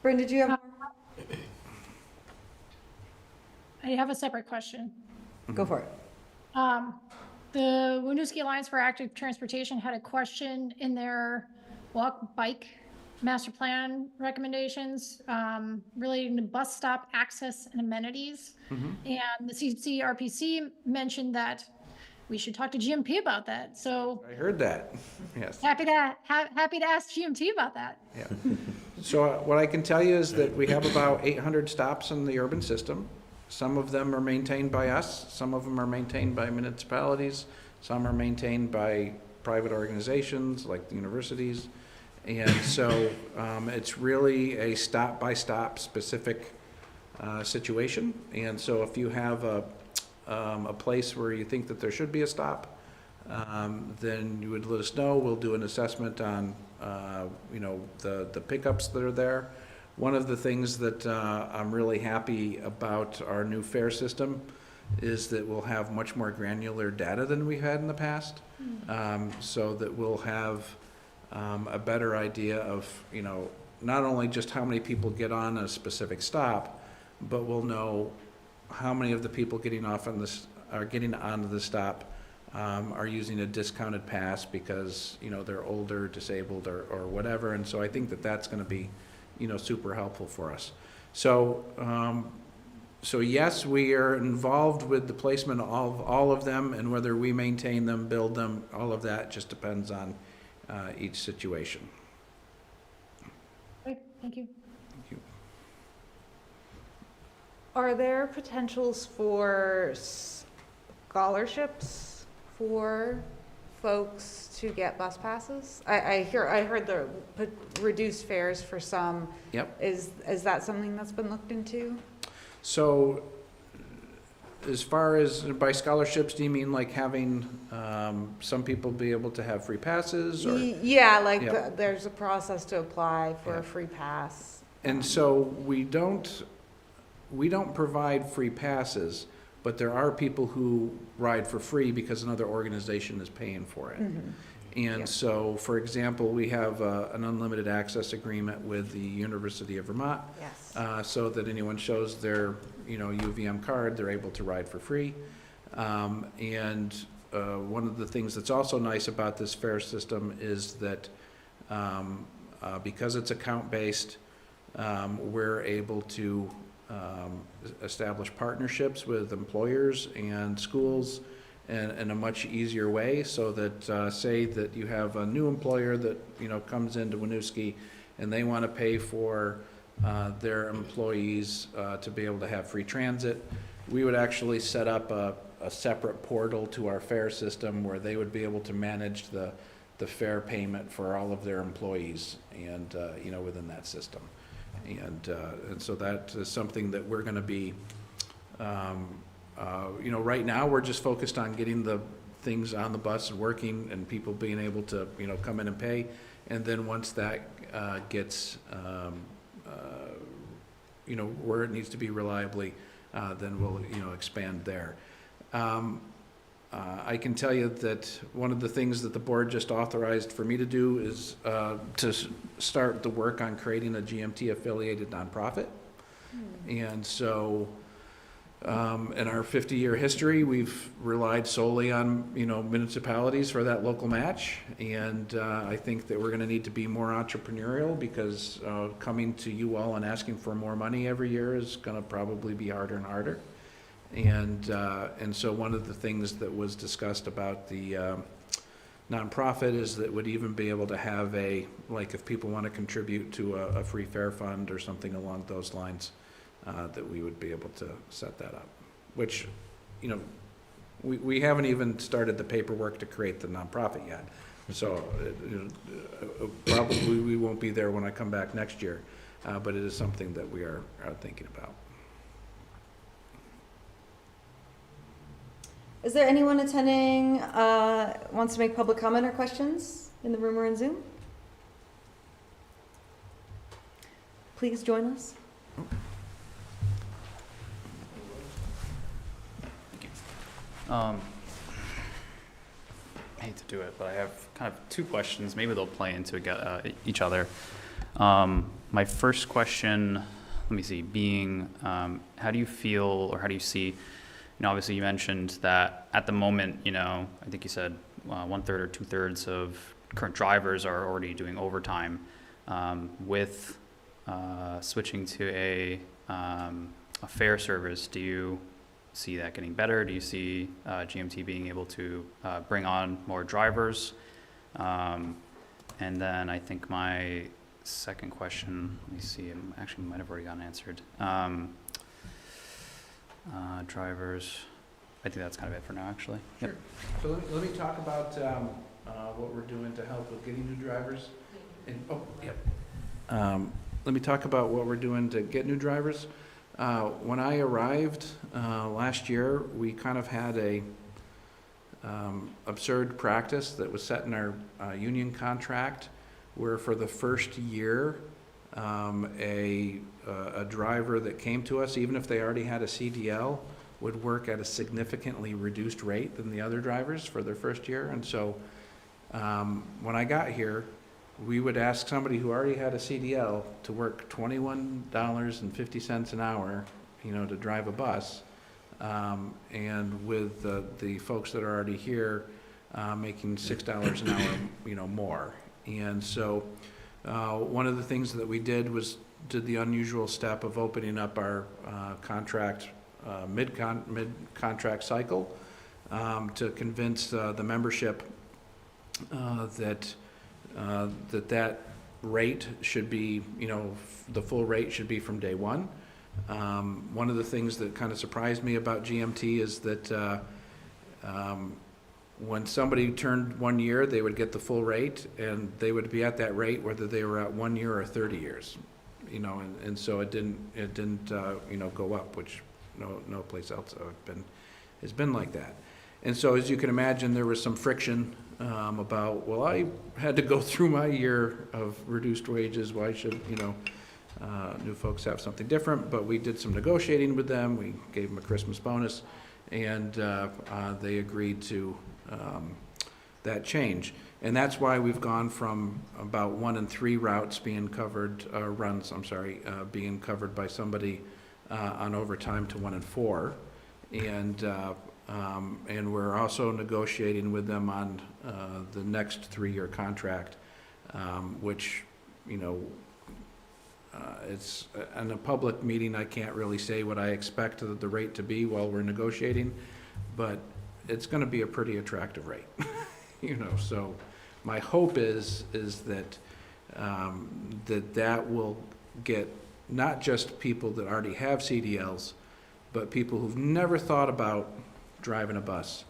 Bryn, did you have? I have a separate question. Go for it. The Winooski Alliance for Active Transportation had a question in their walk bike master plan recommendations relating to bus stop access and amenities. And the CCRPC mentioned that we should talk to GMP about that. So I heard that. Yes. happy to ask GMT about that. Yeah. So what I can tell you is that we have about 800 stops in the urban system. Some of them are maintained by us. Some of them are maintained by municipalities. Some are maintained by private organizations like the universities. And so it's really a stop-by-stop specific situation. And so if you have a place where you think that there should be a stop, then you would let us know. We'll do an assessment on, you know, the pickups that are there. One of the things that I'm really happy about our new fare system is that we'll have much more granular data than we had in the past. So that we'll have a better idea of, not only just how many people get on a specific stop, but we'll know how many of the people getting off on this, are getting onto the stop, are using a discounted pass because, they're older, disabled, or whatever. And so I think that that's going to be, super helpful for us. So, so yes, we are involved with the placement of all of them, and whether we maintain them, build them, all of that just depends on each situation. Great, thank you. Thank you. Are there potentials for scholarships for folks to get bus passes? I heard the reduced fares for some. Yep. Is that something that's been looked into? So, as far as by scholarships, do you mean like having some people be able to have free passes? Or? Yeah, like Yep. there's a process to apply for Yeah. a free pass. And so we don't provide free passes, but there are people who ride for free because another organization is paying for it. Mm-hmm. And Yep. so, for example, we have an unlimited access agreement with the University of Vermont. Yes. So that anyone shows their, UVM card, they're able to ride for free. And one of the things that's also nice about this fare system is that because it's account-based, we're able to establish partnerships with employers and schools in a much easier way, so that say that you have a new employer that comes into Winooski and they want to pay for their employees to be able to have free transit, we would actually set up a separate portal to our fare system where they would be able to manage the fare payment for all of their employees and within that system. And so that is something that we're going to be, right now we're just focused on getting the things on the bus and working and people being able to, come in and pay. And then once that gets, where it needs to be reliably, then we'll, expand there. I can tell you that one of the things that the board just authorized for me to do is to start the work on creating a GMT affiliated nonprofit. And so in our 50-year history, we've relied solely on, municipalities for that local match. And I think that we're going to need to be more entrepreneurial because coming to you all and asking for more money every year is going to probably be harder and harder. And so one of the things that was discussed about the nonprofit is that would even be able to have if people want to contribute to a free fare fund or something along those lines, that we would be able to set that up, which, we haven't even started the paperwork to create the nonprofit yet. So probably we won't be there when I come back next year, but it is something that we are thinking about. Is there anyone attending, wants to make public comment or questions in the room or in Zoom? Please join us. I hate to do it, but I have kind of two questions. Maybe they'll play into each other. My first question, let me see, being how do you feel or how do you see, obviously you mentioned that at the moment, I think you said 1/3 or 2/3 of current drivers are already doing overtime. With switching to a fare service, do you see that getting better? Do you see GMT being able to bring on more drivers? And then I think my second question, let me see, it actually might have already gotten answered. Drivers, I think that's kind of it for now, actually. Sure. Yep. So let me talk about what we're doing to help with getting new drivers. Let me talk about what we're doing to get new drivers. When I arrived last year, we kind of had a absurd practice that was set in our union contract, where for the first year, a driver that came to us, even if they already had a CDL, would work at a significantly reduced rate than the other drivers for their first year. And so when I got here, we would ask somebody who already had a CDL to work $21.50 an hour, to drive a bus. And with the folks that are already here, making $6 an hour, more. And so, one of the things that we did was did the unusual step of opening up our contract, mid-contract cycle, to convince the membership that that rate should be, the full rate should be from day one. One of the things that kind of surprised me about GMT is that when somebody turned 1 year, they would get the full rate, and they would be at that rate whether they were at 1 year or 30 years. And so it didn't go up, which no place else has been like that. And so, as you can imagine, there was some friction about, well, I had to go through my year of reduced wages. Why should new folks have something different? But we did some negotiating with them. We gave them a Christmas bonus, and they agreed to that change. And that's why we've gone from about 1 and 3 routes being covered, being covered by somebody on overtime to 1 and 4. And we're also negotiating with them on the next 3-year contract, which, it's in a public meeting, I can't really say what I expect the rate to be while we're negotiating, but it's going to be a pretty attractive rate. So my hope is that that will get not just people that already have CDLs, but people who've never thought about driving a bus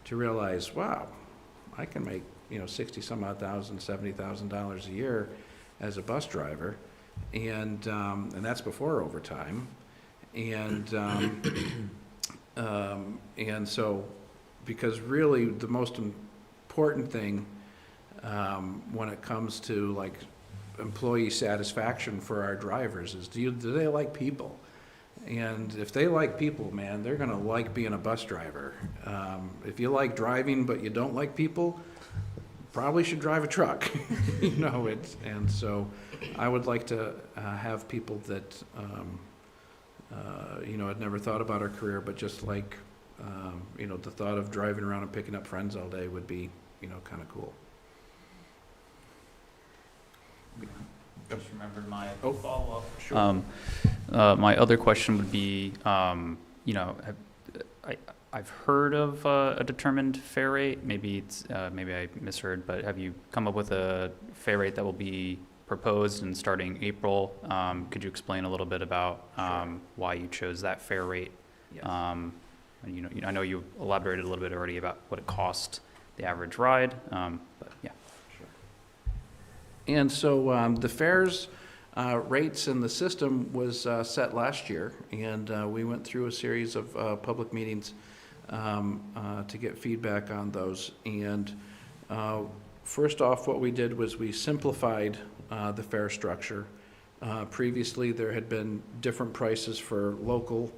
to realize, wow, I can make, $60-some odd thousand, $70,000 a year as a bus driver. And that's before overtime. And so, because really the most important thing when it comes to like employee satisfaction for our drivers is do they like people? And if they like people, man, they're gonna like being a bus driver. If you like driving but you don't like people, probably should drive a truck. And so I would like to have people that had never thought about our career, but just like the thought of driving around and picking up friends all day would be kind of cool. Just remembered my Oh. follow-up. Sure. My other question would be, I've heard of a determined fare rate. Maybe I misheard, but have you come up with a fare rate that will be proposed and starting April? Could you explain a little bit about why you chose that fare rate? Yes. I know you elaborated a little bit already about what it cost the average ride, but yeah. And so the fares rates in the system was set last year, and we went through a series of public meetings to get feedback on those. And first off, what we did was we simplified the fare structure. Previously, there had been different prices for local,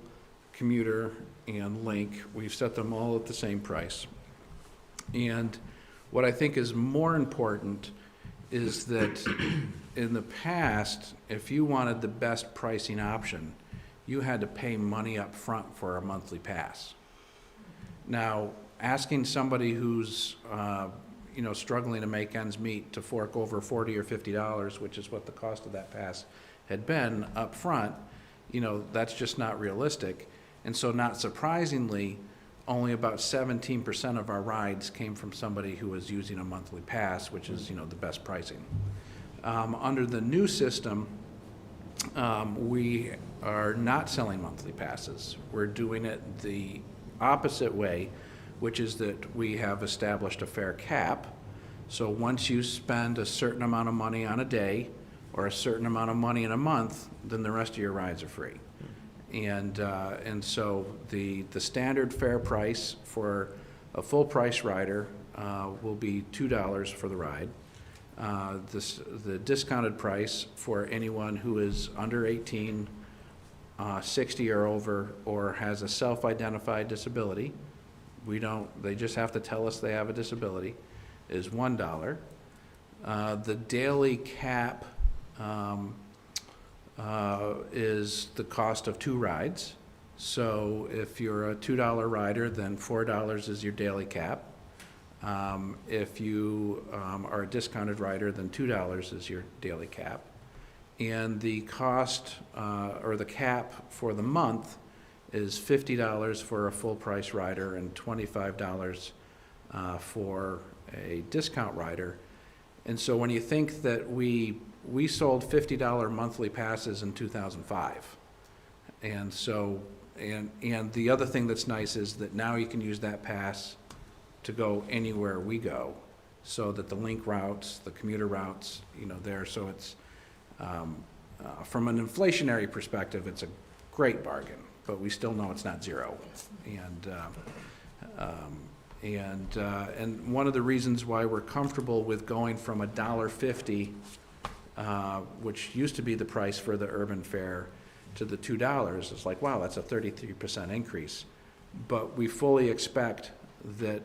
commuter, and link. We've set them all at the same price. And what I think is more important is that in the past, if you wanted the best pricing option, you had to pay money up front for a monthly pass. Now, asking somebody who's struggling to make ends meet to fork over $40 or $50, which is what the cost of that pass had been up front, that's just not realistic. And so, not surprisingly, only about 17% of our rides came from somebody who was using a monthly pass, which is, the best pricing. Under the new system, we are not selling monthly passes. We're doing it the opposite way, which is that we have established a fare cap. So once you spend a certain amount of money on a day or a certain amount of money in a month, then the rest of your rides are free. And so the standard fare price for a full price rider will be $2 for the ride. The discounted price for anyone who is under 18, 60 or over, or has a self-identified disability, they just have to tell us they have a disability, is $1. The daily cap is the cost of 2 rides. So if you're a $2 rider, then $4 is your daily cap. If you are a discounted rider, then $2 is your daily cap. And the cost or the cap for the month is $50 for a full price rider and $25 for a discount rider. And so when you think that we sold $50 monthly passes in 2005. And so, and the other thing that's nice is that now you can use that pass to go anywhere we go, so that the link routes, the commuter routes, you know, there, so it's, from an inflationary perspective, it's a great bargain, but we still know it's not zero. And one of the reasons why we're comfortable with going from $1.50, which used to be the price for the urban fare, to the $2, is like, wow, that's a 33% increase. But we fully expect that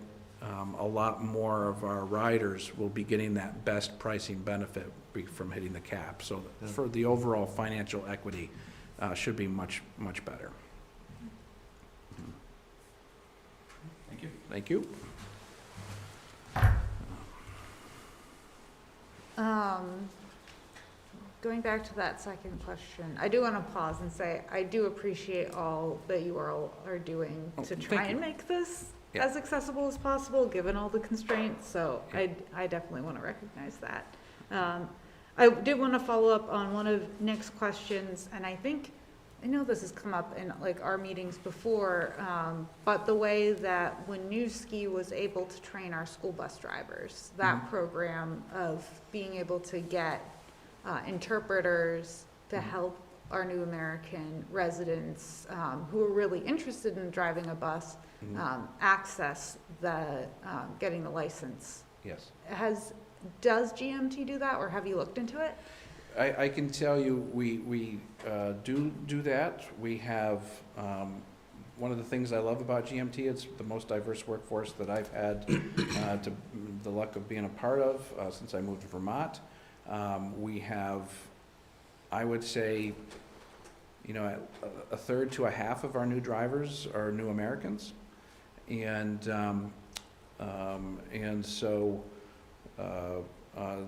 a lot more of our riders will be getting that best pricing benefit from hitting the cap. So for the overall financial equity, should be much, much better. Thank you. Thank you. Going back to that second question, I do want to pause and say, I do appreciate all that you all are doing to try and make this as accessible as possible, given all the constraints, so I definitely want to recognize that. I did want to follow up on one of Nick's questions, and I know this has come up in like our meetings before, but the way that Winooski was able to train our school bus drivers, that program of being able to get interpreters to help our new American residents who are really interested in driving a bus access the getting the license. Yes. Does GMT do that, or have you looked into it? I can tell you we do that. We have, one of the things I love about GMT, it's the most diverse workforce that I've had the luck of being a part of since I moved to Vermont. We have, I would say, you know, a third to a half of our new drivers are new Americans. And so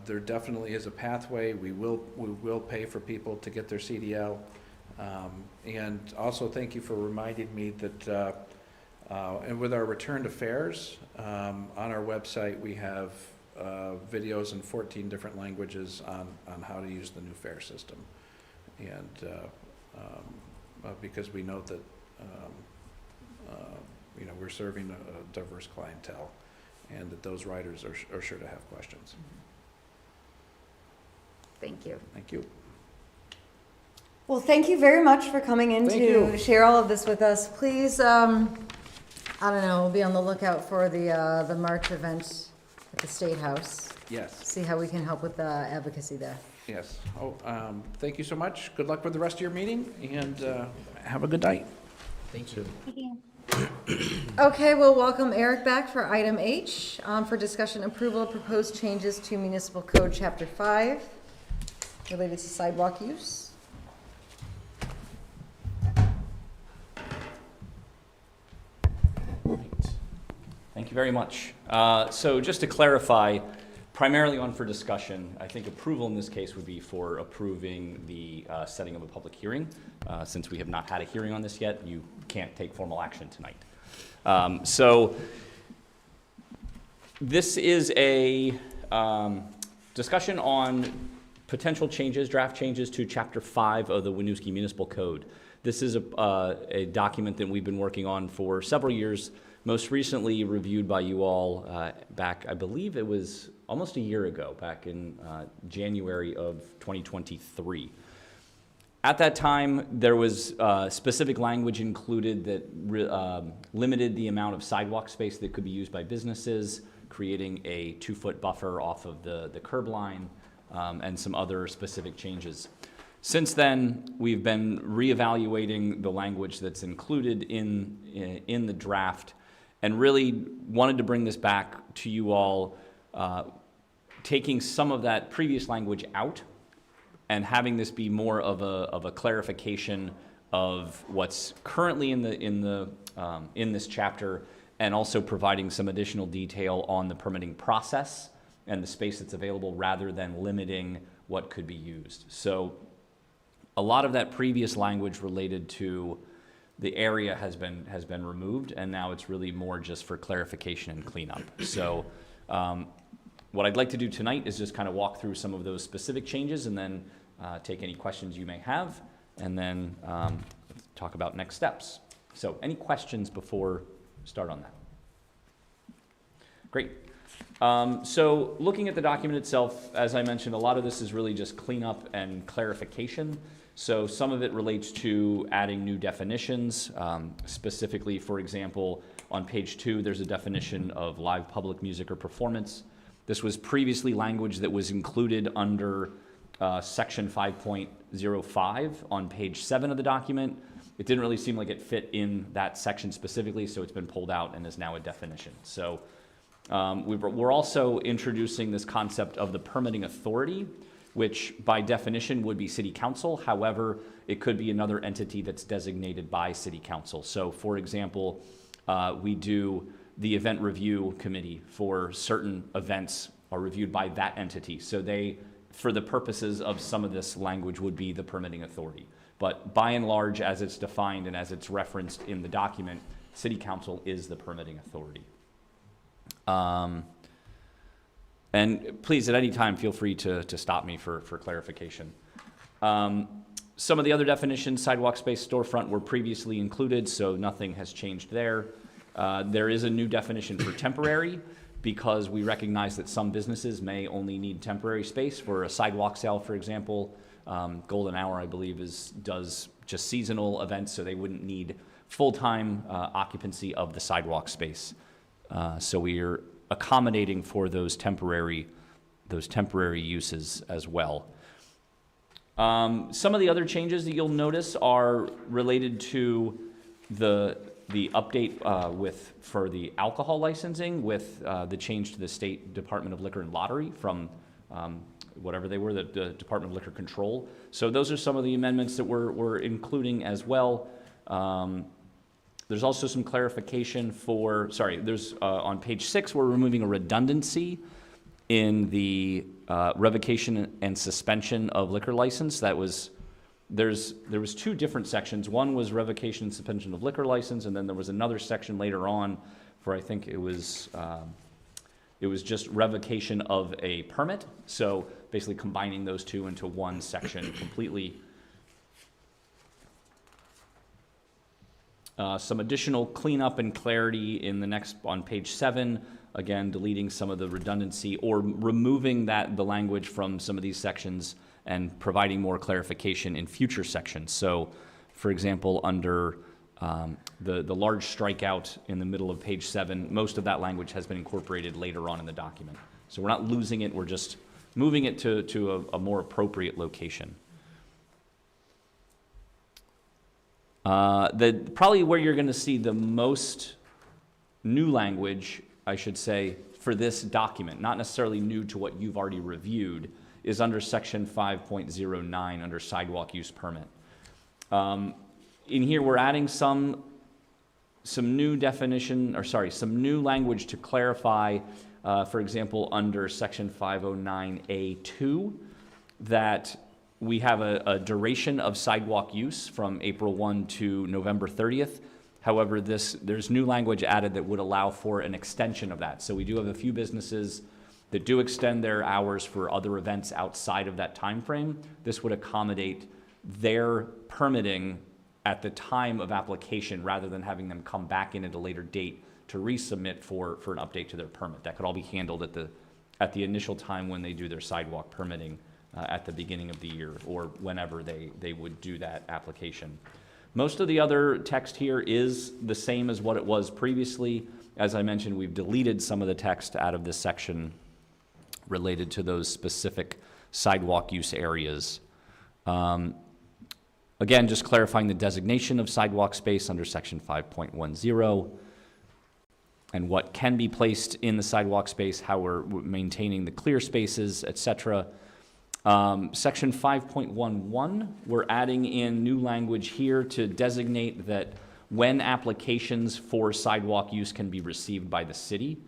there definitely is a pathway. We will pay for people to get their CDL. And also thank you for reminding me that, and with our return to fares, on our website we have videos in 14 different languages on how to use the new fare system. And because we know that you know, we're serving a diverse clientele, and that those riders are sure to have questions. Thank you. Thank you. Well, thank you very much for coming in to share all of this with us. Please, I don't know, be on the lookout for the March event at the State House. Yes. See how we can help with the advocacy there. Yes. Oh, thank you so much. Good luck with the rest of your meeting, and have a good night. Thank you. Thank you. Okay, we'll welcome Eric back for item H, for discussion approval of proposed changes to Municipal Code Chapter 5 related to sidewalk use. Thank you very much. So just to clarify, primarily on for discussion, I think approval in this case would be for approving the setting of a public hearing. Since we have not had a hearing on this yet, you can't take formal action tonight. So this is a discussion on potential changes, draft changes to Chapter 5 of the Winooski Municipal Code. This is a document that we've been working on for several years, most recently reviewed by you all back, I believe it was almost a year ago, back in January of 2023. At that time, there was specific language included that limited the amount of sidewalk space that could be used by businesses, creating a 2-foot buffer off of the curb line, and some other specific changes. Since then, we've been reevaluating the language that's included in the draft, and really wanted to bring this back to you all taking some of that previous language out and having this be more of a clarification of what's currently in this chapter, and also providing some additional detail on the permitting process and the space that's available, rather than limiting what could be used. So a lot of that previous language related to the area has been removed, and now it's really more just for clarification and cleanup. So what I'd like to do tonight is just kind of walk through some of those specific changes, and then take any questions you may have, and then talk about next steps. So any questions before we start on that? Great. So looking at the document itself, as I mentioned, a lot of this is really just cleanup and clarification. So some of it relates to adding new definitions. Specifically, for example, on page 2, there's a definition of live public music or performance. This was previously language that was included under section 5.05 on page 7 of the document. It didn't really seem like it fit in that section specifically, so it's been pulled out and is now a definition. So we're also introducing this concept of the permitting authority, which by definition would be City Council. However, it could be another entity that's designated by City Council. So for example, we do the event review committee for certain events are reviewed by that entity. So they, for the purposes of some of this language, would be the permitting authority. But by and large, as it's defined and as it's referenced in the document, City Council is the permitting authority. And please, at any time, feel free to stop me for clarification. Some of the other definitions, sidewalk space, storefront, were previously included, so nothing has changed there. There is a new definition for temporary, because we recognize that some businesses may only need temporary space for a sidewalk sale, for example. Golden Hour, I believe, does just seasonal events, so they wouldn't need full-time occupancy of the sidewalk space. So we are accommodating for those temporary uses as well. Some of the other changes that you'll notice are related to the update for the alcohol licensing, with the change to the State Department of Liquor and Lottery from whatever they were, the Department of Liquor Control. So those are some of the amendments that we're including as well. There's also some clarification on page 6, we're removing a redundancy in the revocation and suspension of liquor license. There was 2 different sections. One was revocation and suspension of liquor license, and then there was another section later on for, I think it was just revocation of a permit. So basically combining those 2 into one section completely. Some additional cleanup and clarity on page 7, again, deleting some of the redundancy or removing the language from some of these sections and providing more clarification in future sections. So, for example, under the large strikeout in the middle of page 7, most of that language has been incorporated later on in the document. So we're not losing it, we're just moving it to a more appropriate location. Probably where you're going to see the most new language, I should say, for this document, not necessarily new to what you've already reviewed, is under section 5.09 under sidewalk use permit. In here, we're adding some new some new language to clarify, for example, under section 509A2, that we have a duration of sidewalk use from April 1 to November 30th. However, there's new language added that would allow for an extension of that. So we do have a few businesses that do extend their hours for other events outside of that time frame. This would accommodate their permitting at the time of application, rather than having them come back in at a later date to resubmit for an update to their permit. That could all be handled at the initial time when they do their sidewalk permitting at the beginning of the year, or whenever they would do that application. Most of the other text here is the same as what it was previously. As I mentioned, we've deleted some of the text out of this section related to those specific sidewalk use areas. Again, just clarifying the designation of sidewalk space under section 5.10. what can be placed in the sidewalk space, how we're maintaining the clear spaces, etc. Section 5.11, we're adding in new language here to designate that when applications for sidewalk use can be received by the city,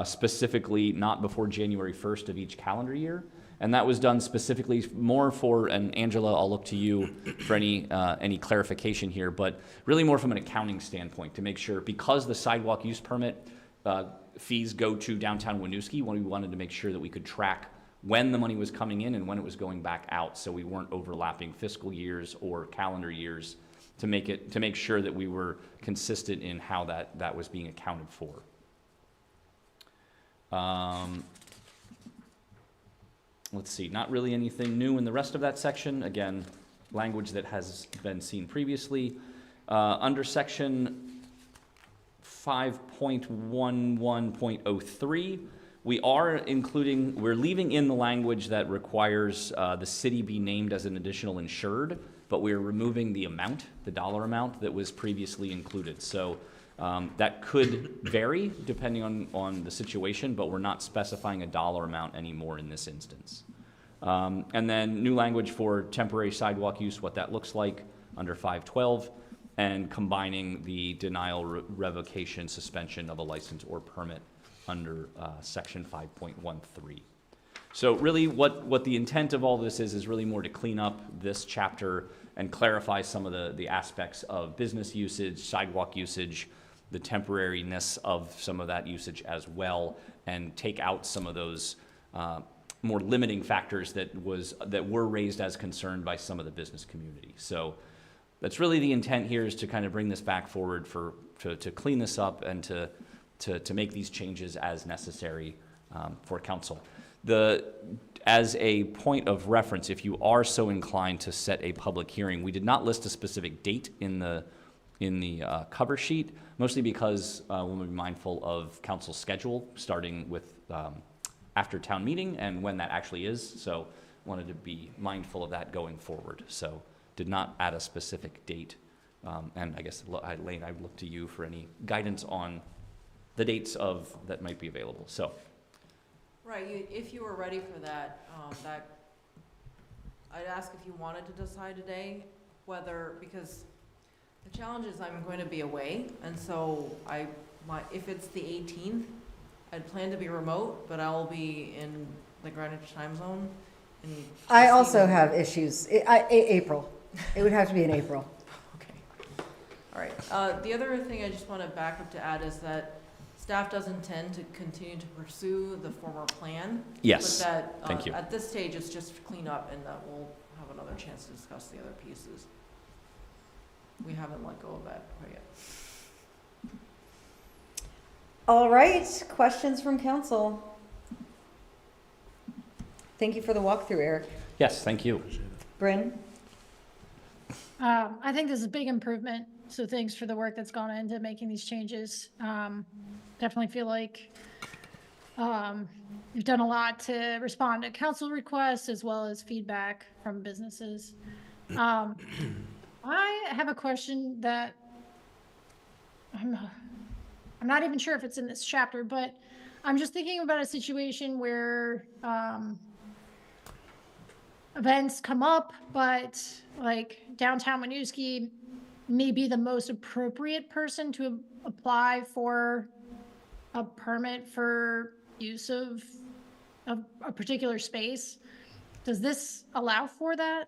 specifically not before January 1st of each calendar year. And that was done specifically more for, and Angela, I'll look to you for any clarification here, but really more from an accounting standpoint to make sure, because the sidewalk use permit fees go to downtown Winooski, we wanted to make sure that we could track when the money was coming in and when it was going back out, so we weren't overlapping fiscal years or calendar years to make sure that we were consistent in how that was being accounted for. Let's see, not really anything new in the rest of that section. Again, language that has been seen previously. Under section 5.11.03, we're leaving in the language that requires the city be named as an additional insured, but we're removing the amount, the dollar amount that was previously included. So that could vary depending on the situation, but we're not specifying a dollar amount anymore in this instance. And then new language for temporary sidewalk use, what that looks like under 512, and combining the denial, revocation, suspension of a license or permit under section 5.13. So really what the intent of all this is really more to clean up this chapter and clarify some of the aspects of business usage, sidewalk usage, the temporariness of some of that usage as well, and take out some of those more limiting factors that were raised as concern by some of the business community. So that's really the intent here, is to kind of bring this back forward to clean this up and to make these changes as necessary for council. As a point of reference, if you are so inclined to set a public hearing, we did not list a specific date in the cover sheet, mostly because we want to be mindful of council's schedule, starting with after town meeting and when that actually is. So wanted to be mindful of that going forward. So did not add a specific date. And I guess, Lane, I would look to you for any guidance on the dates that might be available. So. Right, if you were ready for that, I'd ask if you wanted to decide today because the challenge is I'm going to be away, and so if it's the 18th, I'd plan to be remote, but I'll be in the Greenwich time zone. I also have issues. April. It would have to be in April. Okay. All right. The other thing I just want to back up to add is that staff does intend to continue to pursue the former plan. Yes. But that Thank you. At this stage, it's just clean up, and that we'll have another chance to discuss the other pieces. We haven't let go of that quite yet. All right, questions from council? Thank you for the walkthrough, Eric. Yes, thank you. Bryn? I think this is a big improvement, so thanks for the work that's gone into making these changes. Definitely feel like you've done a lot to respond to council requests as well as feedback from businesses. I have a question that I'm not even sure if it's in this chapter, but I'm just thinking about a situation where events come up, but like downtown Winooski may be the most appropriate person to apply for a permit for use of a particular space. Does this allow for that?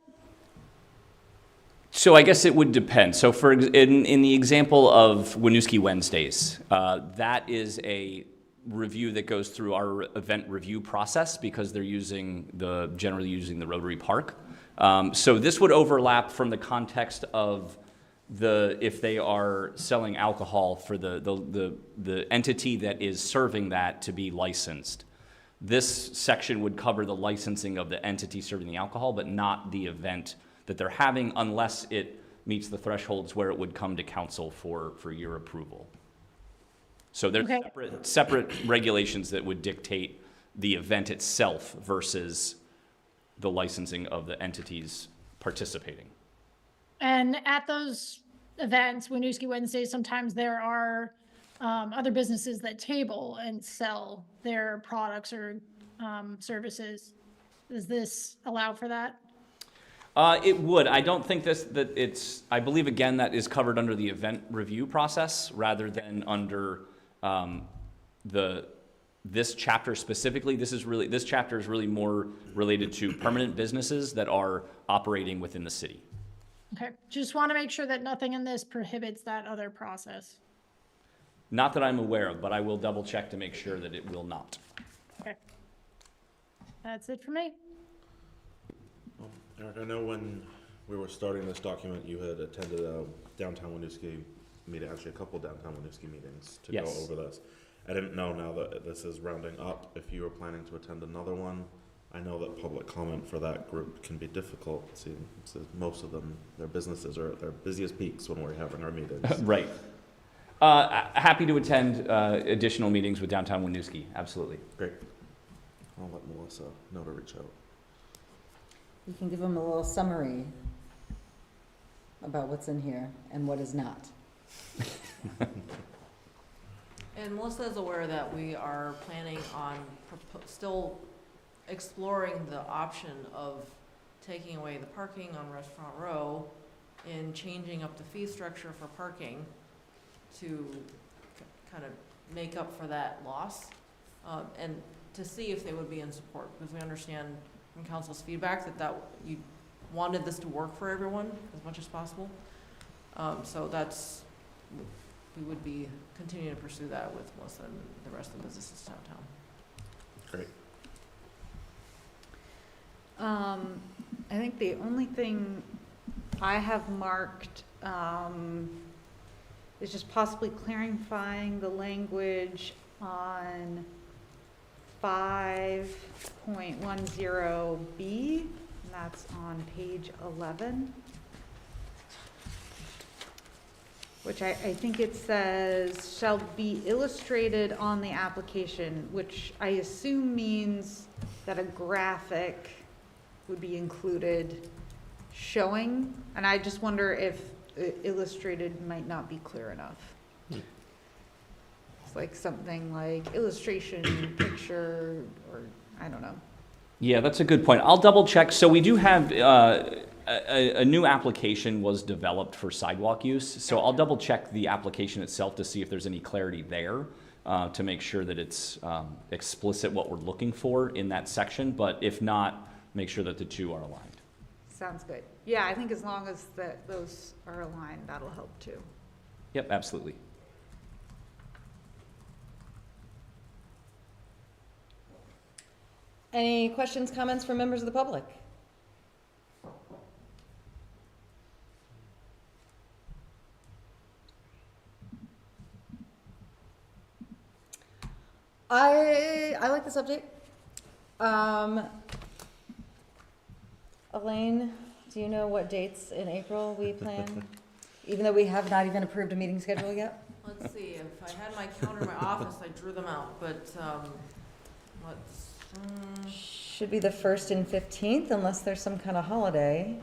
So I guess it would depend. So in the example of Winooski Wednesdays, that is a review that goes through our event review process because they're generally using the Rotary Park. So this would overlap from the context of if they are selling alcohol for the entity that is serving that to be licensed. This section would cover the licensing of the entity serving the alcohol, but not the event that they're having, unless it meets the thresholds where it would come to council for your approval. So there's separate regulations that would dictate the event itself versus the licensing of the entities participating. And at those events, Winooski Wednesdays, sometimes there are other businesses that table and sell their products or services. Does this allow for that? It would. I don't think I believe again that is covered under the event review process rather than under this chapter specifically. This chapter is really more related to permanent businesses that are operating within the city. Okay, just want to make sure that nothing in this prohibits that other process. Not that I'm aware of, but I will double check to make sure that it will not. Okay. That's it for me. Eric, I know when we were starting this document, you had attended a downtown Winooski meeting, actually a couple downtown Winooski meetings to go over this. I didn't know, now that this is rounding up, if you were planning to attend another one. I know that public comment for that group can be difficult, since most of them, their businesses are at their busiest peaks when we're having our meetings. Right. Happy to attend additional meetings with downtown Winooski, absolutely. Great. I'll let Melissa know to reach out. You can give them a little summary about what's in here and what is not. And Melissa is aware that we are planning on still exploring the option of taking away the parking on Restaurant Row and changing up the fee structure for parking to kind of make up for that loss, and to see if they would be in support, because we understand from council's feedback that you wanted this to work for everyone as much as possible. So we would be continuing to pursue that with Melissa and the rest of the businesses downtown. Great. I think the only thing I have marked is just possibly clarifying the language on 5.10B, and that's on page 11. Which I think it says shall be illustrated on the application, which I assume means that a graphic would be included showing, and I just wonder if illustrated might not be clear enough. It's like something like illustration, picture, or I don't know. Yeah, that's a good point. I'll double check. So we do have a new application was developed for sidewalk use. So I'll double check the application itself to see if there's any clarity there to make sure that it's explicit what we're looking for in that section. But if not, make sure that the two are aligned. Sounds good. Yeah, I think as long as those are aligned, that'll help too. Yep, absolutely. Any questions, comments from members of the public? I like this update. Elaine, do you know what dates in April we plan? Even though we have not even approved a meeting schedule yet? Let's see, if I had my calendar in my office, I drew them out, but Should be the 1st and 15th, unless there's some kind of holiday.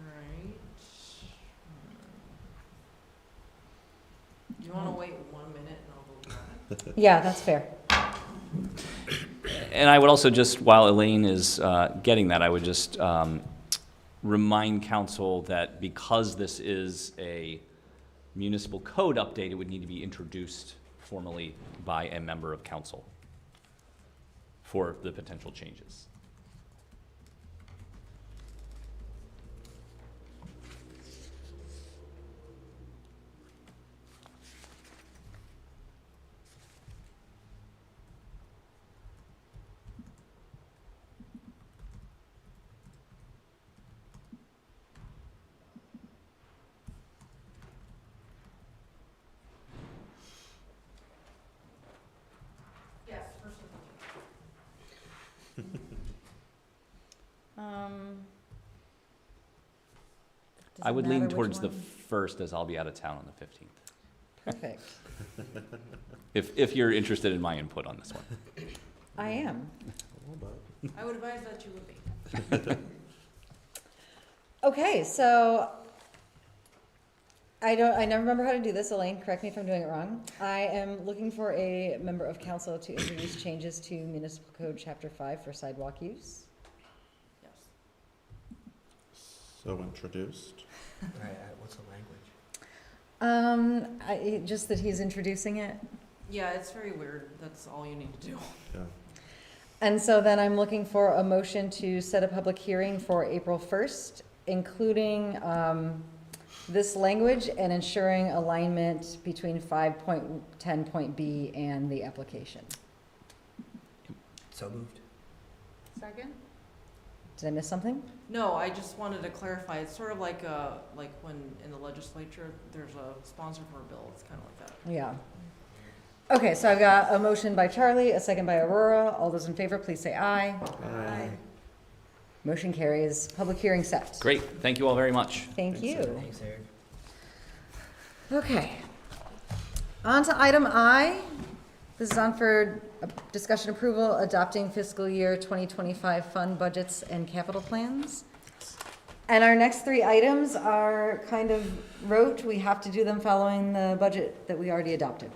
Right. Do you want to wait 1 minute and I'll go grab it? Yeah, that's fair. And I would also just, while Elaine is getting that, I would just remind council that because this is a municipal code update, it would need to be introduced formally by a member of council for the potential changes. I would lean towards the 1st, as I'll be out of town on the 15th. Perfect. If you're interested in my input on this one. I am. I would advise that you would be. Okay, so I never remember how to do this. Elaine, correct me if I'm doing it wrong. I am looking for a member of council to introduce changes to Municipal Code Chapter 5 for sidewalk use. So introduced. All right, what's the language? Just that he's introducing it. Yeah, it's very weird. That's all you need to do. Yeah. And so then I'm looking for a motion to set a public hearing for April 1st, including this language and ensuring alignment between 5.10.b and the application. So moved. Second? Did I miss something? No, I just wanted to clarify. It's sort of like when in the legislature there's a sponsor for a bill. It's kind of like that. Yeah. Okay, so I've got a motion by Charlie, a second by Aurora. All those in favor, please say aye. Aye. Motion carries. Public hearing set. Great, thank you all very much. Thank you. Thanks, Eric. Okay. On to item I. This is on for discussion approval, adopting fiscal year 2025 fund budgets and capital plans. And our next three items are kind of rote. We have to do them following the budget that we already adopted.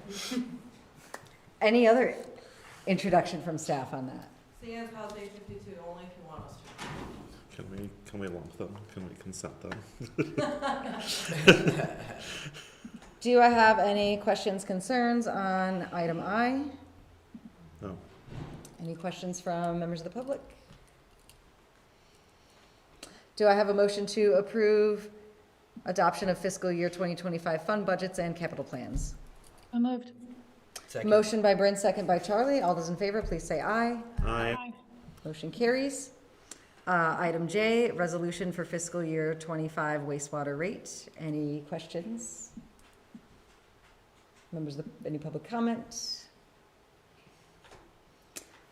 Any other introduction from staff on that? Stan's House 852, only if you want us to. Can we lump them? Can we consent them? Do I have any questions, concerns on item I? No. Any questions from members of the public? Do I have a motion to approve adoption of fiscal year 2025 fund budgets and capital plans? So moved. Second. Motion by Bryn, second by Charlie. All those in favor, please say aye. Aye. Motion carries. Item J, resolution for fiscal year 25 wastewater rate. Any questions? Members of any public comment?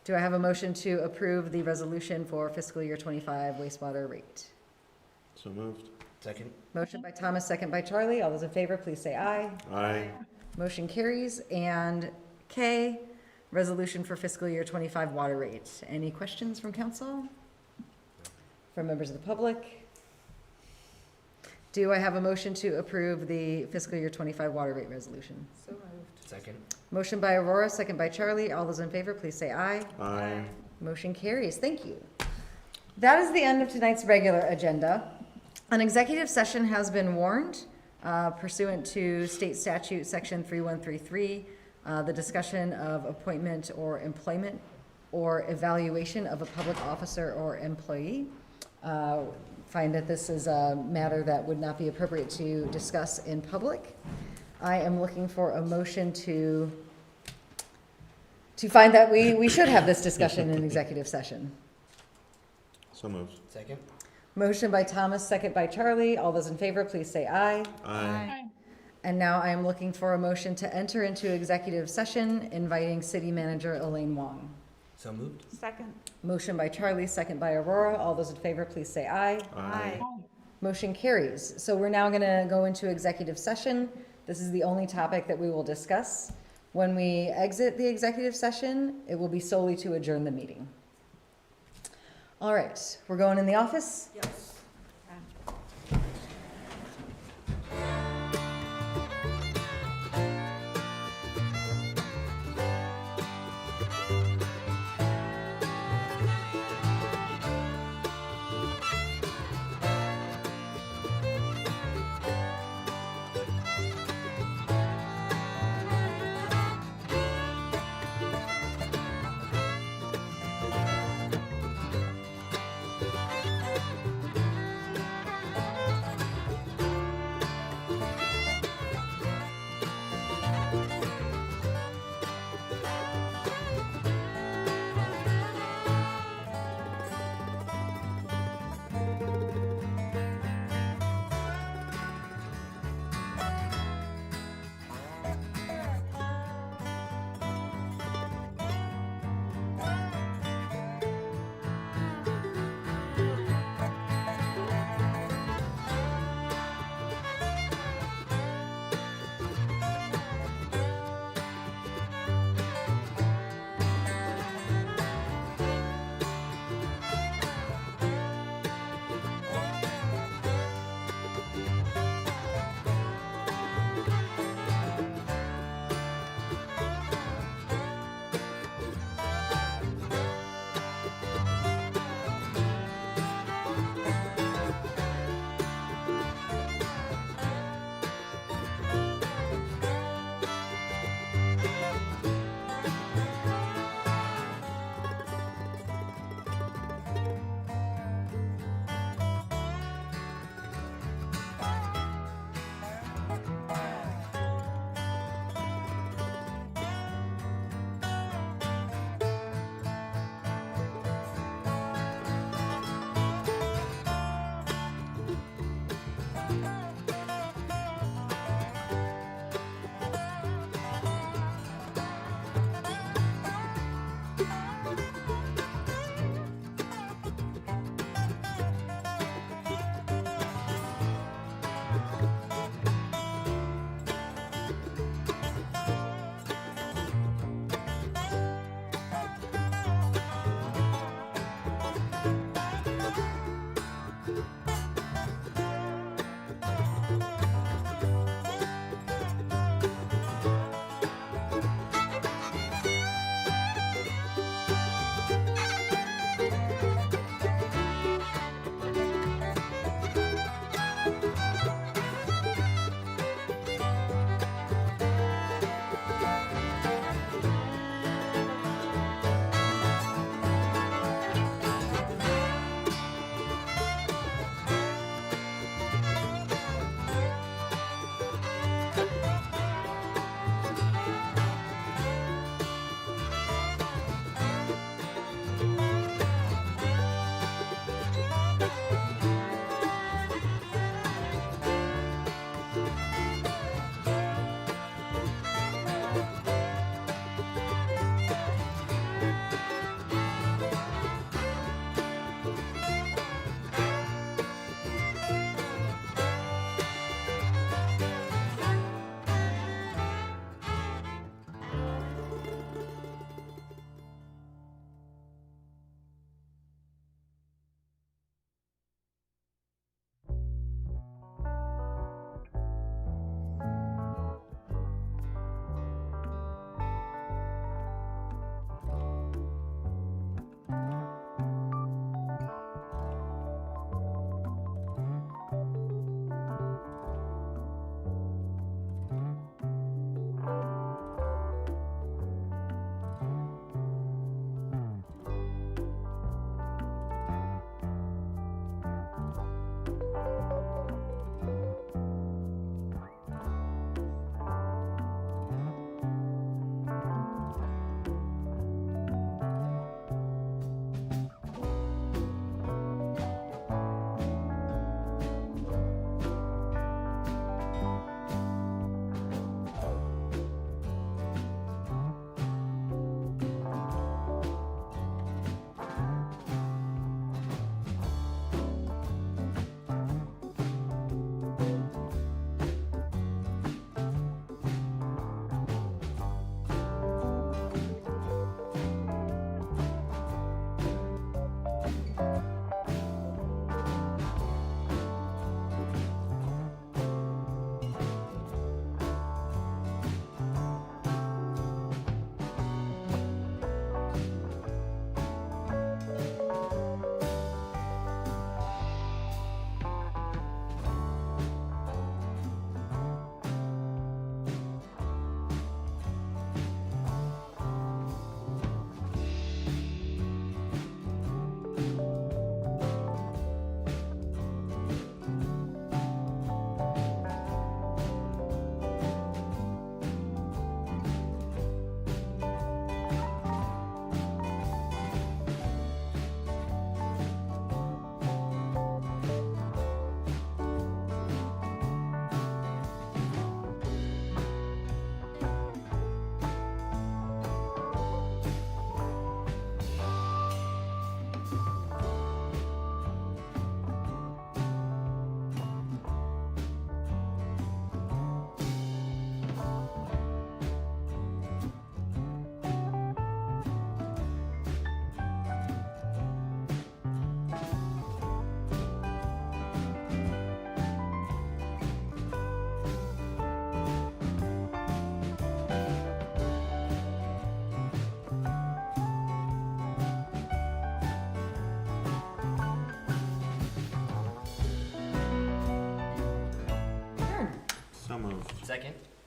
Do I have a motion to approve the resolution for fiscal year 25 wastewater rate? So moved. Second. Motion by Thomas, second by Charlie. All those in favor, please say aye. Aye. Motion carries. And K, resolution for fiscal year 25 water rate. Any questions from council? From members of the public? Do I have a motion to approve the fiscal year 25 water rate resolution? So moved. Second. Motion by Aurora, second by Charlie. All those in favor, please say aye. Aye. Motion carries. Thank you. That is the end of tonight's regular agenda. An executive session has been warned pursuant to state statute section 3133, the discussion of appointment or employment or evaluation of a public officer or employee. Find that this is a matter that would not be appropriate to discuss in public. I am looking for a motion to find that we should have this discussion in executive session. So moved. Second. Motion by Thomas, second by Charlie. All those in favor, please say aye. Aye. And now I am looking for a motion to enter into executive session, inviting City Manager Elaine Wong. So moved. Second. Motion by Charlie, second by Aurora. All those in favor, please say aye. Aye. Motion carries. So we're now going to go into executive session. This is the only topic that we will discuss. When we exit the executive session, it will be solely to adjourn the meeting. All right, we're going in the office? Yes.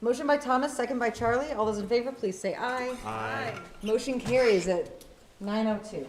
Motion by Thomas, second by Charlie. All those in favor, please say aye. Aye. Motion carries at 9:02.